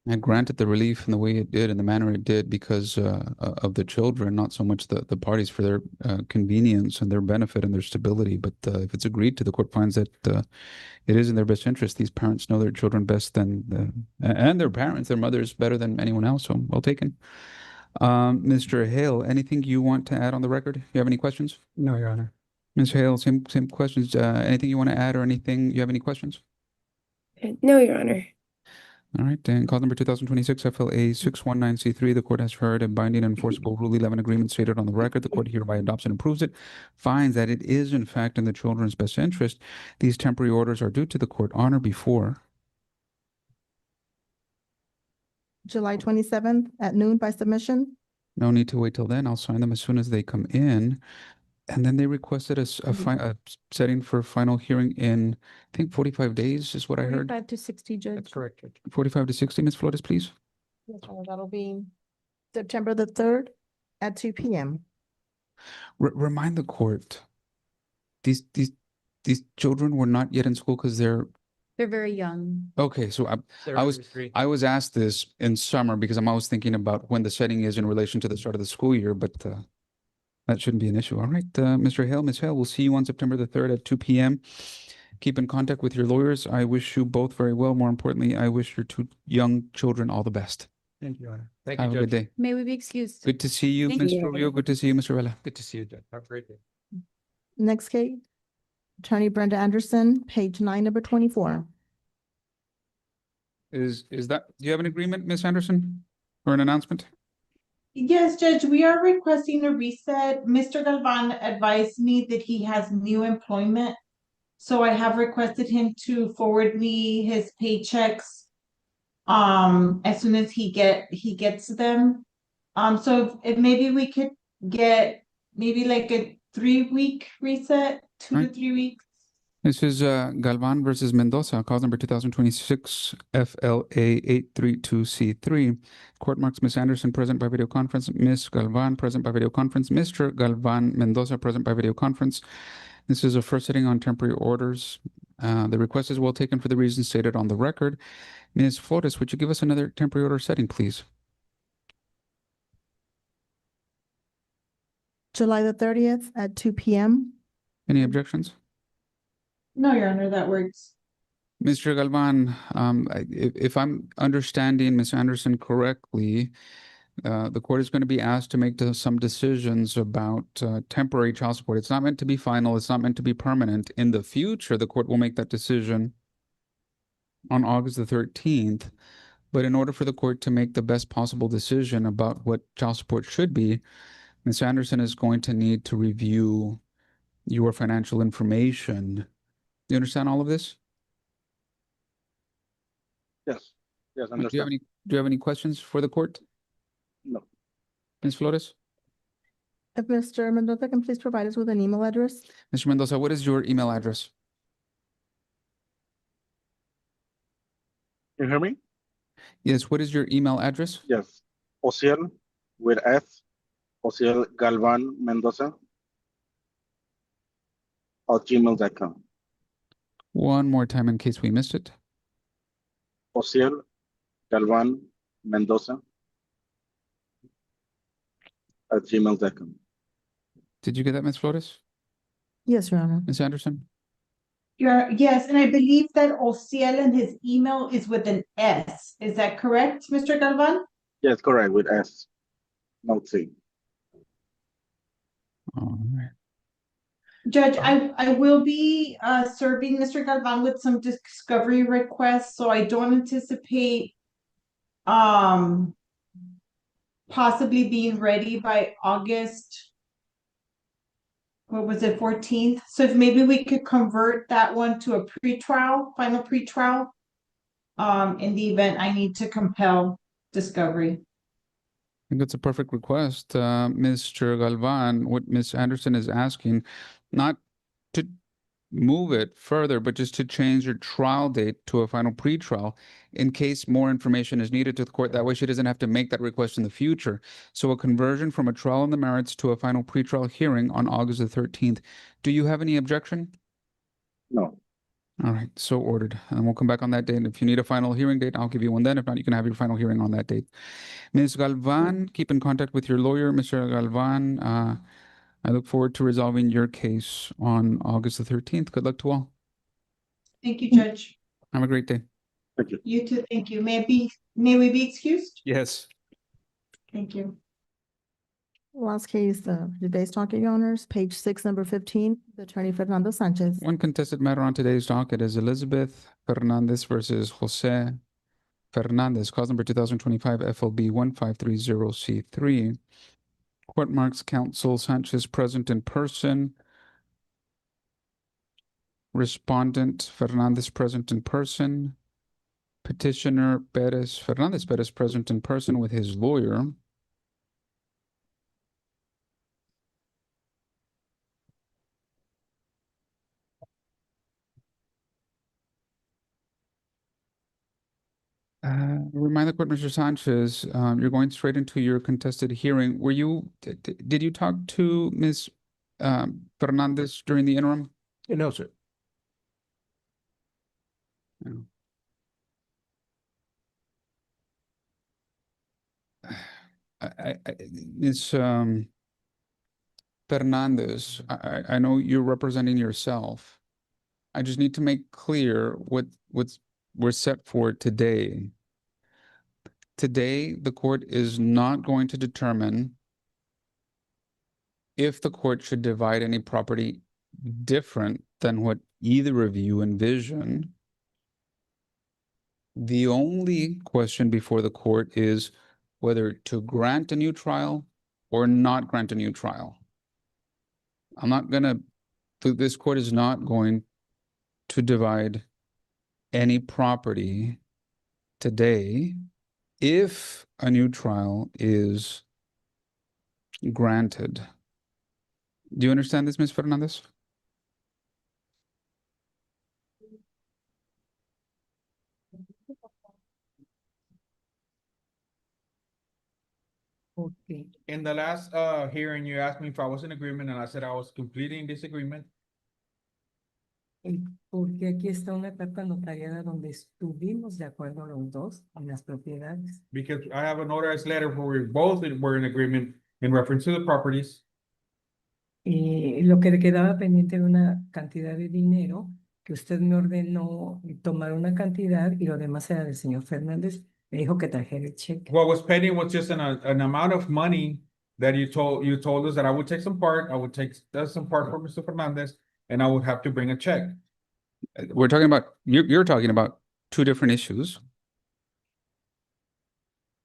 and granted the relief in the way it did, in the manner it did, because of the children, not so much the parties for their convenience and their benefit and their stability. But if it's agreed to, the court finds that it is in their best interest. These parents know their children best and their parents, their mothers, better than anyone else. So well taken. Mr. Hale, anything you want to add on the record? You have any questions? No, Your Honor. Ms. Hale, same questions. Anything you want to add or anything? You have any questions? No, Your Honor. All right, then call number 2026 FLA 619C3. The court has heard a binding and enforceable Rule 11 agreement stated on the record. The court hereby adopts and approves it, finds that it is in fact in the children's best interest. These temporary orders are due to the court on or before July 27th at noon by submission. No need to wait till then. I'll sign them as soon as they come in. And then they requested a setting for final hearing in, I think, 45 days is what I heard. 45 to 60, Judge. That's correct, Judge. 45 to 60, Ms. Flores, please. Yes, that'll be September the 3rd at 2 p.m. Remind the court, these children were not yet in school because they're very young. okay. So They're I was under 3. I was asked this in summer because I'm always thinking about when the setting is in relation to the start of the school year, but that shouldn't be an issue. All right, Mr. Hale, Ms. Hale, we'll see you on September the 3rd at 2 p.m. Keep in contact with your lawyers. I wish you both very well. More importantly, I wish your 2 young children all the best. Thank you, Your Honor. Thank you, Have a Judge. good day. May we be excused? Good to see you, Thank Ms. you. Rubio. Good to see you, Mr. Vela. Good to see you, Judge. Have a great day. Next case, Attorney Brenda Anderson, page 9, number 24. Is that, do you have an agreement, Ms. Anderson, or an announcement? Yes, Judge, we are requesting a reset. Mr. Galvan advised me that he has new employment. So I have requested him to forward me his paychecks as soon as he gets them. So if maybe we could get maybe like a 3-week reset, 2 to 3 weeks. This is Galvan versus Mendoza, cause number 2026 FLA 832C3. Court marks Ms. Anderson present by video conference, Ms. Galvan present by video conference, Mr. Galvan Mendoza present by video conference. This is a first sitting on temporary orders. The request is well taken for the reasons stated on the record. Ms. Flores, would you give us another temporary order setting, please? July the 30th at 2 p.m. Any objections? No, Your Honor, that works. Mr. Galvan, if I'm understanding Ms. Anderson correctly, the court is going to be asked to make some decisions about temporary child support. It's not meant to be final. It's not meant to be permanent. In the future, the court will make that decision on August the 13th. But in order for the court to make the best possible decision about what child support should be, Ms. Anderson is going to need to review your financial information. You understand all of this? Yes, Do you have any questions for the court? No. Ms. Flores? If Mr. Mendoza can please provide us with an email address. Mr. Mendoza, what is your email address? Can you hear me? Yes, what is your email address? Yes. Ociel with S, Ociel Galvan Mendoza at gmail.com. One more time in case we missed it. Ociel Galvan Mendoza @gmail.com. Did you get that, Ms. Flores? Yes, Your Honor. Ms. Anderson? Yes, and I believe that Ociel and his email is with an S. Is that correct, Mr. Galvan? Yes, correct, with S, no C. All right. Judge, I will be serving Mr. Galvan with some discovery requests, so I don't anticipate possibly being ready by August. What was it, 14th? So if maybe we could convert that one to a pretrial, final pretrial, in the event I need to compel discovery. I think it's a perfect request, Mr. Galvan. What Ms. Anderson is asking, not to move it further, but just to change your trial date to a final pretrial in case more information is needed to the court. That way she doesn't have to make that request in the future. So a conversion from a trial on the merits to a final pretrial hearing on August the 13th. Do you have any objection? No. All right, so ordered. And we'll come back on that date. If you need a final hearing date, I'll give you one then. If not, you can have your final hearing on that date. Ms. Galvan, keep in contact with your lawyer, Mr. Galvan. I look forward to resolving your case on August the 13th. Good luck to all. Thank you, Judge. Have a great day. Thank you. You too, thank you. May we be excused? Yes. Thank you. Last case, today's docket, Your Honors, page 6, number 15, the Attorney Fernando Sanchez. One contested matter on today's docket is Elizabeth Fernandez versus Jose Fernandez, cause number 2025 FLB 1530C3. Court marks counsel Sanchez present in person. Respondent Fernandez present in person. Petitioner Fernandez Perez present in person with his lawyer. Remind the court, Mr. Sanchez, you're going straight into your contested hearing. Were you, did you talk to Ms. Fernandez during the interim? No, sir. No. Ms. Fernandez, I know you're representing yourself. I just need to make clear what's we're set for today. Today, the court is not going to determine if the court should divide any property different than what either of you envision. The only question before the court is whether to grant a new trial or not grant a new trial. This court is not going to divide any property today if a new trial is granted. Do you understand this, Ms. Fernandez? Okay. In the last hearing, you asked me if I was in agreement, and I said I was completely in disagreement. Porque aquí está una carta notariada donde estuvimos de acuerdo los dos en las propiedades. Because I have a notarized letter where we both were in agreement in reference to the properties. Y lo que le quedaba pendiente era una cantidad de dinero que usted me ordenó tomar una cantidad y lo demás era del señor Fernández. Me dijo que trajera el cheque. What was pending was just an amount of money that you told us that I would take some part, I would take some part for Mr. Fernandez, and I would have to bring a check. We're talking about, you're talking about two different issues.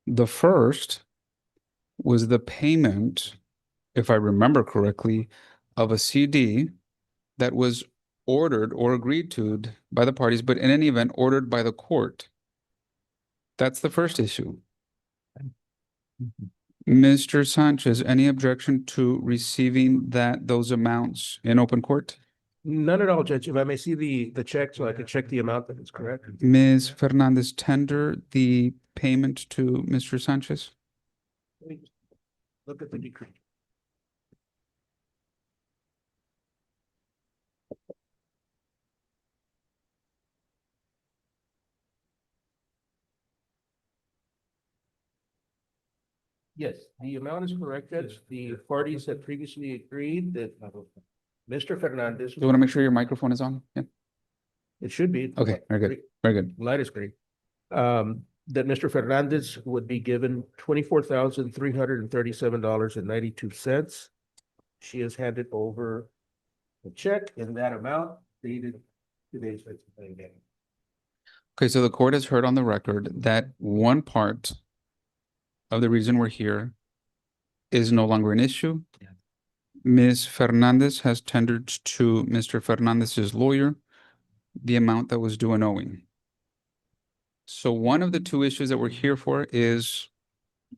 The first was the payment, if I remember correctly, of a CD that was ordered or agreed to by the parties, but in any event, ordered by the court. That's the first issue. Mr. Sanchez, any objection to receiving those amounts in open court? None at all, Judge. If I may see the check so I can check the amount that is correct. Ms. Fernandez, tender the payment to Mr. Sanchez. Look at the decree. Yes, the amount is correct, Judge. The parties had previously agreed that Mr. Fernandez, Do you want to make sure your microphone is on? Yeah. it should be. Okay, very good. Very good. Light is great. That Mr. Fernandez would be given $24,337.92. She has handed over a check in that amount dated today's. Okay, so the court has heard on the record that one part of the reason we're here is no longer an issue. Ms. Fernandez has tendered to Mr. Fernandez's lawyer the amount that was due and owing. So one of the two issues that we're here for is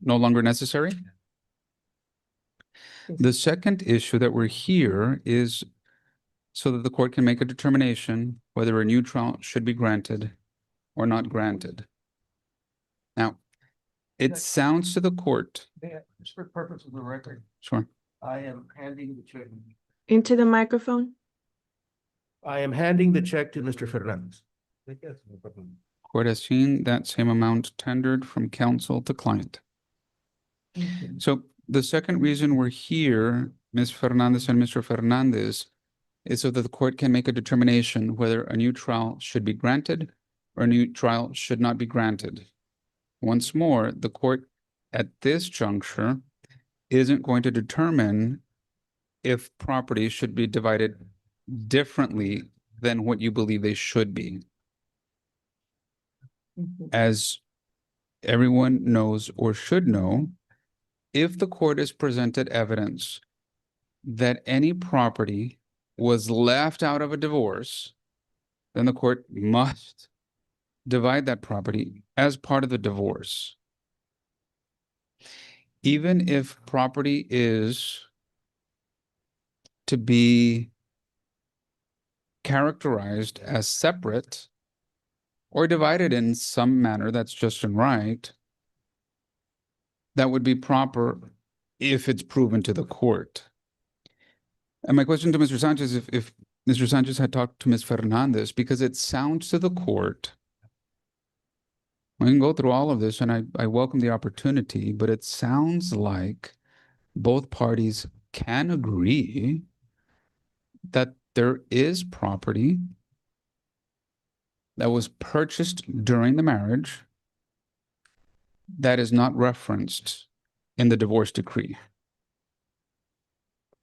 no longer necessary. The second issue that we're here is so that the court can make a determination whether a new trial should be granted or not granted. Now, it sounds to the court. Just for purpose of the record, Sure. I am handing the check. Into the microphone. I am handing the check to Mr. Fernandez. Court has seen that same amount tendered from counsel to client. So the second reason we're here, Ms. Fernandez and Mr. Fernandez, is so that the court can make a determination whether a new trial should be granted or a new trial should not be granted. Once more, the court at this juncture isn't going to determine if property should be divided differently than what you believe they should be. As everyone knows or should know, if the court has presented evidence that any property was left out of a divorce, then the court must divide that property as part of the divorce. Even if property is to be characterized as separate or divided in some manner that's just and right, that would be proper if it's proven to the court. And my question to Mr. Sanchez, if Mr. Sanchez had talked to Ms. Fernandez, because it sounds to the court, we can go through all of this and I welcome the opportunity, but it sounds like both parties can agree that there is property that was purchased during the marriage that is not referenced in the divorce decree.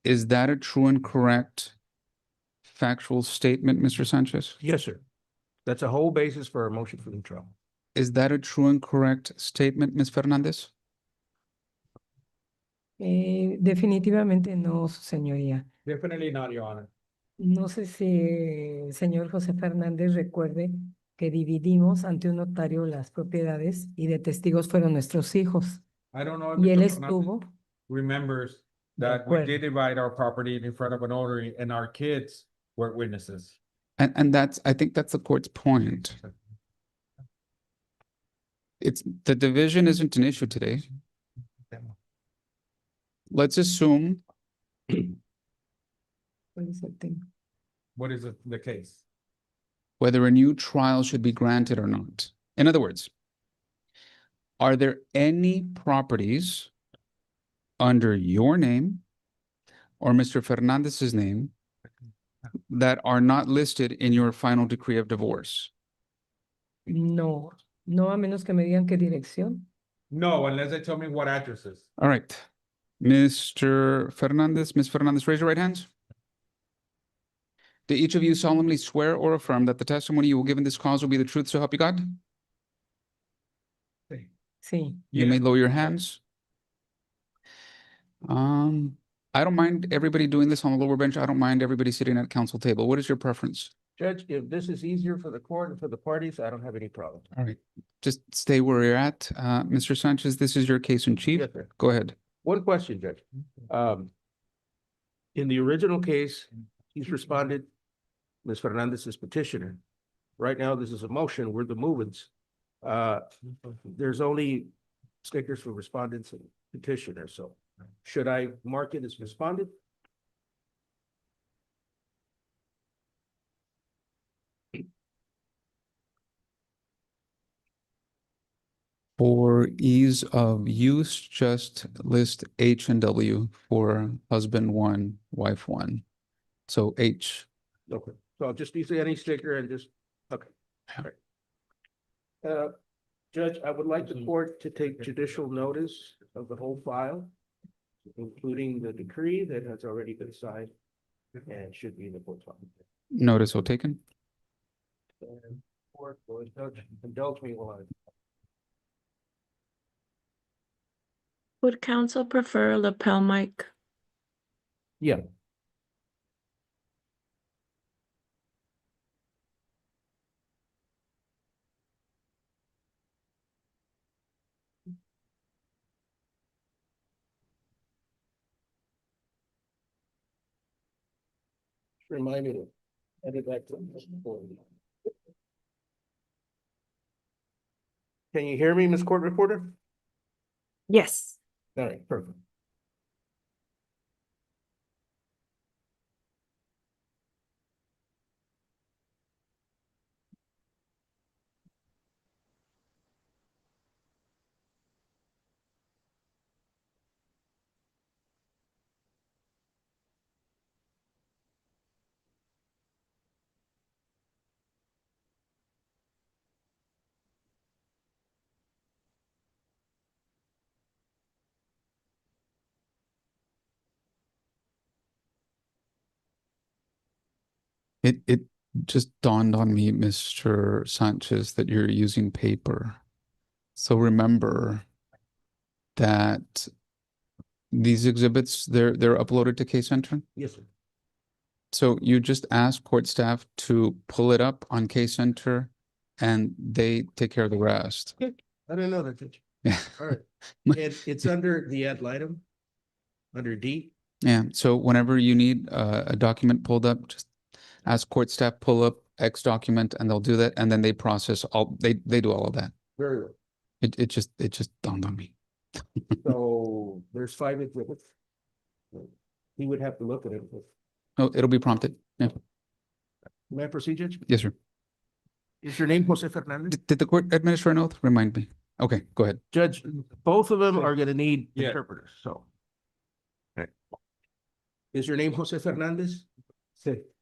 Is that a true and correct factual statement, Mr. Sanchez? Yes, sir. That's a whole basis for a motion for new trial. Is that a true and correct statement, Ms. Fernandez? Definitivamente no, señoría. Definitely not, Your Honor. No sé si el señor José Fernández recuerde que dividimos ante un notario las propiedades y de testigos fueron nuestros hijos. I don't know if Y él Mr. Fernandez estuvo, remembers De that we acuerdo. did divide our property in front of an notary and our kids were witnesses. And that's, I think that's the court's point. It's, the division isn't an issue today. Let's assume ¿cuál es el tema? What is the case? whether a new trial should be granted or not. In other words, are there any properties under your name or Mr. Fernandez's name that are not listed in your final decree of divorce? No, no a menos que me digan qué dirección. No, unless they tell me what addresses. All right. Mr. Fernandez, Ms. Fernandez, raise your right hands. Do each of you solemnly swear or affirm that the testimony you will give in this cause will be the truth, so help you God? Sí. You may lower your hands. I don't mind everybody doing this on the lower bench. I don't mind everybody sitting at council table. What is your preference? Judge, if this is easier for the court and for the parties, I don't have any problem. All right, just stay where you're at. Mr. Sanchez, this is your case in chief. Yes, sir. Go ahead. One question, Judge. In the original case, he's responded, Ms. Fernandez is petitioner. Right now, this is a motion, we're the movements. There's only stickers for respondents and petitioners, so should I mark it as responded? For ease of use, just list H and W for husband one, wife one. So H. Okay, so I'll just use any sticker and just, okay. All right. Judge, I would like the court to take judicial notice of the whole file, including the decree that has already been signed and should be in the court's file. Notice so taken. And court will indulge me while I. Would counsel prefer a lapel mic? Yeah. Remind me to edit that. Can you hear me, Ms. Court Reporter? Yes. All right, perfect. It just dawned on me, Mr. Sanchez, that you're using paper. So remember that these exhibits, they're uploaded to Case Center. Yes, sir. So you just ask court staff to pull it up on Case Center and they take care of the rest. I didn't know that, Judge. Yeah. All right. It's under the ad litem, under D. Yeah. So whenever you need a document pulled up, just ask court staff, pull up X document, and they'll do that. And then they process all, they do all of that. Very well. It just dawned on me. So there's 5 exhibits. He would have to look at it. Oh, it'll be prompted. Yeah. May I proceed, Judge? Yes, sir. Is your name Jose Fernandez? Did the court administer an oath? Remind me. Okay, go ahead. Judge, both of them are gonna need Yeah. interpreters, so. Okay. Is your name Jose Fernandez?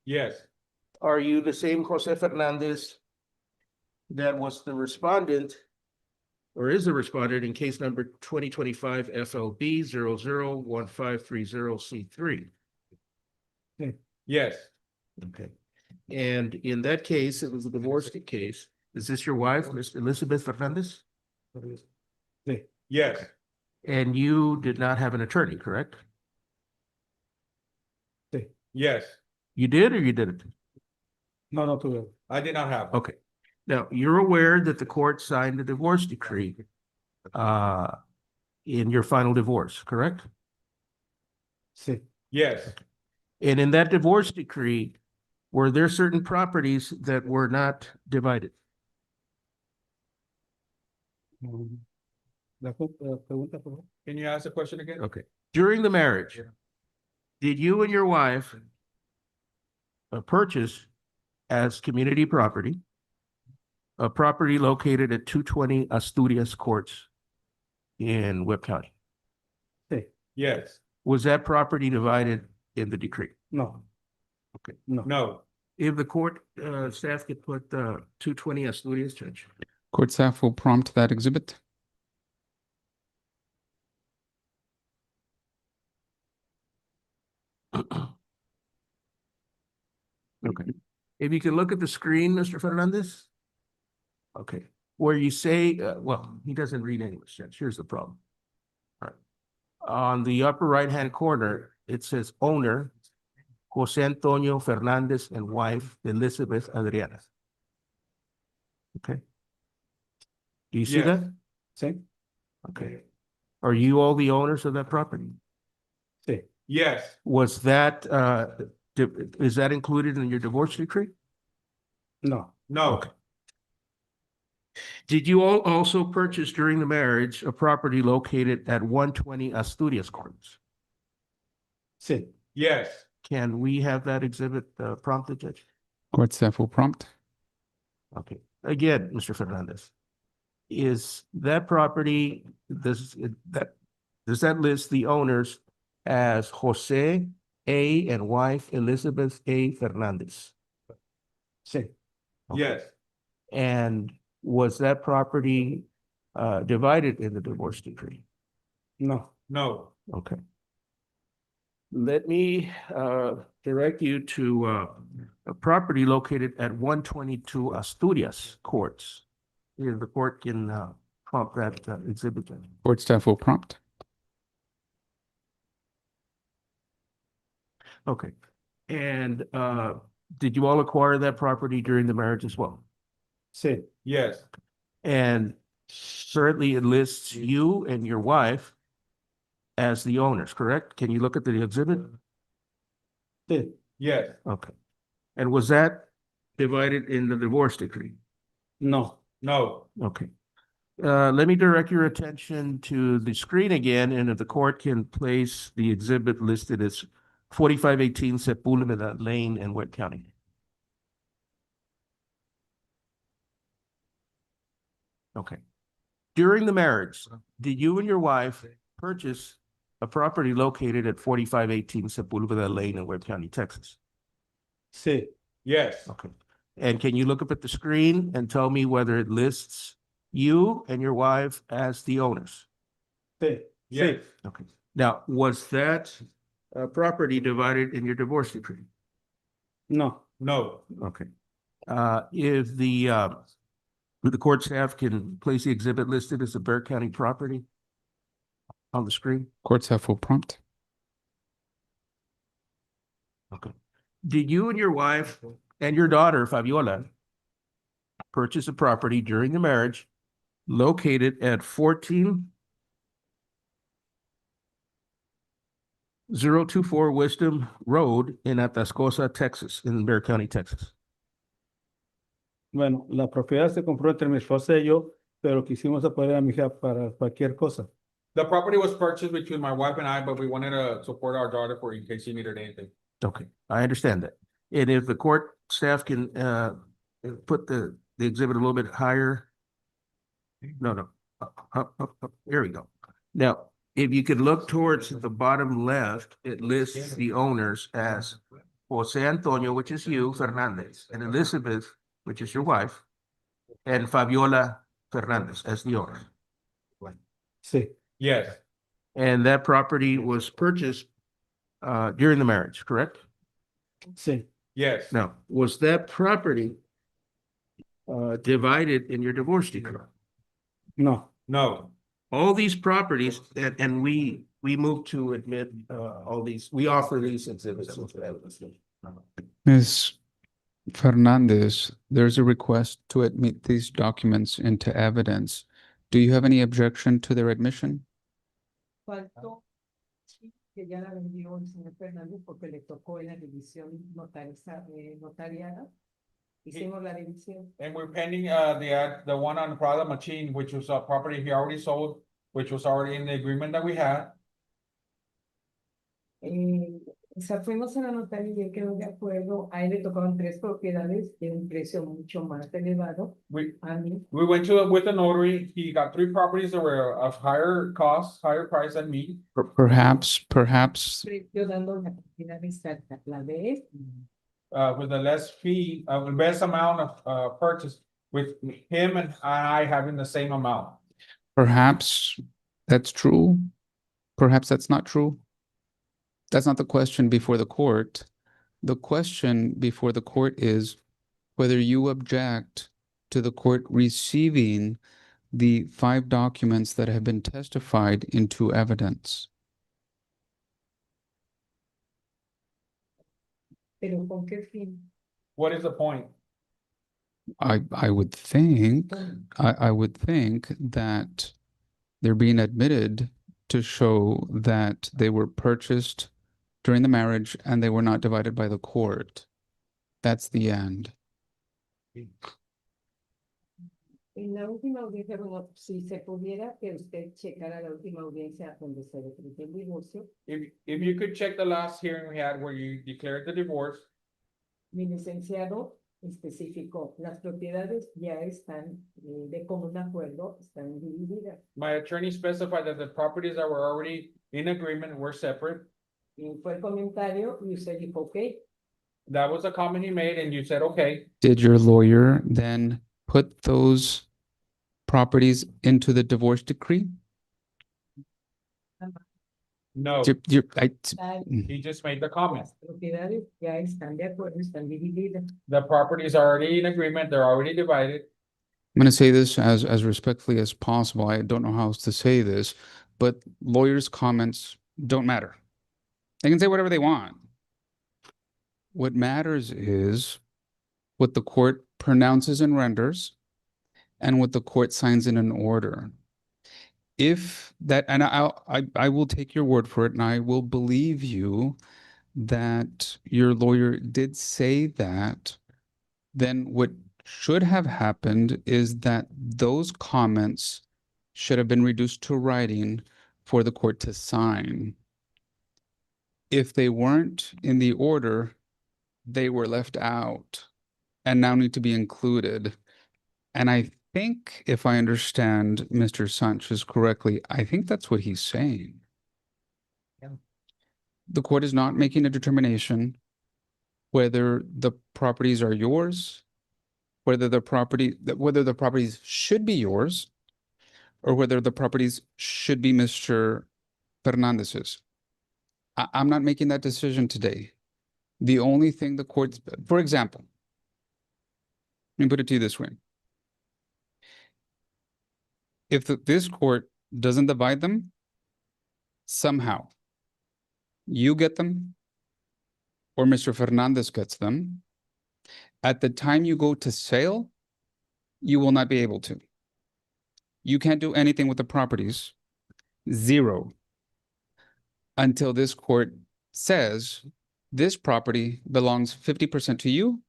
Yes. Are you the same Jose Fernandez that was the respondent or is the respondent in case number 2025 FLB 001530C3? Yes. Okay. And in that case, it was a divorce case. Is this your wife, Miss Elizabeth Fernandez? Yes. And you did not have an attorney, correct? Yes. You did or you didn't? No, I did not have. Okay. Now, you're aware that the court signed a divorce decree in your final divorce, correct? Yes. And in that divorce decree, were there certain properties that were not divided? Can you ask the question again? Okay. During the marriage, did you and your wife purchase as community property a property located at 220 Asturias Courts in Webb County? Yes. Was that property divided in the decree? No. Okay. No. If the court staff could put 220 Asturias, Judge. Court staff will prompt that exhibit. Okay. If you can look at the screen, Mr. Fernandez. Okay, where you say, well, he doesn't read English, Judge. Here's the problem. All right. On the upper right-hand corner, it says owner, Jose Antonio Fernandez, and wife, Elizabeth Adriana. Okay. Do you see Yes. that? Same. Okay. Are you all the owners of that property? Yes. Was that, is that included in your divorce decree? No. No. Okay. Did you all also purchase during the marriage a property located at 120 Asturias Courts? Yes. Can we have that exhibit prompted, Judge? Court staff will prompt. Okay. Again, Mr. Fernandez, is that property, does that list the owners as Jose A. and wife Elizabeth A. Fernandez? Sí. Okay. And was that property divided in the divorce decree? No. No. Okay. Let me direct you to a property located at 122 Asturias Courts. Here, the court can prompt that exhibit. Court staff will prompt. Okay. And did you all acquire that property during the marriage as well? Sí. Yes. And certainly it lists you and your wife as the owners, correct? Can you look at the exhibit? Sí. Yes. Okay. And was that divided in the divorce decree? No. No. Okay. Let me direct your attention to the screen again, and if the court can place the exhibit listed as 4518 Sepulveda Lane in Webb County. Okay. During the marriage, did you and your wife purchase a property located at 4518 Sepulveda Lane in Webb County, Texas? Sí. Yes. Okay. And can you look up at the screen and tell me whether it lists you and your wife as the owners? Sí. Yes. Okay. Now, was that property divided in your divorce decree? No. No. Okay. If the court staff can place the exhibit listed as a Bexar County property on the screen? Court staff will prompt. Okay. Did you and your wife and your daughter, Fabiola, purchase a property during the marriage located at 14024 Wisdom Road in Atascosa, Texas, in Bexar County, Texas? Bueno, la propiedad se compró entre mi esposa y yo, pero quisimos apoyar a mi hija para cualquier cosa. The property was purchased between my wife and I, but we wanted to support our daughter for in case she needed anything. Okay, I understand that. And if the court staff can put the exhibit a little bit higher. No. Up. Here we go. Now, if you could look towards the bottom left, it lists the owners as Jose Antonio, which is you, Fernandez, and Elizabeth, which is your wife, and Fabiola Fernandez as the owner. Sí. Yes. And that property was purchased during the marriage, correct? Sí. Yes. Now, was that property divided in your divorce decree? No. No. All these properties, and we move to admit all these, we offer these exhibits into evidence. Ms. Fernandez, there's a request to admit these documents into evidence. Do you have any objection to their admission? Faltó que ya la vendió el señor Fernández porque le tocó en la división notariada. Hicimos la división. And we're pending the one on Prada Machine, which was a property he already sold, which was already in the agreement that we had. O sea, fuimos a la notaria y él quedó de acuerdo. A él le tocaban 3 propiedades de un precio mucho más elevado. A mí. We went with the notary. He got 3 properties that were of higher cost, higher price than me. Perhaps, Yo dando la cantidad exacta, la de él. With the less fee, the best amount of purchase, with him and I having the same amount. perhaps that's true. Perhaps that's not true. That's not the question before the court. The question before the court is whether you object to the court receiving the 5 documents that have been testified into evidence. Pero ¿con qué fin? What is the point? I would think that they're being admitted to show that they were purchased during the marriage and they were not divided by the court. That's the end. En la última audiencia, bueno, si se pudiera que usted checara la última audiencia donde se decretó el divorcio. If you could check the last hearing we had where you declared the divorce. Mi licenciado especificó, las propiedades ya están de común acuerdo, están divididas. My attorney specified that the properties that were already in agreement were separate. Y fue el comentario y usted dijo, ok, That was a comment he made and you said, okay. Did your lawyer then put those properties into the divorce decree? No, están- he just made the comment. las propiedades ya están de acuerdo, están divididas. The properties are already in agreement, they're already divided. I'm going to say this as respectfully as possible. I don't know how else to say this, but lawyers' comments don't matter. They can say whatever they want. What matters is what the court pronounces and renders and what the court signs in an order. If that, and I will take your word for it, and I will believe you that your lawyer did say that, then what should have happened is that those comments should have been reduced to writing for the court to sign. If they weren't in the order, they were left out and now need to be included. And I think, if I understand Mr. Sanchez correctly, I think that's what he's saying. The court is not making a determination whether the properties are yours, whether the properties should be yours, or whether the properties should be Mr. Fernandez's. I'm not making that decision today. The only thing the courts, for example, let me put it to you this way. If this court doesn't divide them, somehow you get them or Mr. Fernandez gets them, at the time you go to sale, you will not be able to. You can't do anything with the properties, zero, until this court says this property belongs 50% to you,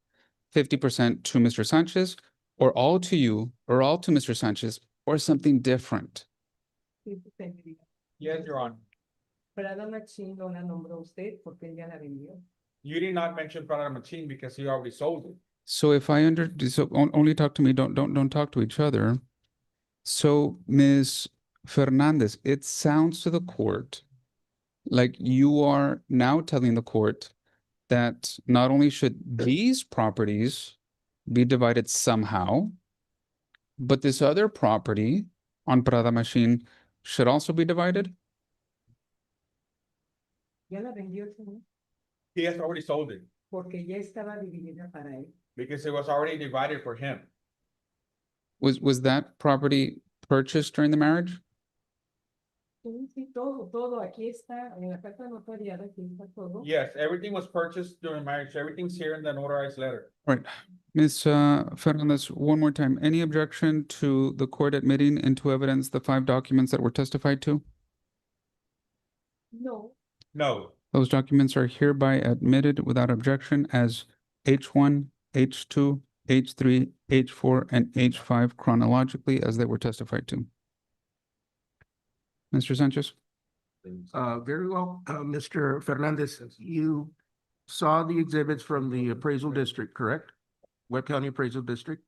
50% to Mr. Sanchez, or all to you, or all to Mr. Sanchez, or something different. Yes, Your Honor. Prada Machín no la nombró usted porque él ya la vendió. You did not mention Prada Machine because he already sold it. So if I only talk to me, don't talk to each other. So Ms. Fernandez, it sounds to the court like you are now telling the court that not only should these properties be divided somehow, but this other property on Prada Machine should also be divided? Ya la vendió, señor, He has already sold it porque ya estaba dividida para él. because it was already divided for him. Was that property purchased during the marriage? Sí, sí, todo, aquí está, en la carta notariada, aquí está todo. Yes, everything was purchased during marriage. Everything's here in the notarized letter. Right. Ms. Fernandez, one more time. Any objection to the court admitting into evidence the 5 documents that were testified to? No, No. Those documents are hereby admitted without objection as H1, H2, H3, H4, and H5 chronologically as they were testified to. Mr. Sanchez? Very well, Mr. Fernandez, you saw the exhibits from the appraisal district, correct? Webb County Appraisal District?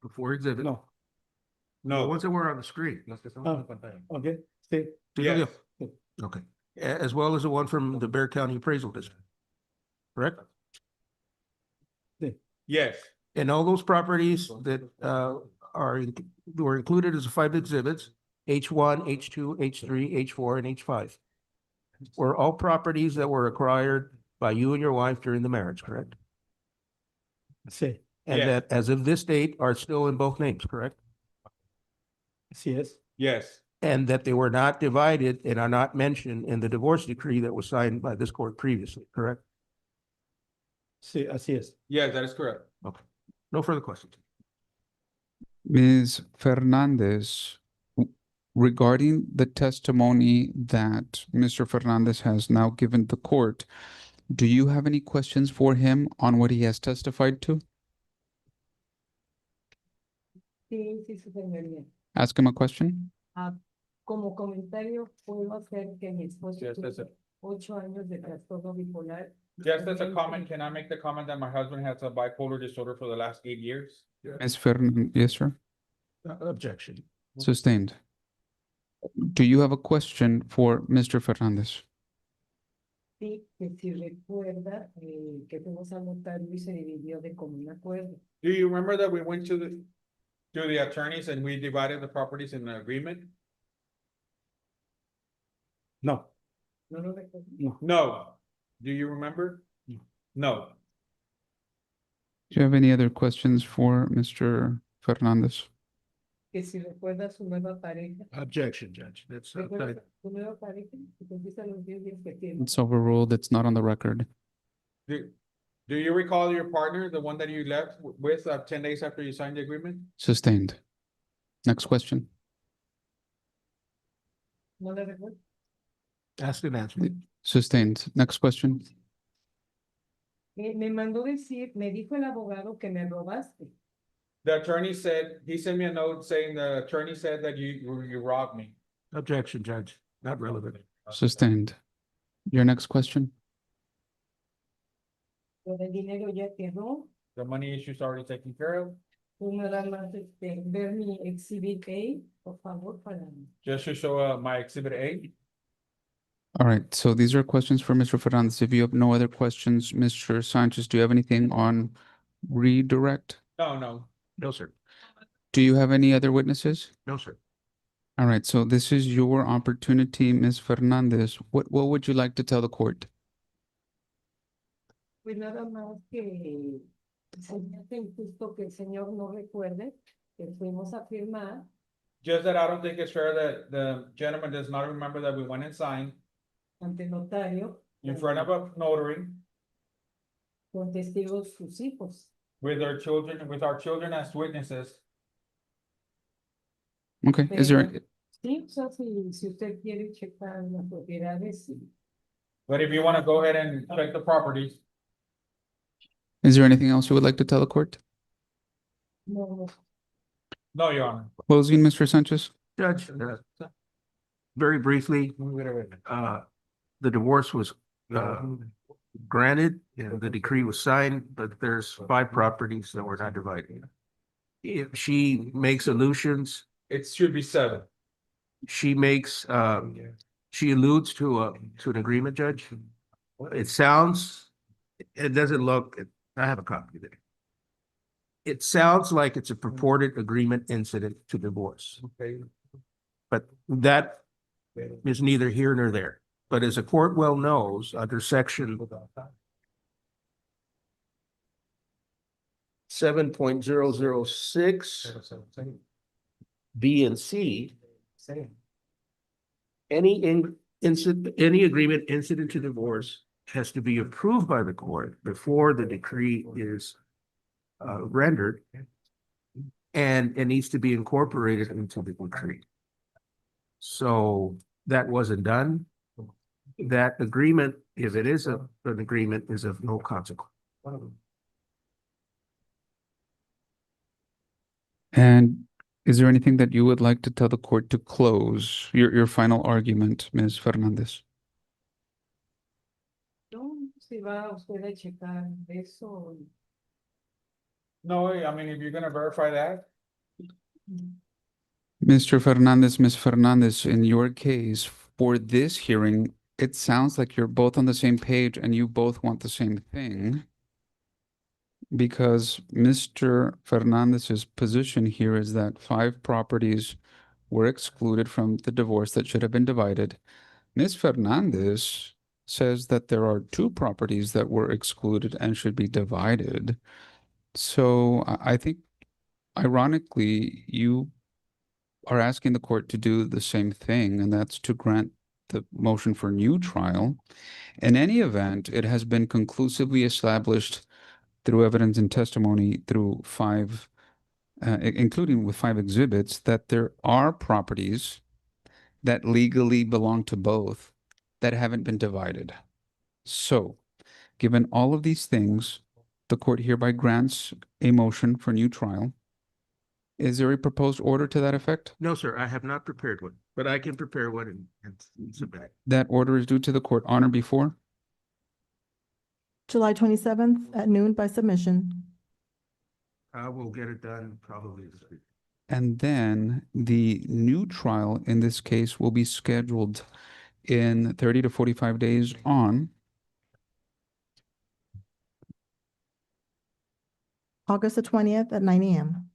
Before exhibit? No. The ones that were on the screen. Okay, sí. Yes. Okay, as well as the one from the Bear County Appraisal District, correct? Yes. And all those properties that were included as 5 exhibits, H1, H2, H3, H4, and H5, were all properties that were acquired by you and your wife during the marriage, correct? Sí, And Yes. that as of this date are still in both names, correct? así es. Yes. And that they were not divided and are not mentioned in the divorce decree that was signed by this court previously, correct? Sí, así es. Yes, that is correct. Okay, no further questions. Ms. Fernandez, regarding the testimony that Mr. Fernandez has now given the court, do you have any questions for him on what he has testified to? sí, sí, su señoría. Ask him a question. Como comentario, puedo hacer que mi esposo Yes, that's tuvo it. 8 años de trastorno bipolar. Just as a comment, can I make the comment that my husband has a bipolar disorder for the last 8 years? Ms. Fernandez, yes, sir. Objection. Sustained. Do you have a question for Mr. Fernandez? Sí, que si recuerda que fuimos a notario y se dividió de común acuerdo. Do you remember that we went to the attorneys and we divided the properties in the agreement? No. No lo recuerdo. No. Do you remember? No. Do you have any other questions for Mr. Fernandez? Que si recuerda su nueva pareja. Objection, Judge. That's ¿Recuerda su nueva pareja? Que empieza los 10 días que tiene. It's overruled. It's not on the record. Do you recall your partner, the one that you left with 10 days after you signed the agreement? Sustained. Next question. No le recuerdo. asked and answered. Sustained. Next question. Me mandó decir, me dijo el abogado que me robaste. The attorney said, he sent me a note saying the attorney said that you robbed me. Objection, Judge. Not relevant. Sustained. Your next question. Lo del dinero ya quedó. The money issue's already taken care of. Tú nada más ver mi exhibit A, por favor, para mí. Just to show my exhibit A. All right. So these are questions for Mr. Fernandez. If you have no other questions, Mr. Sanchez, do you have anything on redirect? No. No, sir. Do you have any other witnesses? No, sir. All right. So this is your opportunity, Ms. Fernandez. What would you like to tell the court? Pues nada más que se me hace injusto que el señor no recuerde que fuimos a firmar Just that I don't think it's fair that the gentleman does not remember that we went and signed ante notario in front of a notary con testigos sus hijos. with our children as witnesses. Okay. Is there, Sí, o sea, si usted quiere checar las propiedades, sí. But if you want to go ahead and check the properties, is there anything else you would like to tell the court? No, no, Your Honor. Closing, Mr. Sanchez? Judge, very briefly, the divorce was granted and the decree was signed, but there's 5 properties that were not divided. If she makes allusions, It should be 7. she makes, she alludes to an agreement, Judge. It sounds, it doesn't look, I have a copy of it. It sounds like it's a purported agreement incident to divorce. Okay. But that is neither here nor there. But as the court well knows, under section 7.006 B and C, any agreement incident to divorce has to be approved by the court before the decree is rendered, and it needs to be incorporated into the decree. So that wasn't done. That agreement, if it is an agreement, is of no consequence. And is there anything that you would like to tell the court to close your final argument, Ms. Fernandez? No, si va usted a checar eso. No, I mean, if you're going to verify that. Mr. Fernandez, Ms. Fernandez, in your case, for this hearing, it sounds like you're both on the same page and you both want the same thing. Because Mr. Fernandez's position here is that 5 properties were excluded from the divorce that should have been divided. Ms. Fernandez says that there are 2 properties that were excluded and should be divided. So I think, ironically, you are asking the court to do the same thing, and that's to grant the motion for new trial. In any event, it has been conclusively established through evidence and testimony through 5, including with 5 exhibits, that there are properties that legally belong to both that haven't been divided. So, given all of these things, the court hereby grants a motion for new trial. Is there a proposed order to that effect? No, sir, I have not prepared one. But I can prepare one and submit. That order is due to the court honor before. July 27th at noon by submission. I will get it done probably this week. And then the new trial in this case will be scheduled in 30 to 45 days on August the 20th at 9 a.m.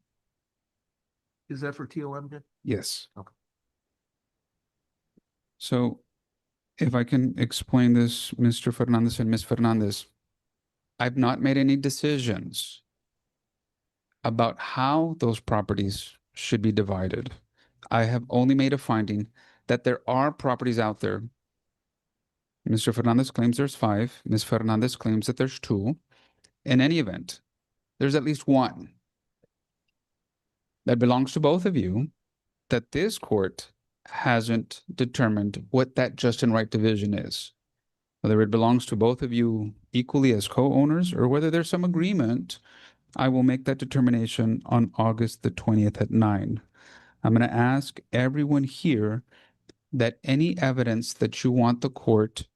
Is that for TOM then? Yes. Okay. So if I can explain this, Mr. Fernandez and Ms. Fernandez, I've not made any decisions about how those properties should be divided. I have only made a finding that there are properties out there. Mr. Fernandez claims there's 5. Ms. Fernandez claims that there's 2. In any event, there's at least one that belongs to both of you that this court hasn't determined what that just and right division is. Whether it belongs to both of you equally as co-owners or whether there's some agreement, I will make that determination on August the 20th at 9. I'm going to ask everyone here that any evidence that you want the court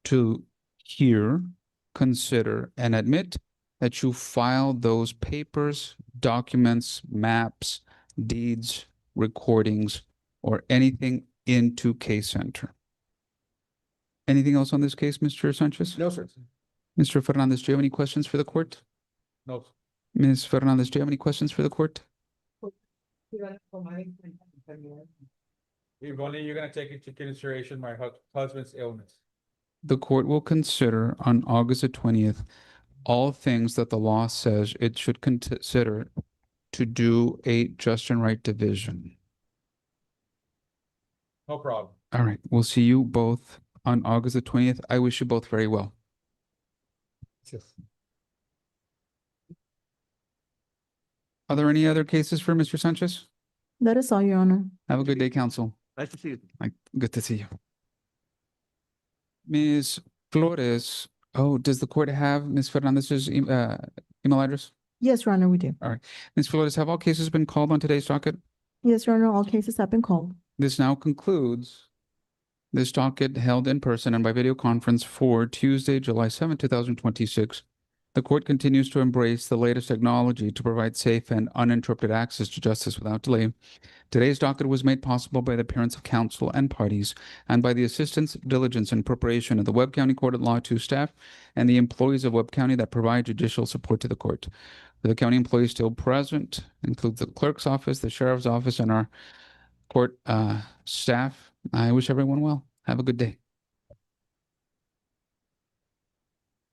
to hear, consider, and admit that you file those papers, documents, maps, deeds, recordings, or anything into case center. Anything else on this case, Mr. Sanchez? No, sir. Mr. Fernandez, do you have any questions for the court? No. Ms. Fernandez, do you have any questions for the court? If only you're gonna take into consideration my husband's illness. The court will consider on August the 20th all things that the law says it should consider to do a just and right division. No problem. All right, we'll see you both on August the 20th. I wish you both very well. Are there any other cases for Mr. Sanchez? That is all, Your Honor. Have a good day, counsel. Nice to see you. Good to see you. Ms. Flores, does the court have Ms. Fernandez's email address? Yes, Your Honor, we do. All right. Ms. Flores, have all cases been called on today's docket? Yes, Your Honor, all cases have been called. This now concludes this docket held in person and by video conference for Tuesday, July 7, 2026. The court continues to embrace the latest technology to provide safe and uninterrupted access to justice without delay. Today's docket was made possible by the appearance of counsel and parties and by the assistance, diligence, and preparation of the Webb County Court at Law 2 staff and the employees of Webb County that provide judicial support to the court. The county employees still present include the clerk's office, the sheriff's office, and our court staff. I wish everyone well. Have a good day.